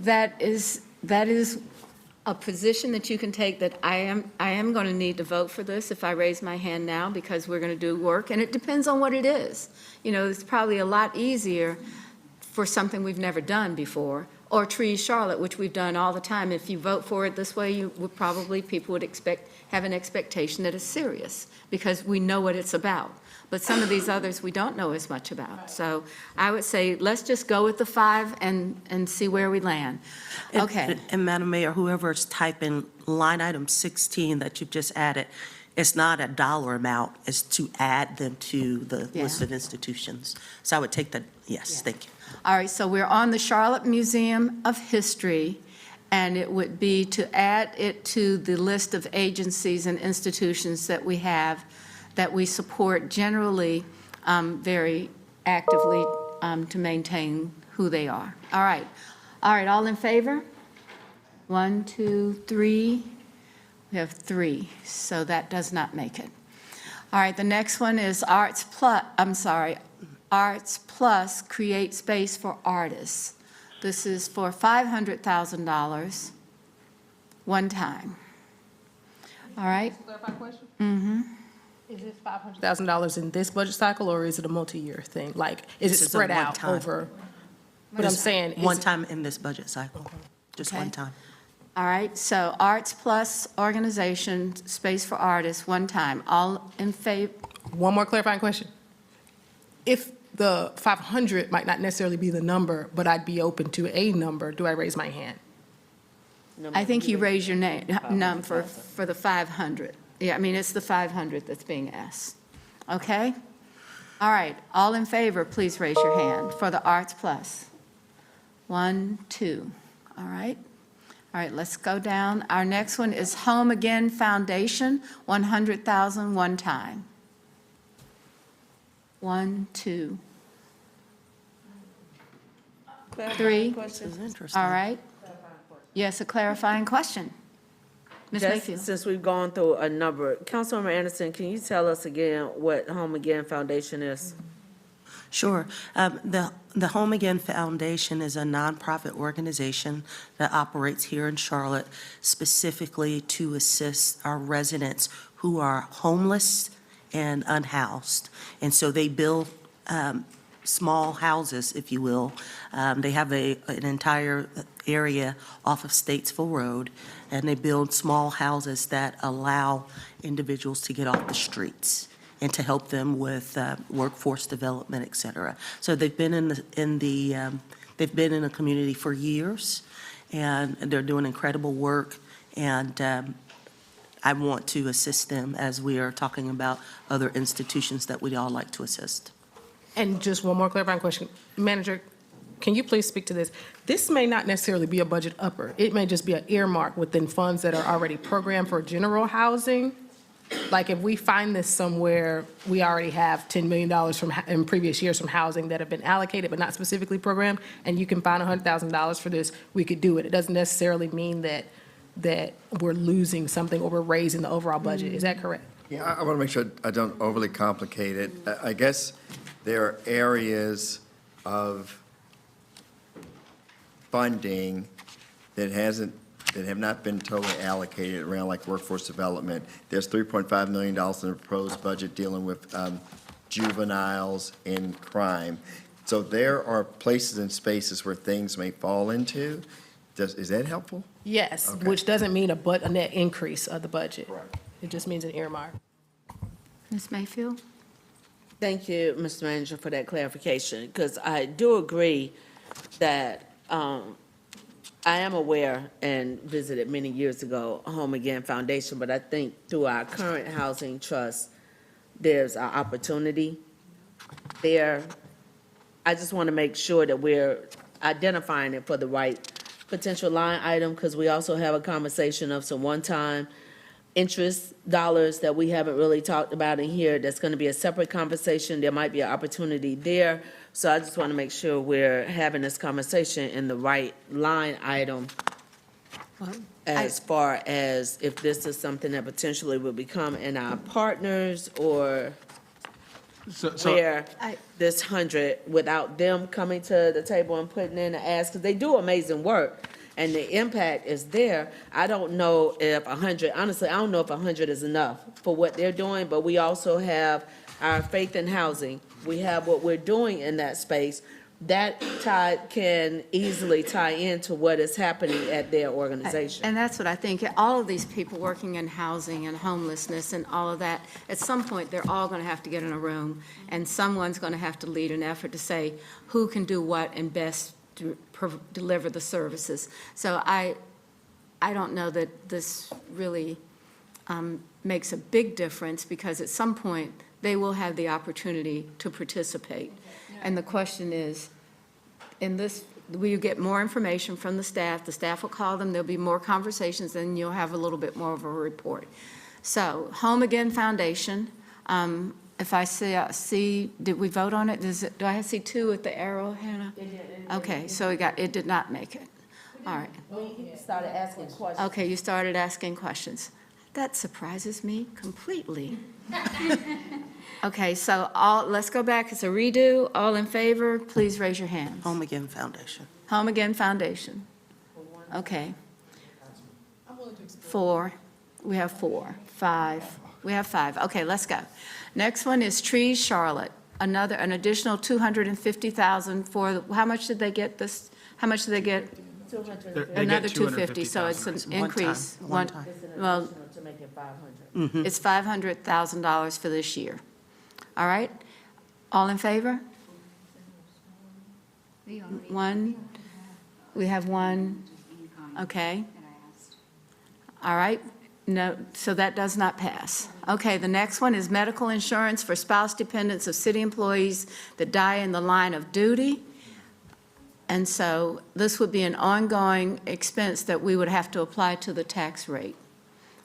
that is a position that you can take, that I am going to need to vote for this if I raise my hand now, because we're going to do work, and it depends on what it is. You know, it's probably a lot easier for something we've never done before, or Trees Charlotte, which we've done all the time. If you vote for it this way, you would probably, people would have an expectation that it's serious, because we know what it's about. But some of these others, we don't know as much about. So I would say, let's just go with the 5 and see where we land. Okay. And Madam Mayor, whoever's typing line item 16 that you've just added, it's not a dollar amount, it's to add them to the list of institutions. So I would take that, yes, thank you. All right, so we're on the Charlotte Museum of History, and it would be to add it to the list of agencies and institutions that we have, that we support generally very actively to maintain who they are. All right, all in favor? 1, 2, 3. We have 3, so that does not make it. All right, the next one is Arts Plus Create Space for Artists. This is for $500,000, one time. All right? Clarify question? Mm-hmm. Is this $500,000 in this budget cycle, or is it a multi-year thing? Like, is This it is a spread out one-time. over? But I'm saying, One is it, time in this budget cycle, just Okay. one time. All right, so Arts Plus Organization, Space for Artists, one time. All in favor? one more clarifying question. If the 500 might not necessarily be the number, but I'd be open to a number, do I raise my hand? I think you raise your name for the 500. Yeah, I mean, it's the 500 that's being asked. Okay? All right, all in favor, please raise your hand for the Arts Plus. 1, 2. All right. All right, let's go down. Our next one is Home Again Foundation, $100,000, one time. 1, 2, 3. This is interesting. All right. Yes, a clarifying question. Ms. Just Mayfield. since we've gone through a number, Councilmember Anderson, can you tell us again what Home Again Foundation is? Sure. The Home Again Foundation is a nonprofit organization that operates here in Charlotte specifically to assist our residents who are homeless and unhoused. And so they build small houses, if you will. They have an entire area off of Statesville Road, and they build small houses that allow individuals to get off the streets and to help them with workforce development, et cetera. So they've been in the community for years, and they're doing incredible work. And I want to assist them as we are talking about other institutions that we'd all like to assist. And just one more clarifying question. Manager, can you please speak to this? This may not necessarily be a budget upper. It may just be an earmark within funds that are already programmed for general housing. Like if we find this somewhere, we already have $10 million in previous years from housing that have been allocated but not specifically programmed, and you can find $100,000 for this, we could do it. It doesn't necessarily mean that we're losing something or we're raising the overall budget. Is that correct? Yeah, I want to make sure I don't overly complicate it. I guess there are areas of funding that have not been totally allocated around like workforce development. There's $3.5 million in the proposed budget dealing with juveniles and crime. So there are places and spaces where things may fall into. Is that helpful? Yes, Okay. which doesn't mean a net increase of the budget. It just means an earmark. Ms. Mayfield? Thank you, Mr. Manager, for that clarification, because I do agree that I am aware and visited many years ago Home Again Foundation, but I think through our current housing trust, there's an opportunity there. I just want to make sure that we're identifying it for the right potential line item, because we also have a conversation of some one-time interest dollars that we haven't really talked about in here. That's going to be a separate conversation. There might be an opportunity there. So I just want to make sure we're having this conversation in the right line item as far as if this is something that potentially will become in our partners, or where this 100, without them coming to the table and putting in the ask, because they do amazing work and the impact is there. I don't know if 100, honestly, I don't know if 100 is enough for what they're doing, but we also have our faith in housing. We have what we're doing in that space. That can easily tie into what is happening at their organization. And that's what I think. All of these people working in housing and homelessness and all of that, at some point, they're all going to have to get in a room, and someone's going to have to lead an effort to say who can do what and best to deliver the services. So I don't know that this really makes a big difference, because at some point, they will have the opportunity to participate. And the question is, in this, will you get more information from the staff will call them, there'll be more conversations, and you'll have a little bit more of a report. So, Home Again Foundation, if I see, did we vote on it? Do I see 2 at the arrow, Hannah? Okay, so it did not make it. All right. We started asking questions. Okay, you started asking questions. That surprises me completely. Okay, so let's go back. It's a redo. All in favor, please raise your hands. Home Again Foundation. Home Again Foundation. Okay. 4. We have 4. 5. We have 5. Okay, let's go. Next one is Trees Charlotte. An additional $250,000 for, how much did they get this? How much did they get? Another 250, so it's an increase. One time. Well, To make it 500. it's $500,000 for this year. All right? All in favor? 1. We have 1. Okay. All right. No, so that does not pass. Okay, the next one is medical insurance for spouse dependents of city employees that die in the line of duty. And so this would be an ongoing expense that we would have to apply to the tax rate.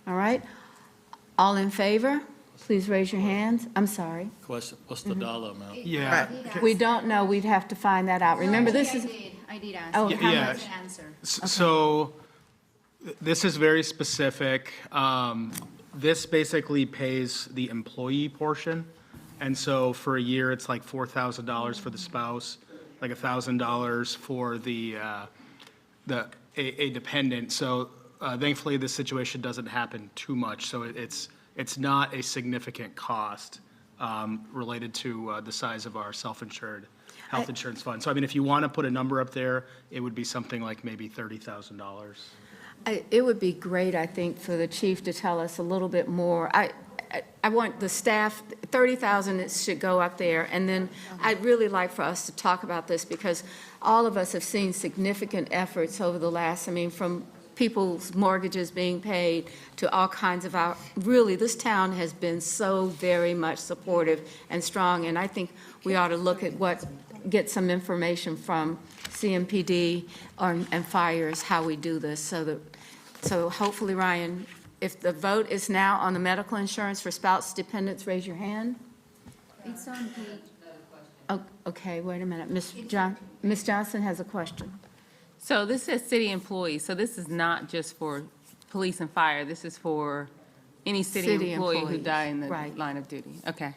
All right? All in favor? Please raise your hands. I'm sorry. Question, what's the dollar amount? Yeah. We don't know. We'd have to find that out. Remember, this is, I did ask. oh, how Yeah. much? Answer. So this is very specific. This basically pays the employee portion. And so for a year, it's like $4,000 for the spouse, like $1,000 for a dependent. So thankfully, this situation doesn't happen too much. So it's not a significant cost related to the size of our self-insured health insurance fund. So I mean, if you want to put a number up there, it would be something like maybe $30,000. It would be great, I think, for the chief to tell us a little bit more. I want the staff, 30,000 it should go up there, and then I'd really like for us to talk about this, because all of us have seen significant efforts over the last, I mean, from people's mortgages being paid to all kinds of really, this town has been so very much supportive and strong, and I think we ought to look at get some information from CMPD and fires, how we do this, so hopefully, Ryan, if the vote is now on the medical insurance for spouse dependents, raise your hand. It's on page. Oh, okay, wait a minute. Ms. Johnson has a question. So this says city employees, so this is not just for police and fire, this is for any city employee who employees, die in the right. line of duty? Okay.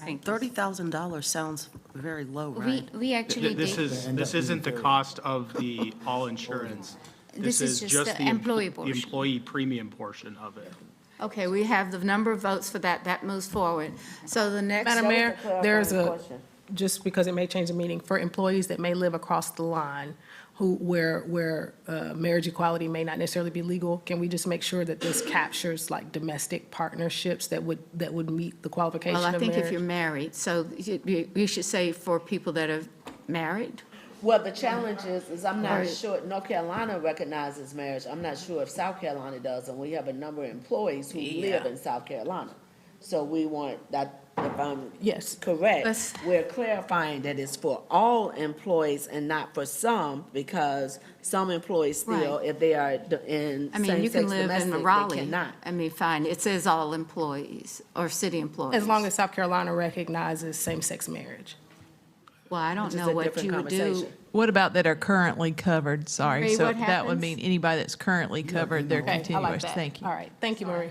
Thank you. $30,000 sounds very low, right? We actually This did, isn't the cost of the all insurance. This is just the employee The portion. employee premium portion of it. Okay, we have the number of votes for that. That moves forward. So the next. Madam Mayor, there's clarifying a, question. just because it may change the meaning, for employees that may live across the line, where marriage equality may not necessarily be legal, can we just make sure that this captures like domestic partnerships that would meet the qualification Well, of I marriage? think if you're married, so you should say for people that are married. Well, the challenge is I'm not Right. sure, North Carolina recognizes marriage. I'm not sure if South Carolina does, and we have a number of employees who live in South Carolina. So we want that, if I'm Yes. correct, Let's- we're clarifying that it's for all employees and not for some, because some employees still, Right. if they are in I mean, you same-sex can live domestic, in they Raleigh. cannot. I mean, fine, it says all employees or city employees. As long as South Carolina recognizes same-sex marriage. Well, I don't Which is know a what different you would do. conversation. What about that are currently covered? Sorry, Marie, so what that would happens? mean anybody that's currently covered, they're Okay, I like continuous. that. Thank you. All right, thank you, Marie.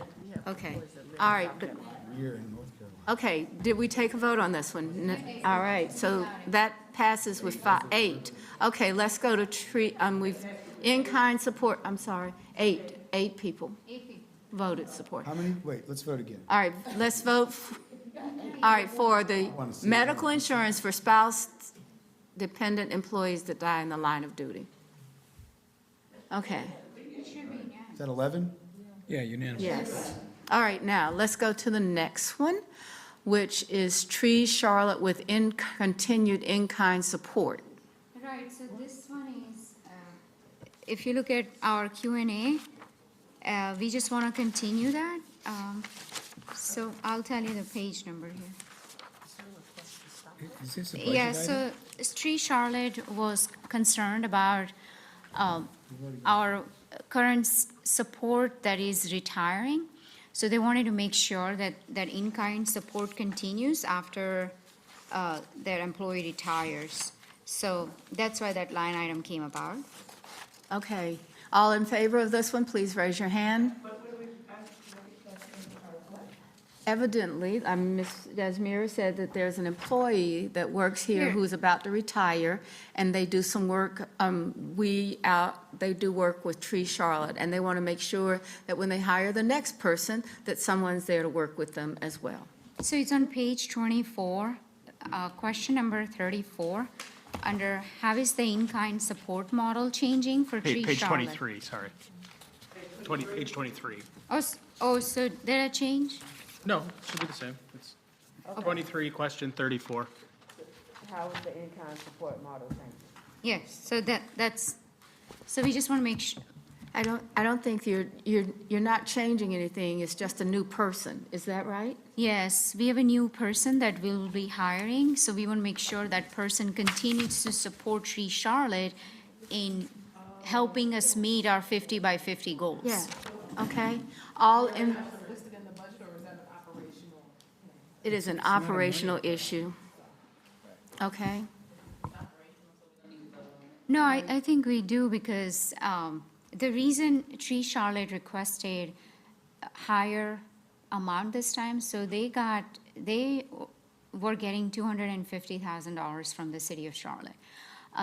Okay, all right. but- Okay, did we take a vote on this one? All right, so that passes with 8. Okay, let's go to we've, in-kind support, I'm sorry, 8 people voted support. How many? Wait, let's vote again. All right, let's vote, all right, for the medical insurance for spouse-dependent employees that die in the line of duty. Okay, Is that 11? Yeah, unanimous. yes. All right, now, let's go to the next one, which is Tree Charlotte with continued in-kind support. right, so this one is, if you look at our Q&A, we just want to continue that. So I'll tell you the page number here. Is this a budget Yeah, item? so Tree Charlotte was concerned about our current support that is retiring. So they wanted to make sure that in-kind support continues after their employee retires. So that's why that line item came about. Okay, all in favor of this one, please raise your hand. Evidently, Ms. Desmira said that there's an employee that works here Here. who's about to retire, and they do some work, they do work with Tree Charlotte, and they want to make sure that when they hire the next person, that someone's there to work with them as well. So it's on page 24, question number 34, under how is the in-kind support model changing for Tree Page Charlotte? 23, sorry. Page 23. So did I change? No, should be the same. It's 23, question 34. How is the in-kind support model changing? Yes, so that's, so we just want to make sure, I don't think you're not changing anything, it's just a new person, is that right? yes, we have a new person that we'll be hiring, so we want to make sure that person continues to support Tree Charlotte in helping us meet our 50 by 50 goals. Yeah, okay, all in. It is an operational issue. Okay, No, I think we do because the reason Tree Charlotte requested a higher amount this time, so they were getting $250,000 from the city of Charlotte.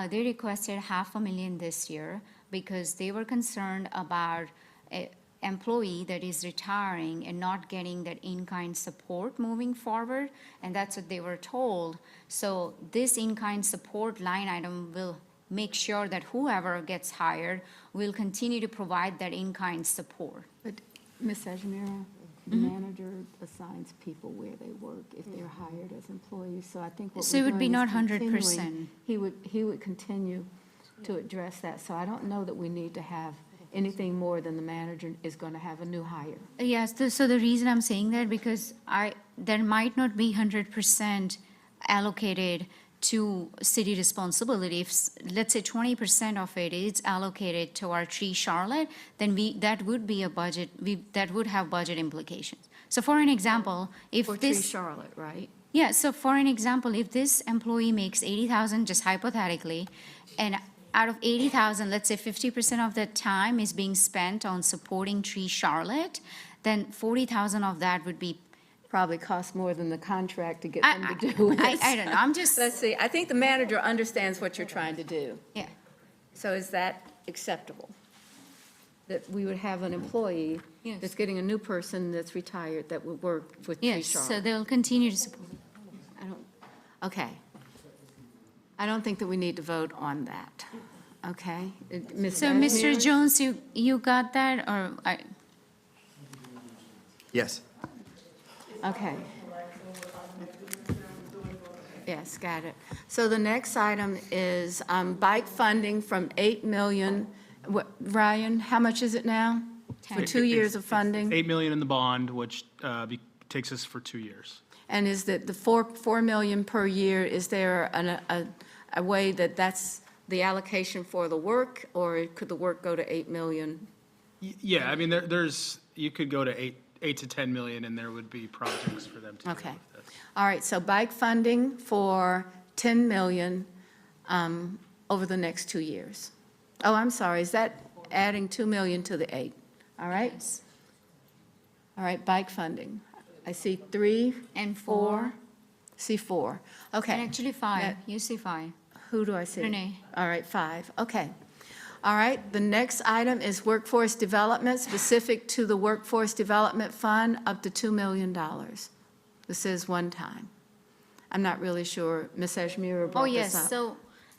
They requested $500,000 this year because they were concerned about an employee that is retiring and not getting that in-kind support moving forward, and that's what they were told. So this in-kind support line item will make sure that whoever gets hired will continue to provide that in-kind support. but Ms. Ajamira, the manager assigns people where they work if they're hired as employees, so I think what So it we're would be doing is not 100%. continuing. He would continue to address that, so I don't know that we need to have anything more than the manager is going to have a new hire. Yes, so the reason I'm saying that, because there might not be 100% allocated to city responsibility. If, let's say 20% of it is allocated to our Tree Charlotte, then that would be a budget, that would have budget implications. So for an example, if For Tree this. Charlotte, right? Yeah, so for an example, if this employee makes 80,000, just hypothetically, and out of 80,000, let's say 50% of the time is being spent on supporting Tree Charlotte, then 40,000 of that would be probably costs more than the contract to get them to do it. I don't know, I'm just, Let's see, I think the manager understands what you're trying to do. yeah. So is that acceptable? That we would have an employee Yes. that's getting a new person that's retired that would work with Tree Yes, so Charlotte? they'll continue to support. I don't, okay. I don't think that we need to vote on that, okay? Ms. So, Van Mr. Buren? Jones, you got that, or I? Yes. Okay. Yes, got it. So the next item is bike funding from 8 million. Ryan, how much is it now? For 2 years of funding? 8 million in the bond, which takes us for 2 years. And is that the 4 million per year, is there a way that that's the allocation for the work, or could the work go to 8 million? Yeah, I mean, there's, you could go to 8 to 10 million, and there would be projects for them to do Okay. with this. All right, so bike funding for 10 million over the next 2 years. Oh, I'm sorry, is that adding 2 million to the 8? All right? All right, bike funding. I see 3 And 4. See 4. Okay. And actually 5, That- you see 5. Who do I see? Renee. All right, 5, okay. All right, the next item is workforce development, specific to the Workforce Development Fund, up to $2 million. This is one time. I'm not really sure, Ms. Ashmira Oh, brought this yes, up.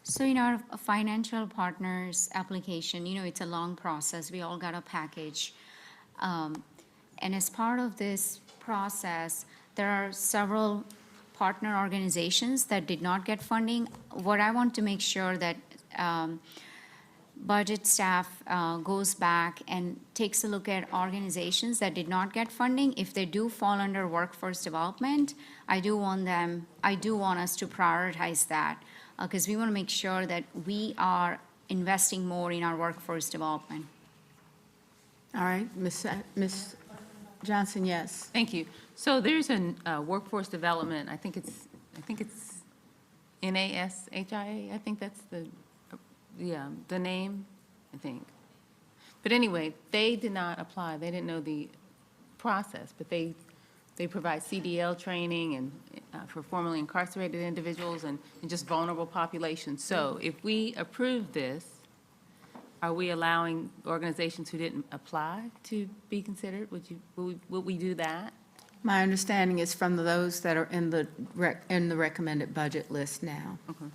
so in our financial partners application, it's a long process, we all got a package. And as part of this process, there are several partner organizations that did not get funding. What I want to make sure that budget staff goes back and takes a look at organizations that did not get funding. If they do fall under workforce development, I do want us to prioritize that, because we want to make sure that we are investing more in our workforce development. All right, Ms. Johnson, yes. Thank you. So there's a workforce development, I think it's NASHIA, I think that's the name, I think. But anyway, they did not apply, they didn't know the process, but they provide CDL training and for formerly incarcerated individuals and just vulnerable populations. So if we approve this, are we allowing organizations who didn't apply to be considered? Would we do that? My understanding is from those that are in the recommended budget list now. Okay.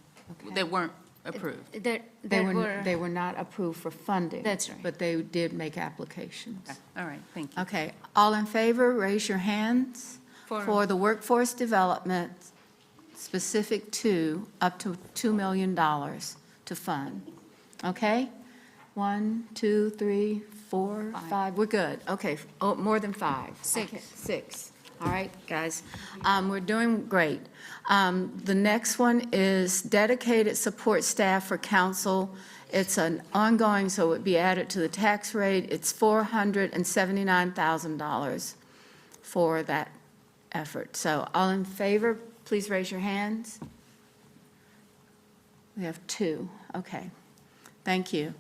That weren't approved? They were not approved for funding. That's right. But they did make applications. Okay. All right, thank you. Okay, all in favor, raise your hands. For the workforce development specific to up to $2 million to fund. Okay? 1, 2, 3, 4, 5, we're good. Okay, oh, more than 5. 6. Okay, 6. All right, guys, we're doing great. The next one is dedicated support staff for council. It's an ongoing, so it would be added to the tax rate. It's $479,000 for that effort. So all in favor, please raise your hands. We have 2. Okay, thank you.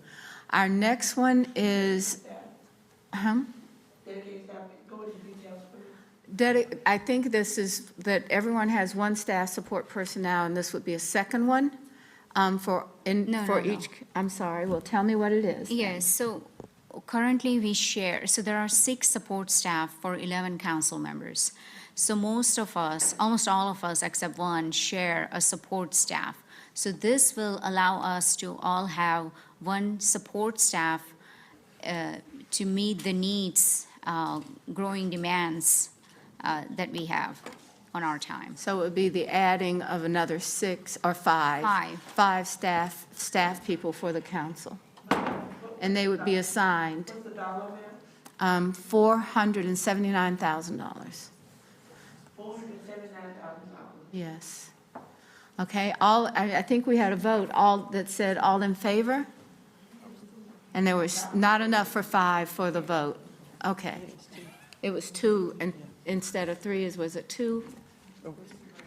Our next one is, I think this is that everyone has one staff support personnel, and this would be a second one for No. each. I'm sorry, well, tell me what it is. Yes, so currently we share, so there are 6 support staff for 11 council members. So most of us, almost all of us except one, share a support staff. So this will allow us to all have one support staff to meet the needs, growing demands that we have on our time. So it would be the adding of another 6 or 5. 5 staff people for the council. And they would be assigned. What's the dollar amount? $479,000. $479,000. Yes. Okay, I think we had a vote, all that said all in favor? And there was not enough for 5 for the vote. Okay. It was 2, and instead of 3, was it 2?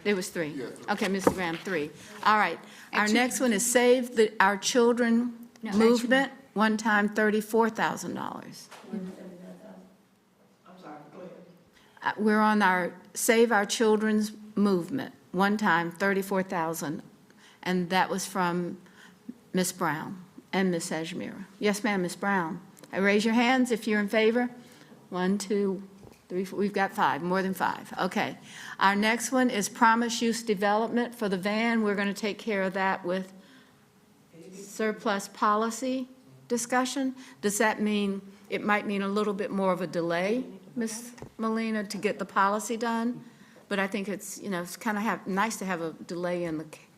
It was 3. Okay, Mr. Graham, 3. All right. Our Actually- next one is Save Our Children No, Movement, one time $34,000. I'm sorry, go ahead. we're on our Save Our Children's movement, one time, 34,000, and that was from Ms. Brown and Ms. Ajmira. Yes, ma'am, Ms. Brown. Raise your hands if you're in favor. 1, 2, 3, 4, we've got 5, more than 5. Okay. Our next one is Promise Use Development for the van. We're going to take care of that with surplus policy discussion. Does that mean, it might mean a little bit more of a delay, Ms. Molina, to get the policy done? But I think it's, you know, it's kind of nice to have a delay in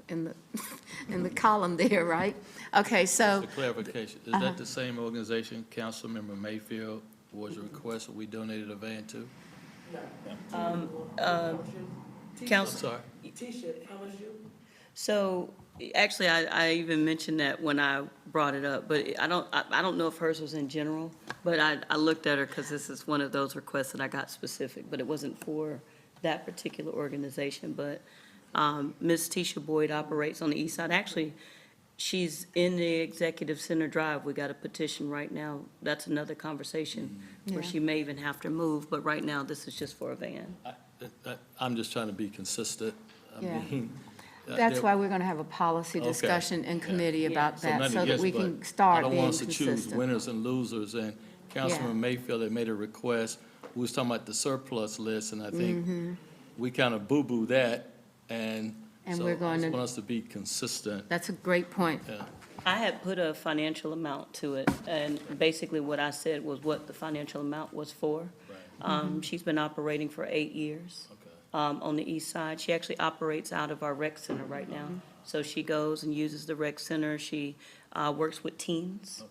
the column there, right? Okay, so. Just a clarification, is that the same organization Councilmember Mayfield was a request that we donated a van to? Council, Sorry. so, actually, I even mentioned that when I brought it up, but I don't know if hers was in general, but I looked at her because this is one of those requests that I got specific, but it wasn't for that particular organization, but Ms. Tisha Boyd operates on the east side. Actually, she's in the Executive Center Drive. We got a petition right now. That's another conversation where Yeah. she may even have to move, but right now, this is just for a van. I'm just trying to be consistent. I Yeah. mean, That's why we're going to have a policy Okay. discussion in committee about that, nothing so that against, we but can start I don't being want us to choose consistent. winners and losers, and Councilman Mayfield had made a request. We was talking about the surplus list, and I think we kind of boo-boo that, and And so we're I going just to- want us to be consistent. That's a great point. Yeah. I had put a financial amount to it, and basically what I said was what the financial amount was for. She's been operating for 8 years on the east side. She actually operates out of our rec center right now. So she goes and uses the rec center. She works with teens,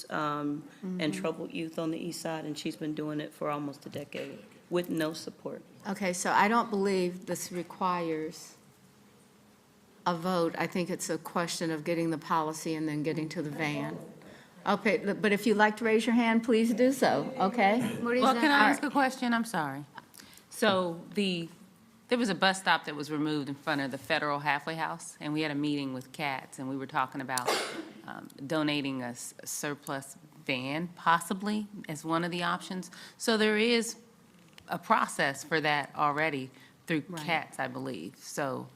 and troubled youth on the east side, and she's been doing it for almost a decade with no support. Okay, so I don't believe this requires a vote. I think it's a question of getting the policy and then getting to the van. Okay, but if you'd like to raise your hand, please do so, okay? Well, can I ask a question? I'm sorry. So there was a bus stop that was removed in front of the Federal Halfway House, and we had a meeting with CATS, and we were talking about donating a surplus van, possibly, as one of the options. So there is a process for that already through CATS, I believe. So,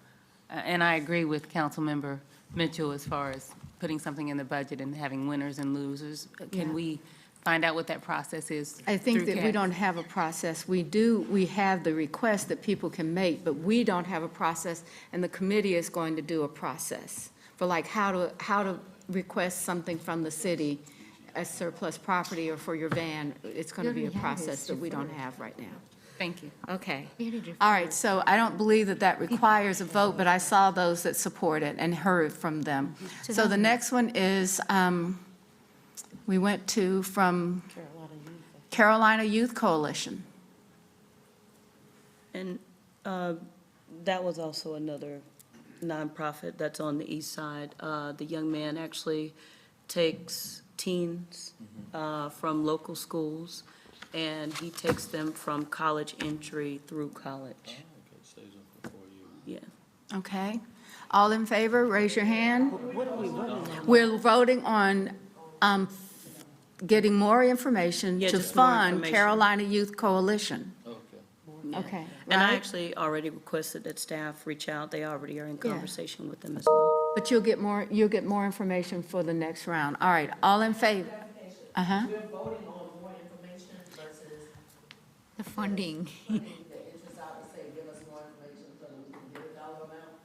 and I agree with Councilmember Mitchell as far as putting something in the budget and having winners and losers. Yeah. Can we find out what that process is? I think through that we CATS? don't have a process. We have the request that people can make, but we don't have a process, and the committee is going to do a process for like how to request something from the city as surplus property or for your van. It's going to be a process that we don't have right now. Thank you. Okay. All right, so I don't believe that requires a vote, but I saw those that support it and heard from them. So the next one is, we went to from Carolina Youth Coalition. And that was also another nonprofit that's on the east side. The young man actually takes teens from local schools, and he takes them from college entry through college. Yeah. Okay. All in favor, raise your hand. We're voting on getting more information Yeah, to just more fund information. Carolina Youth Coalition. Yeah. Okay. And I right? actually already requested that staff reach out. They already are in Yeah. conversation with them as well. But you'll get more information for the next round. All right, all in favor? Uh-huh. We're voting on more information versus The funding. putting the interest out to say, give us more information so that we can get a dollar amount.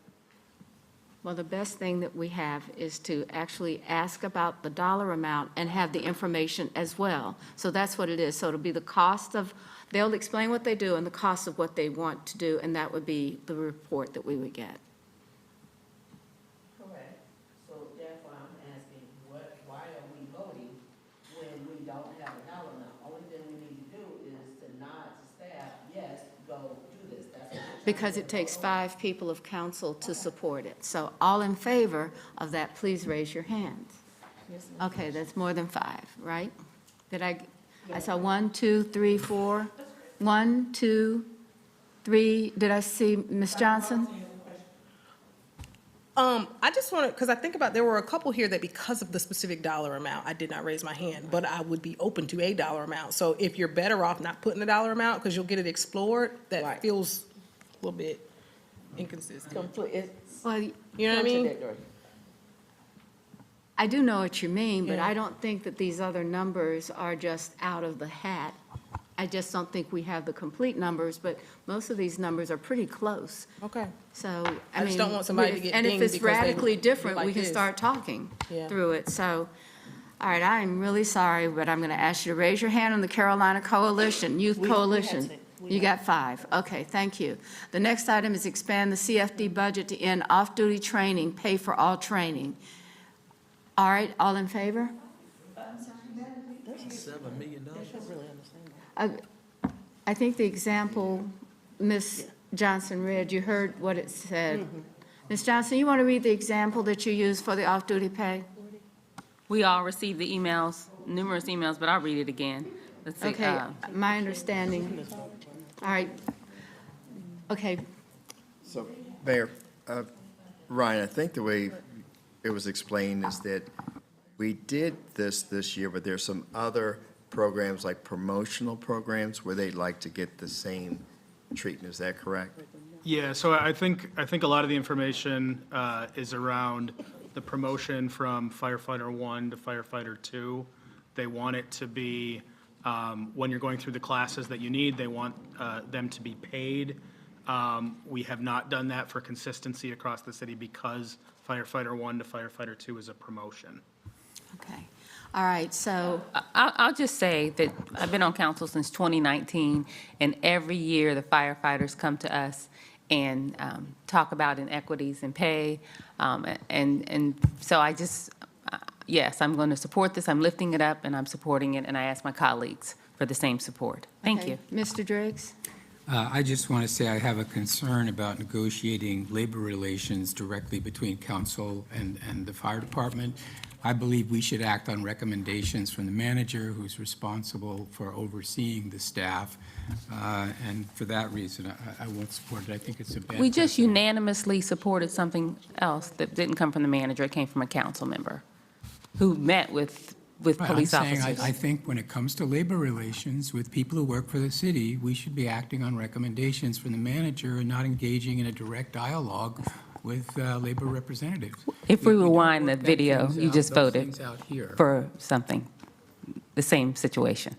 Well, the best thing that we have is to actually ask about the dollar amount and have the information as well. So that's what it is. So it'll be the cost of, they'll explain what they do and the cost of what they want to do, and that would be the report that we would get. Correct. So therefore, I'm asking, why are we voting when we don't have a dollar amount? Only thing we need to do is to nod to staff, yes, go do this. That's what we're trying Because to it takes vote 5 people of council to support it. So all in favor of that, please raise your hands. Okay, that's more than 5, right? I saw 1, 2, 3, 4. 1, 2, 3. Did I see Ms. Johnson? I just want to, because I think about, there were a couple here that because of the specific dollar amount, I did not raise my hand, but I would be open to a dollar amount. So if you're better off not putting the dollar amount, because you'll get it explored, that Right. feels a little bit inconsistent. Well, You know what I mean? I do know what you mean, but Yeah. I don't think that these other numbers are just out of the hat. I just don't think we have the complete numbers, but most of these numbers are pretty close. Okay. So, I I just mean. don't want somebody to get And if dinged it's because they radically look different, like we can this. start talking Yeah. through it. So, all right, I am really sorry, but I'm going to ask you to raise your hand on the Carolina Coalition, Youth Coalition. You got 5. Okay, thank you. The next item is expand the CFD budget to end off-duty training, pay for all training. All right, all in favor? I think the example Ms. Johnson read, you heard what it said. Ms. Johnson, you want to read the example that you used for the off-duty pay? We all received the emails, numerous emails, but I'll read it again. Let's see. Okay, my understanding. All right. Okay, So, Mayor, Ryan, I think the way it was explained is that we did this year, but there's some other programs like promotional programs where they'd like to get the same treatment. Is that correct? Yeah, so I think a lot of the information is around the promotion from firefighter 1 to firefighter 2. They want it to be, when you're going through the classes that you need, they want them to be paid. We have not done that for consistency across the city because firefighter 1 to firefighter 2 is a promotion. okay. All right, so, I'll just say that I've been on council since 2019, and every year the firefighters come to us and talk about inequities in pay. And so I just, yes, I'm going to support this. I'm lifting it up, and I'm supporting it, and I ask my colleagues for the same support. Thank okay. you. Mr. Driggs? I just want to say I have a concern about negotiating labor relations directly between council and the fire department. I believe we should act on recommendations from the manager who's responsible for overseeing the staff. And for that reason, I won't support it. I think it's a bad. We just unanimously supported something else that didn't come from the manager. It came from a council member who met with Right, police I'm saying officers. I think when it comes to labor relations with people who work for the city, we should be acting on recommendations from the manager and not engaging in a direct dialogue with labor representatives. If we don't rewind work the video, things you out- just those voted things out here. for something, the same situation.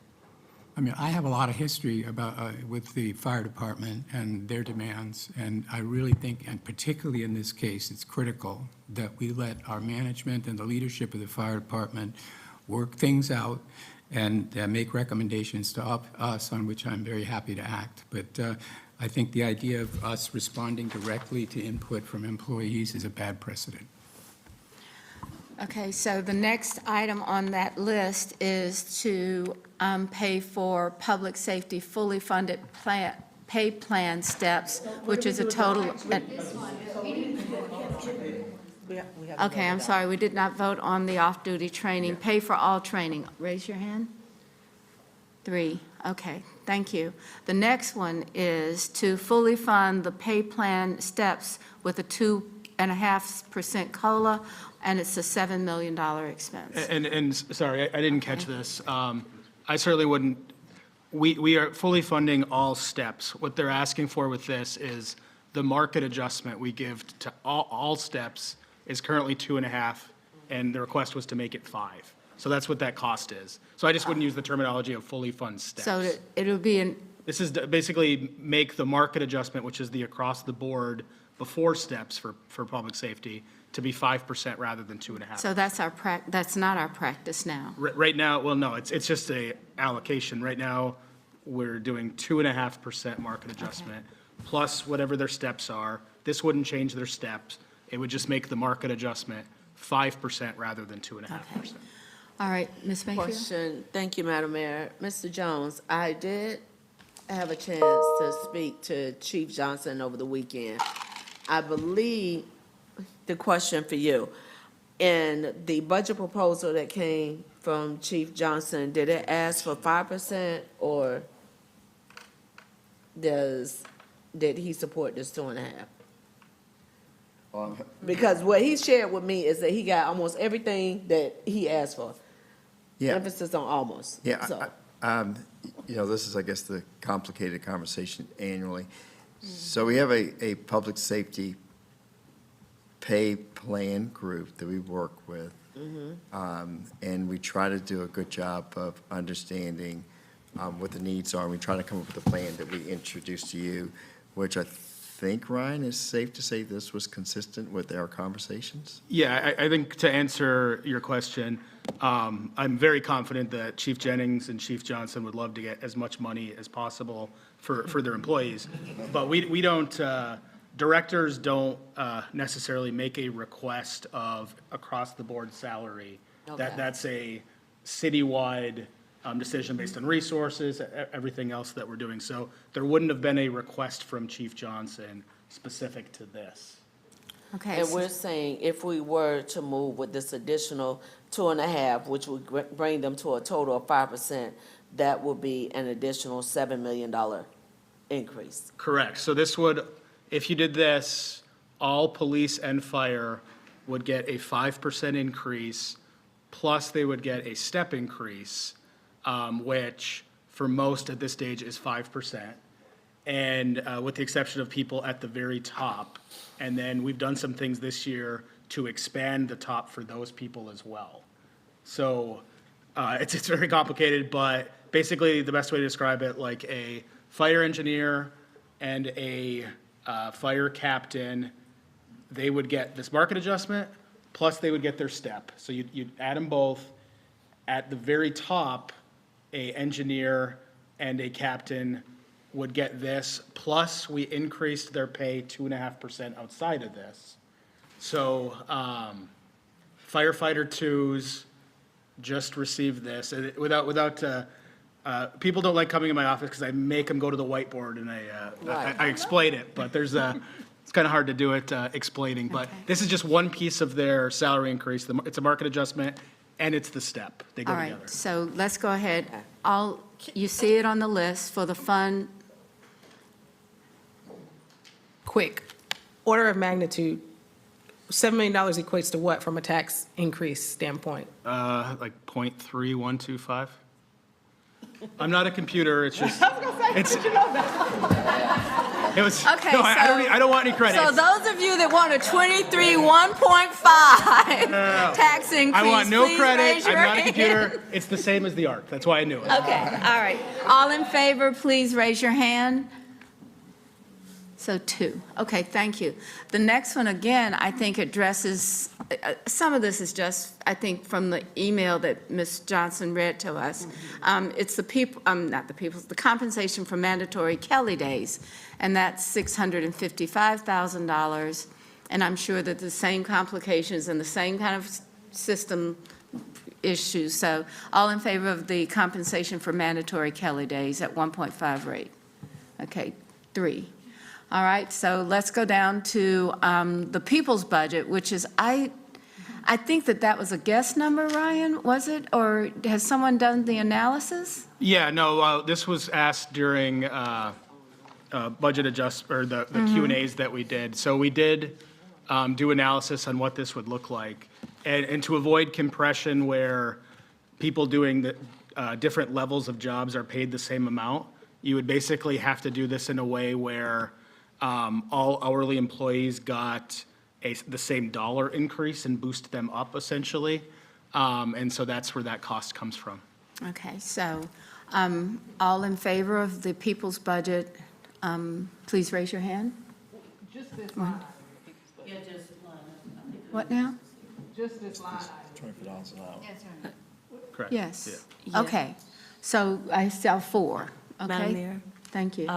I mean, I have a lot of history about, with the fire department and their demands, and I really think, and particularly in this case, it's critical that we let our management and the leadership of the fire department work things out and make recommendations to us, on which I'm very happy to act. But I think the idea of us responding directly to input from employees is a bad precedent. Okay, so the next item on that list is to pay for public safety fully funded pay plan steps, which is a total. Okay, I'm sorry, we did not vote on the off-duty training, pay for all training. Raise your hand. 3, okay, thank you. The next one is to fully fund the pay plan steps with a 2.5% COLA, and it's a $7 million expense. And sorry, I didn't catch this. I certainly wouldn't, we are fully funding all steps. What they're asking for with this is the market adjustment we give to all steps is currently 2.5, and the request was to make it 5. So that's what that cost is. So I just wouldn't use the terminology of fully fund steps. So it'll be an, This is basically make the market adjustment, which is the across-the-board before steps for public safety, to be 5% rather than 2.5. so that's not our practice now. Right now, well, no, it's just a allocation. Right now, we're doing 2.5% market adjustment, plus whatever their steps are. This wouldn't change their steps. It would just make the market adjustment 5% rather than 2.5%. All right, Ms. Mayfield? Question, thank you, Madam Mayor. Mr. Jones, I did have a chance to speak to Chief Johnson over the weekend. I believe the question for you, in the budget proposal that came from Chief Johnson, did it ask for 5% or did he support this 2.5? Because what he shared with me is that he got almost everything that he asked for. Yeah. Emphasis on almost. Yeah, So, this is, I guess, the complicated conversation annually. So we have a public safety pay plan group that we work with. And we try to do a good job of understanding what the needs are. And we try to come up with a plan that we introduce to you, which I think, Ryan, is safe to say this was consistent with our conversations? Yeah, I think to answer your question, I'm very confident that Chief Jennings and Chief Johnson would love to get as much money as possible for their employees. But we don't, directors don't necessarily make a request of across-the-board salary. Okay. That's a citywide decision based on resources, everything else that we're doing. So there wouldn't have been a request from Chief Johnson specific to this. Okay, and we're saying if we were to move with this additional 2.5, which would bring them to a total of 5%, that would be an additional $7 million increase. Correct. So this would, if you did this, all police and fire would get a 5% increase, plus they would get a step increase, which for most at this stage is 5%. And with the exception of people at the very top. And then we've done some things this year to expand the top for those people as well. So it's very complicated, but basically the best way to describe it, like a fire engineer and a fire captain, they would get this market adjustment, plus they would get their step. So you'd add them both. At the very top, a engineer and a captain would get this, plus we increased their pay 2.5% outside of this. So firefighter twos just received this, and people don't like coming in my office because I make them go to the whiteboard and I explain it, but it's kind of hard to do it explaining, but this is just one piece of their salary increase. It's a market adjustment, and it's the step. They go all together. right, so let's go ahead. You see it on the list for the fund. quick, order of magnitude, $7 million equates to what from a tax increase standpoint? Like 0.3125. I'm not a computer, it's just, it was, Okay, no, I don't want any credit. So those of you that want a 1.5 tax increase, I want no please credit, raise I'm your not a hand. computer, it's the same as the ARC, that's why I knew it. Okay, all right. All in favor, please raise your hand. So 2. Okay, thank you. The next one, again, I think addresses, some of this is just, I think, from the email that Ms. Johnson read to us. It's the the compensation for mandatory Kelly days, and that's $655,000. And I'm sure that the same complications and the same kind of system issues. So all in favor of the compensation for mandatory Kelly days at 1.5 rate? Okay, 3. All right, so let's go down to the people's budget, which is, I think that was a guess number, Ryan, was it? Or has someone done the analysis? Yeah, no, this was asked during budget or the Q and As that we did. So we did do analysis on what this would look like. And to avoid compression where people doing the different levels of jobs are paid the same amount, you would basically have to do this in a way where all hourly employees got the same dollar increase and boost them up essentially. And so that's where that cost comes from. Okay, so all in favor of the people's budget, please raise your hand. Just this line. What now? Just this line. $24 an hour. Correct. Yes. Yeah. Okay, so I saw 4. Madam Okay, Mayor, thank you.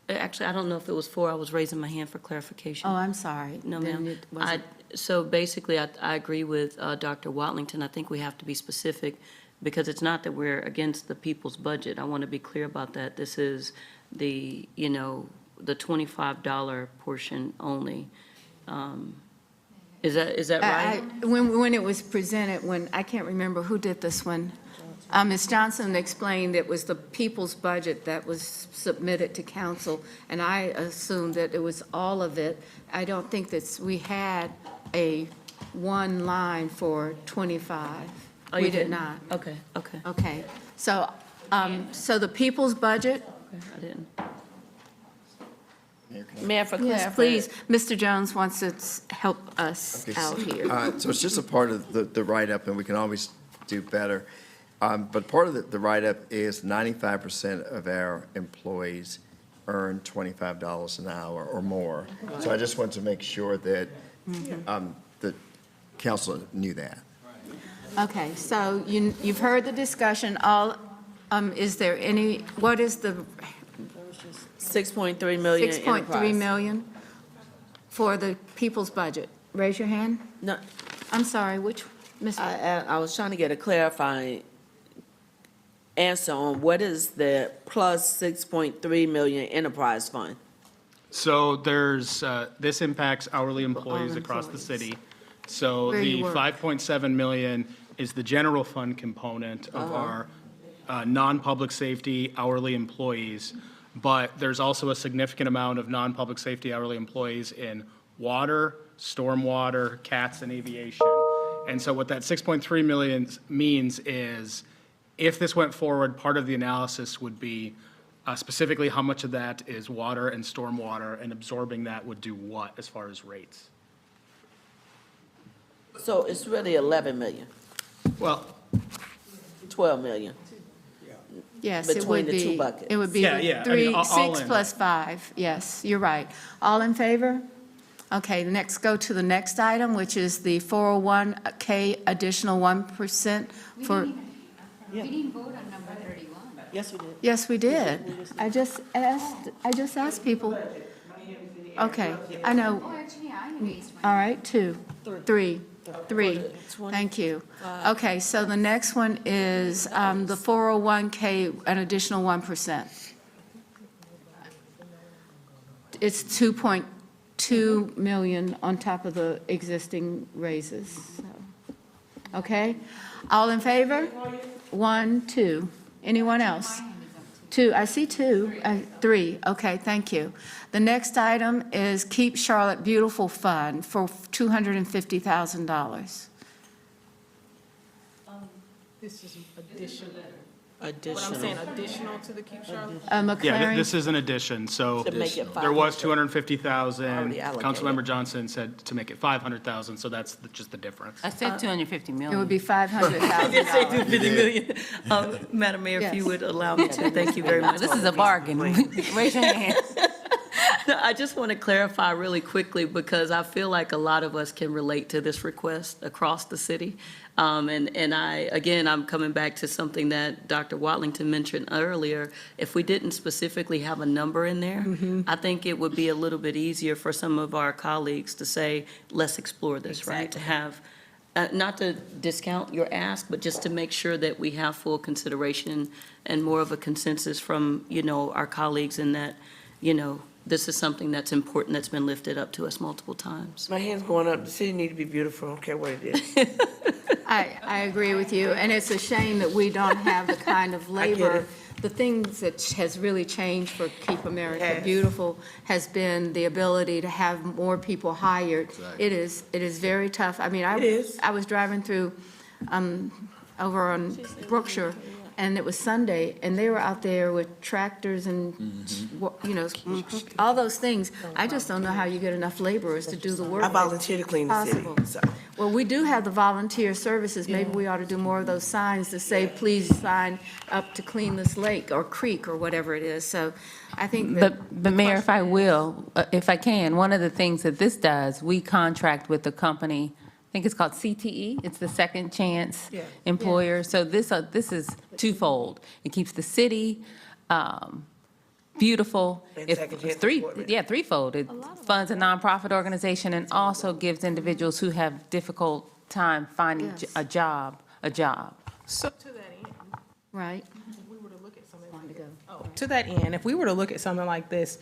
actually, I don't know if it was 4, I was raising my hand for clarification. Oh, I'm sorry. No, Then ma'am. it wasn't. So basically, I agree with Dr. Watlington. I think we have to be specific because it's not that we're against the people's budget. I want to be clear about that. This is the $25 portion only. Is that right? When it was presented, I can't remember who did this one. Ms. Johnson explained it was the people's budget that was submitted to council, and I assumed that it was all of it. I don't think that we had a one line for 25. Oh, We you did didn't? not. Okay, okay. Okay, so, so the people's budget, I didn't. Mayor, for yes, clarifying. please, Mr. Jones wants to help us Okay, out here. So it's just a part of the write-up, and we can always do better. But part of the write-up is 95% of our employees earn $25 an hour or more. So I just want to make sure that the council knew that. Okay, so you've heard the discussion, is there any, what is the 6.3 million 6.3 enterprise. million for the people's budget? Raise your hand. No, I'm sorry, which, Ms. I was trying to get a clarifying answer on what is the plus 6.3 million enterprise fund? So there's, this impacts hourly employees across the city. So Where the you work. 5.7 million is the general fund component of our non-public safety hourly employees. But there's also a significant amount of non-public safety hourly employees in water, stormwater, CATS, and aviation. And so what that 6.3 million means is, if this went forward, part of the analysis would be specifically how much of that is water and stormwater, and absorbing that would do what as far as rates? So it's really 11 million, Well, 12 million. Yes, it Between would the two be, buckets. it would be Yeah, yeah, I mean, all 6 in. plus 5, yes, you're right. All in favor? Okay, next, go to the next item, which is the 401K additional 1% for, We didn't vote on number 31. Yes, we did. yes, we did. I just asked people. Okay, I know. Oh, actually, I raised my. All right, 2, 3. Thank you. Okay, so the next one is the 401K, an additional 1%. It's 2.2 million on top of the existing raises. So, okay, all in favor? 1, 2. Anyone else? 2, I see 2, 3, okay, thank you. The next item is Keep Charlotte Beautiful Fund for $250,000. This is additional. Additional. What I'm saying, additional to the Keep Charlotte? yeah, McLaren? this is an addition, so To make it there was 500. 250,000. Already allocated. Councilmember Johnson said to make it 500,000, so that's just the difference. I said 250 million. It would be $500,000. Madam Mayor, if you Yes. would allow me to, thank you very much. This is a bargain. Raise your hand. No, I just want to clarify really quickly, because I feel like a lot of us can relate to this request across the city. And I'm coming back to something that Dr. Watlington mentioned earlier. If we didn't specifically have a number in there, I think it would be a little bit easier for some of our colleagues to say, let's explore this, right? To have, not to discount your ask, but just to make sure that we have full consideration and more of a consensus from, our colleagues, and that, this is something that's important, that's been lifted up to us multiple times. My hand's going up. The city need to be beautiful. I don't care what it is. I agree with you, and it's a shame that we don't have the kind of I get labor. it. The things that has really changed for Keep America Yes. Beautiful has been the ability to have more people hired. It is very tough. I mean, It is. I was driving through, over on Brookshire, and it was Sunday, and they were out there with tractors and, all those things. I just don't know how you get enough laborers to do the work. I volunteer to clean the city, Possible. so. Well, we do have the volunteer services. Maybe we ought to do more of those signs to say, please sign up to clean this lake or creek or whatever it is. So I think that. But Mayor, if I will, if I can, one of the things that this does, we contract with the company, I think it's called CTE, it's the Second Chance Yeah. Employer. So this is twofold. It keeps the city beautiful. And It- Second Chance three, Employment. yeah, threefold. It funds a nonprofit organization and also gives individuals who have difficult time finding Yes. a job. So to that end, Right. if we were to look at something like, to that end, if we were to look at something like this,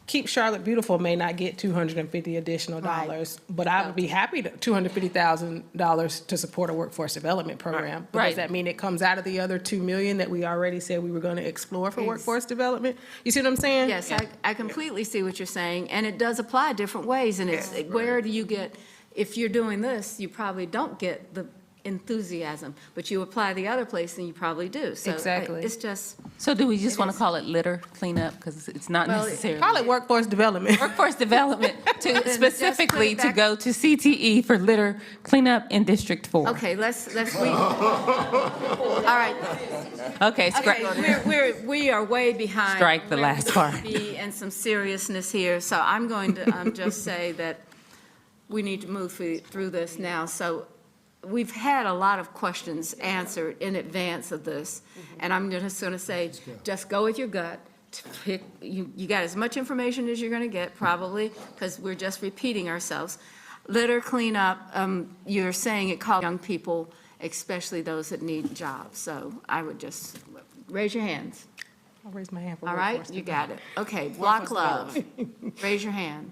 Keep Charlotte Beautiful may not get 250 additional dollars, but I would be happy to, $250,000 to support a workforce development program. But Right. does that mean it comes out of the other 2 million that we already said we were gonna explore for workforce development? You see what I'm saying? Yes, I completely see what you're saying, and it does apply different ways, and it's, where do you get, if you're doing this, you probably don't get the enthusiasm, but you apply the other place and you probably do. So Exactly. it's just, So do we just It want to is. call it litter cleanup? Because it's not Well, necessarily. Call it workforce development. Workforce development to just specifically put it to back- go to CTE for litter cleanup in District 4. okay, all right. Okay, Okay, we are way behind. Strike the where last we part. should Be in some seriousness here, so I'm going to just say that we need to move through this now. So we've had a lot of questions answered in advance of this, and I'm just going to say, just go with your gut. Pick, you got as much information as you're going to get, probably, because we're just repeating ourselves. Litter cleanup, you're saying it calls young people, especially those that need jobs. So I would just, raise your hands. I'll raise my hand for All right, workforce you got it. development. Okay, block Workforce love. Raise your hand.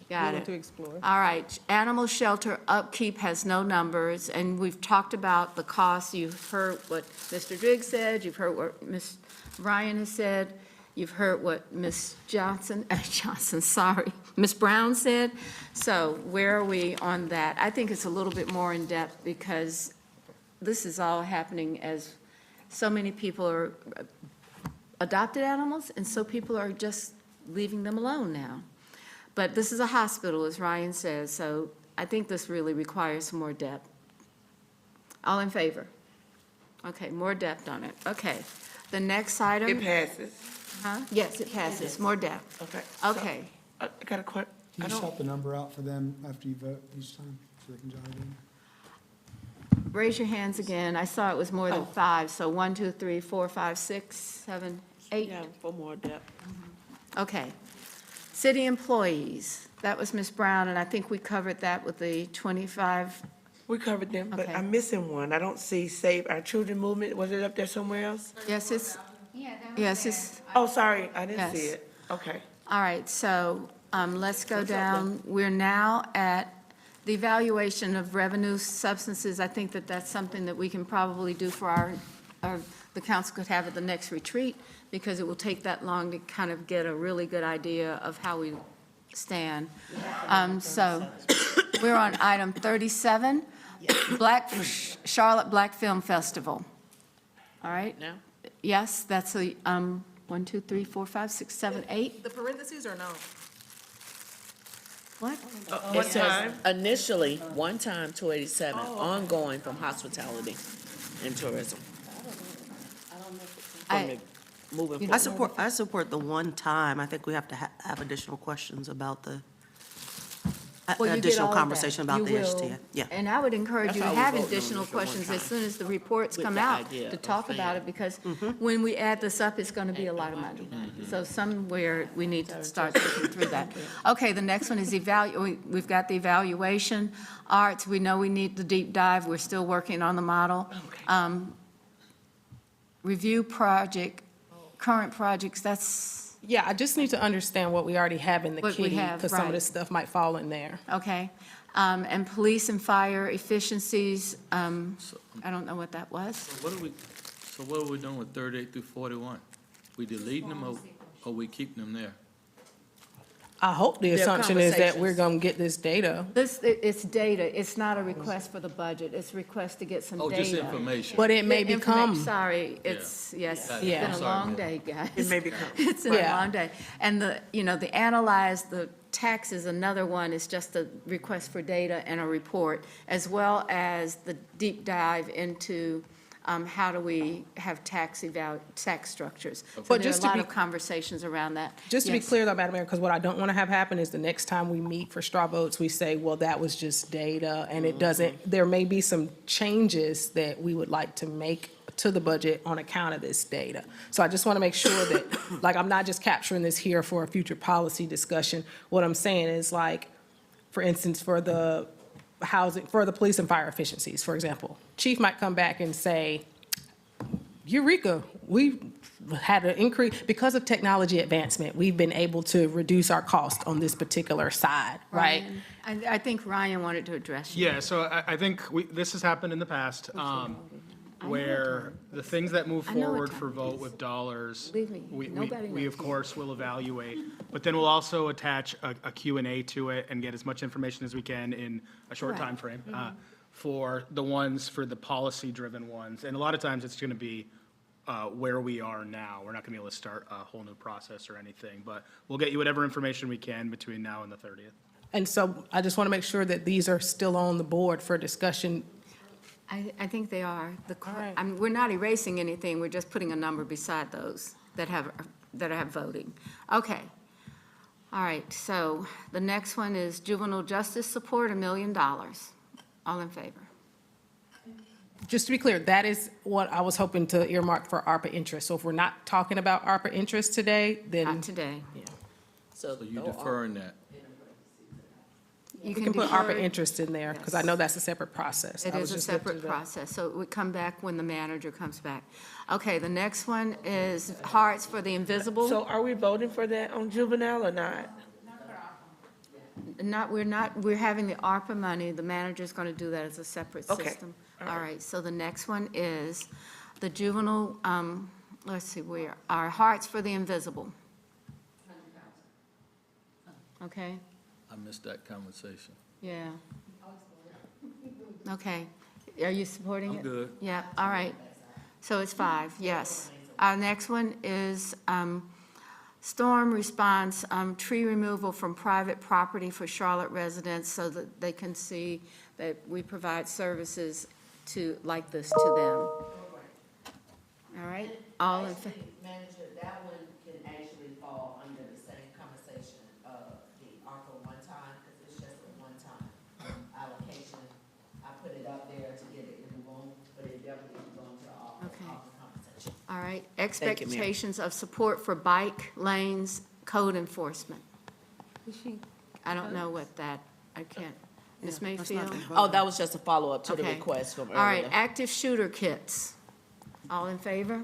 Got Willing it. to explore. All right, animal shelter upkeep has no numbers, and we've talked about the costs. You've heard what Mr. Driggs said, you've heard what Ms. Ryan has said, you've heard what Ms. Ms. Brown said. So where are we on that? I think it's a little bit more in-depth because this is all happening as so many people are adopted animals, and so people are just leaving them alone now. But this is a hospital, as Ryan says, so I think this really requires some more depth. All in favor? Okay, more depth on it. Okay. The next item. It passes. Huh? Yes, it passes. More depth. Okay. Okay. I got a question. Can you shout the number out for them after you vote each time, so they can jot it in? Raise your hands again. I saw it was more than 5, so 1, 2, 3, 4, 5, 6, 7, 8. Yeah, for more depth. Okay. City employees, that was Ms. Brown, and I think we covered that with the 25. We covered them, but Okay. I'm missing one. I don't see Save Our Children movement. Was it up there somewhere else? Yes, it's, Oh, sorry, I didn't see Yes. it. Okay. all right, so let's go down. We're now at the evaluation of revenue substances. I think that that's something that we can probably do for the council could have at the next retreat, because it will take that long to kind of get a really good idea of how we stand. So we're on item 37, Charlotte Black Film Festival. All right? Now? Yes, that's a, 1, 2, 3, 4, 5, 6, 7, 8. The parentheses or no? What? It says initially, one time, 287, ongoing from hospitality and tourism. I- Moving I forward. support the one time. I think we have to have additional questions about the, Well, you get additional all of that. conversation about You the will. HTA. Yeah. And I would encourage That's you to how we have vote on additional it for one questions as time. soon as the reports With come the out idea to of talk about saying- it, because when we add this up, it's going to be a lot of money. So somewhere, we need to start thinking through that. Okay, the next one is we've got the evaluation. Arts, we know we need the deep dive. We're still working on the model. Review current projects, that's, Yeah, I just need to understand what we already have in the What we kitty, have, because some of right. this stuff might fall in there. okay. And police and fire efficiencies, I don't know what that was. So what are we doing with 38 through 41? We deleting them or we keeping them there? I hope the Their assumption is that we're conversations. gonna get this data, It's data, it's not a request for the budget, it's a request to get some Oh, data. just information? but it may Yeah, become. Sorry, it's, yes, it's Yeah. been a Sorry, long Mayor. day, guys. It may become. It's been a Yeah. long day. And the analyze the taxes, another one is just a request for data and a report, as well as the deep dive into how do we have tax structures. So But there are a just to lot be- of conversations around that. Just to be Yes. clear though, Madam Mayor, because what I don't want to have happen is the next time we meet for straw votes, we say, well, that was just data, and it doesn't, there may be some changes that we would like to make to the budget on account of this data. So I just want to make sure that, like, I'm not just capturing this here for a future policy discussion. What I'm saying is like, for instance, for the housing, for the police and fire efficiencies, for example, chief might come back and say, Eureka, we had an increase, because of technology advancement, we've been able to reduce our cost on this particular side, right? Ryan, I think Ryan wanted to address you. Yeah, so I think this has happened in the past, where the things that move I know what forward time for it vote is. with dollars, Believe me, nobody we knows. of course will evaluate, but then we'll also attach a Q&A to it and get as much information as we can in a short Correct. timeframe for the ones, for the policy-driven ones. And a lot of times it's going to be where we are now. We're not going to be able to start a whole new process or anything, but we'll get you whatever information we can between now and the 30th. And so I just want to make sure that these are still on the board for discussion. I think they are. right. I mean, we're not erasing anything, we're just putting a number beside those that have voting. Okay. All right, so the next one is juvenile justice support, $1 million. All in favor? Just to be clear, that is what I was hoping to earmark for ARPA interest. So if we're not talking about ARPA interest today, then. Not today. So So you deferring that? We can put defer ARPA it. interest in there, because I know that's a separate process. It I is was a just looking separate at that. process, so it would come back when the manager comes back. Okay, the next one is Hearts for the Invisible. So are we voting for that on juvenile or not? We're having the ARPA money, the manager's gonna do that as a separate Okay, system. All right, so the next one is the juvenile, let's see, where, our Hearts for the Invisible. Okay, I missed that conversation. yeah. Okay, are you supporting it? I'm good. Yeah, all right. So it's 5, yes. Our next one is storm response, tree removal from private property for Charlotte residents so that they can see that we provide services like this to them. All right, all in favor? Manager, that one can actually fall under the same conversation of the ARPA one time, because it's just a one-time allocation. I put it up there to get it in the room, but it definitely belongs to ARPA, Okay. ARPA conversation. All right, you, Mayor. expectations of support for bike lanes, code enforcement. I don't know what that, I can't, Ms. Mayfield? Oh, that was just a follow-up to the Okay. request from earlier. All right, active shooter kits. All in favor?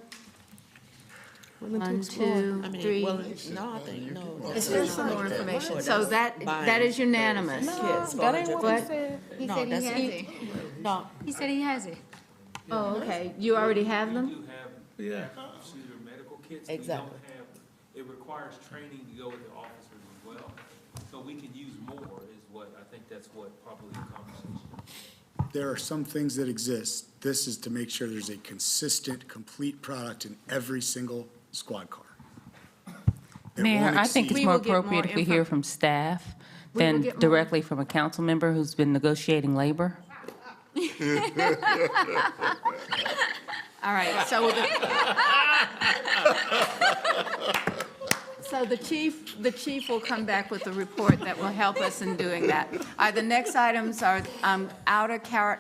One, two, I mean, three. well, no, I think, no. It's just some more information. So that is unanimous. Kids That ain't going what to- he said. He No, said he that's- has it. No, He said he has it. Oh, okay. You already have them? We do have shooter medical kits. We don't Exactly. have, it requires training to go with the officers as well. So we can use more is what, I think that's what probably the conversation. There are some things that exist. This is to make sure there's a consistent, complete product in every single squad car. It Mayor, won't I think exceed- it's We more will get more appropriate if we info. hear from staff We will than get more. directly from a council member who's been negotiating labor. All right, so the chief will come back with a report that will help us in doing that. The next items are outer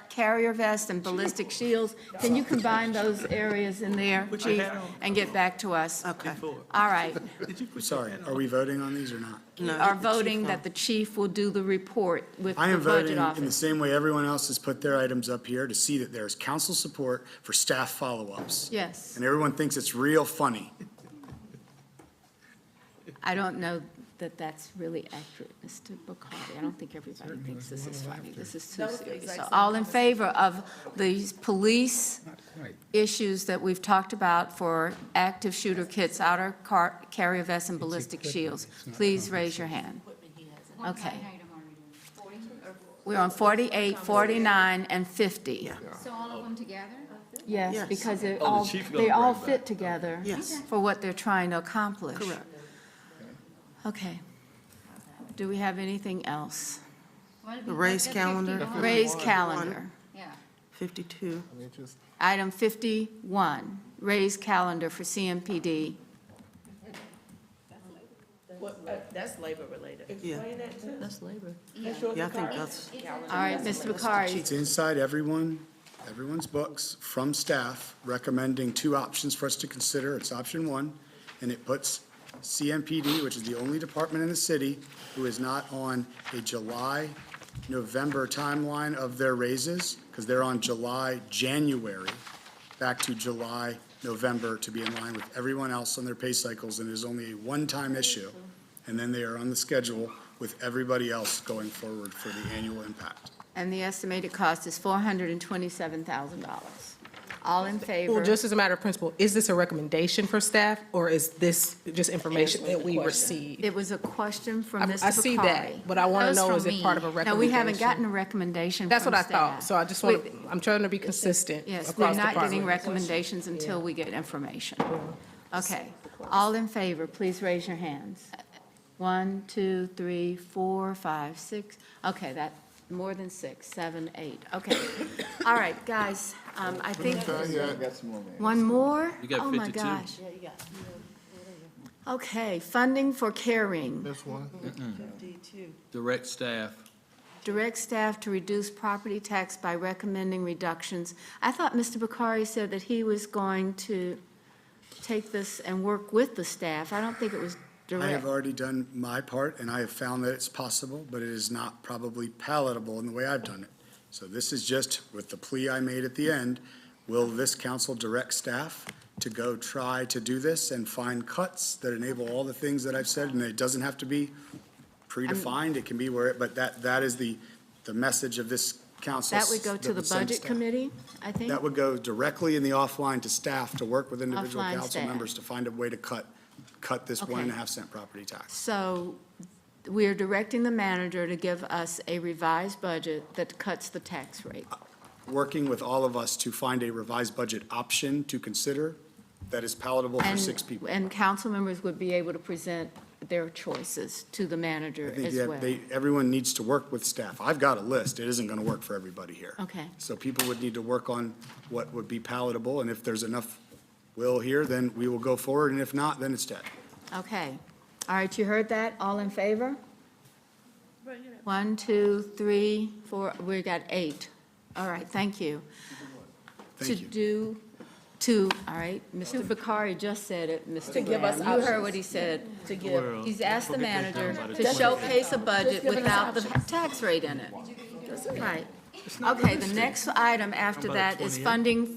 carrier vest and ballistic shields. Can you combine those areas in there, chief, and get back to us? Okay. All right. Sorry, are we voting on these or not? Are voting that the chief will do the report with I the am voting budget in the office. same way everyone else has put their items up here to see that there's council support for staff follow-ups. Yes. And everyone thinks it's real funny. I don't know that that's really accurate, Mr. Bacardi. I don't think everybody thinks this is funny. This is too serious. So all in favor of these police issues that we've talked about for active shooter kits, outer carrier vests, and ballistic shields, please raise your hand. Okay. We're on 48, 49, and 50. So all of them together? Yes, because the chief gonna they all bring fit together Yes. for what they're trying to accomplish. Correct. Okay. Do we have anything else? The raised calendar. Raise calendar. Yeah. 52. Item 51, raise calendar for CMPD. That's labor related. Yeah. Explain that too. That's labor. That's your Yeah, I think card? that's, All right, Mr. Bakari. It's inside everyone's books from staff recommending two options for us to consider. It's option one, and it puts CMPD, which is the only department in the city who is not on a July, November timeline of their raises, because they're on July, January, back to July, November to be in line with everyone else on their pay cycles, and it is only a one-time issue. And then they are on the schedule with everybody else going forward for the annual impact. And the estimated cost is $427,000. All in favor? Well, just as a matter of principle, is this a recommendation for staff, or is this just information that we received? It was a question from Mr. Bakari. I see that, but I want to That was know, is from it part of a me. recommendation? No, we haven't gotten a recommendation from That's what I staff. thought, so I just want, I'm trying to be consistent Yes, across we're the not getting department. recommendations until we get information. Okay, all in favor, please raise your hands. 1, 2, 3, 4, 5, 6, okay, that, more than 6, 7, 8, okay. All right, guys, I think, one more? You got Oh, my 52. gosh. Okay, funding for caring. This one? Direct staff. Direct staff to reduce property tax by recommending reductions. I thought Mr. Bakari said that he was going to take this and work with the staff. I don't think it was I have direct. already done my part, and I have found that it's possible, but it is not probably palatable in the way I've done it. So this is just with the plea I made at the end, will this council direct staff to go try to do this and find cuts that enable all the things that I've said, and it doesn't have to be predefined, it can be where, but that is the message of this council. That would go to the budget committee, I think? That would go directly in the offline to staff to work with individual Offline council staff. members to find a way to cut this Okay. 1.5 cent property tax. So we are directing the manager to give us a revised budget that cuts the tax rate. Working with all of us to find a revised budget option to consider that is palatable for 6 people. And council members would be able to present their choices to the I manager think as you well. have- everyone needs to work with staff. I've got a list. It isn't going to work for everybody here. Okay. So people would need to work on what would be palatable, and if there's enough will here, then we will go forward, and if not, then it's dead. Okay. All right, you heard that? All in favor? 1, 2, 3, 4, we got 8. All right, thank you. Thank you. All right, Mr. Bakari just said it, Mr. give us Graham. You heard options. what he said. To give, He's asked the manager to showcase a budget without the tax rate in it. Right. Okay, the next item after that is funding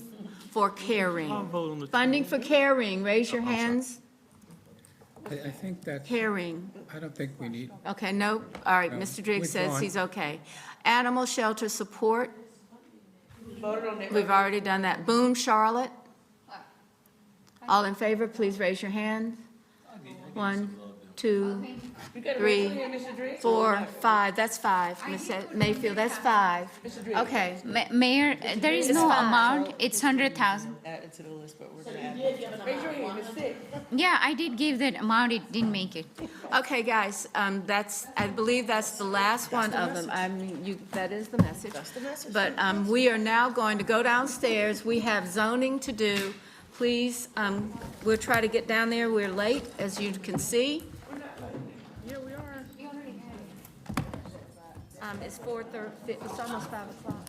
for caring. Funding for caring, raise your hands. I think that, Caring. I don't think we need, Okay, no, all right, No, Mr. Driggs says withdrawn. he's okay. Animal shelter support, voted on that. we've already done that. Boom, Charlotte. All in favor, please raise your hand. 1, 2, 3, 4, 5, that's 5. Ms. Mayfield, that's 5. Okay, Mayor, there is It's no fine. amount, it's 100,000. Add it to the list, but we're gonna add it. Raise your hand, Ms. Fick. Yeah, I did give that amount, it didn't make it. okay, guys, I believe that's the last one of them. That is the message. That's the message. But we are now going to go downstairs. We have zoning to do. Please, we'll try to get down there. We're late, as you can see. Yeah, we are. It's 4:30, it's almost 5 o'clock.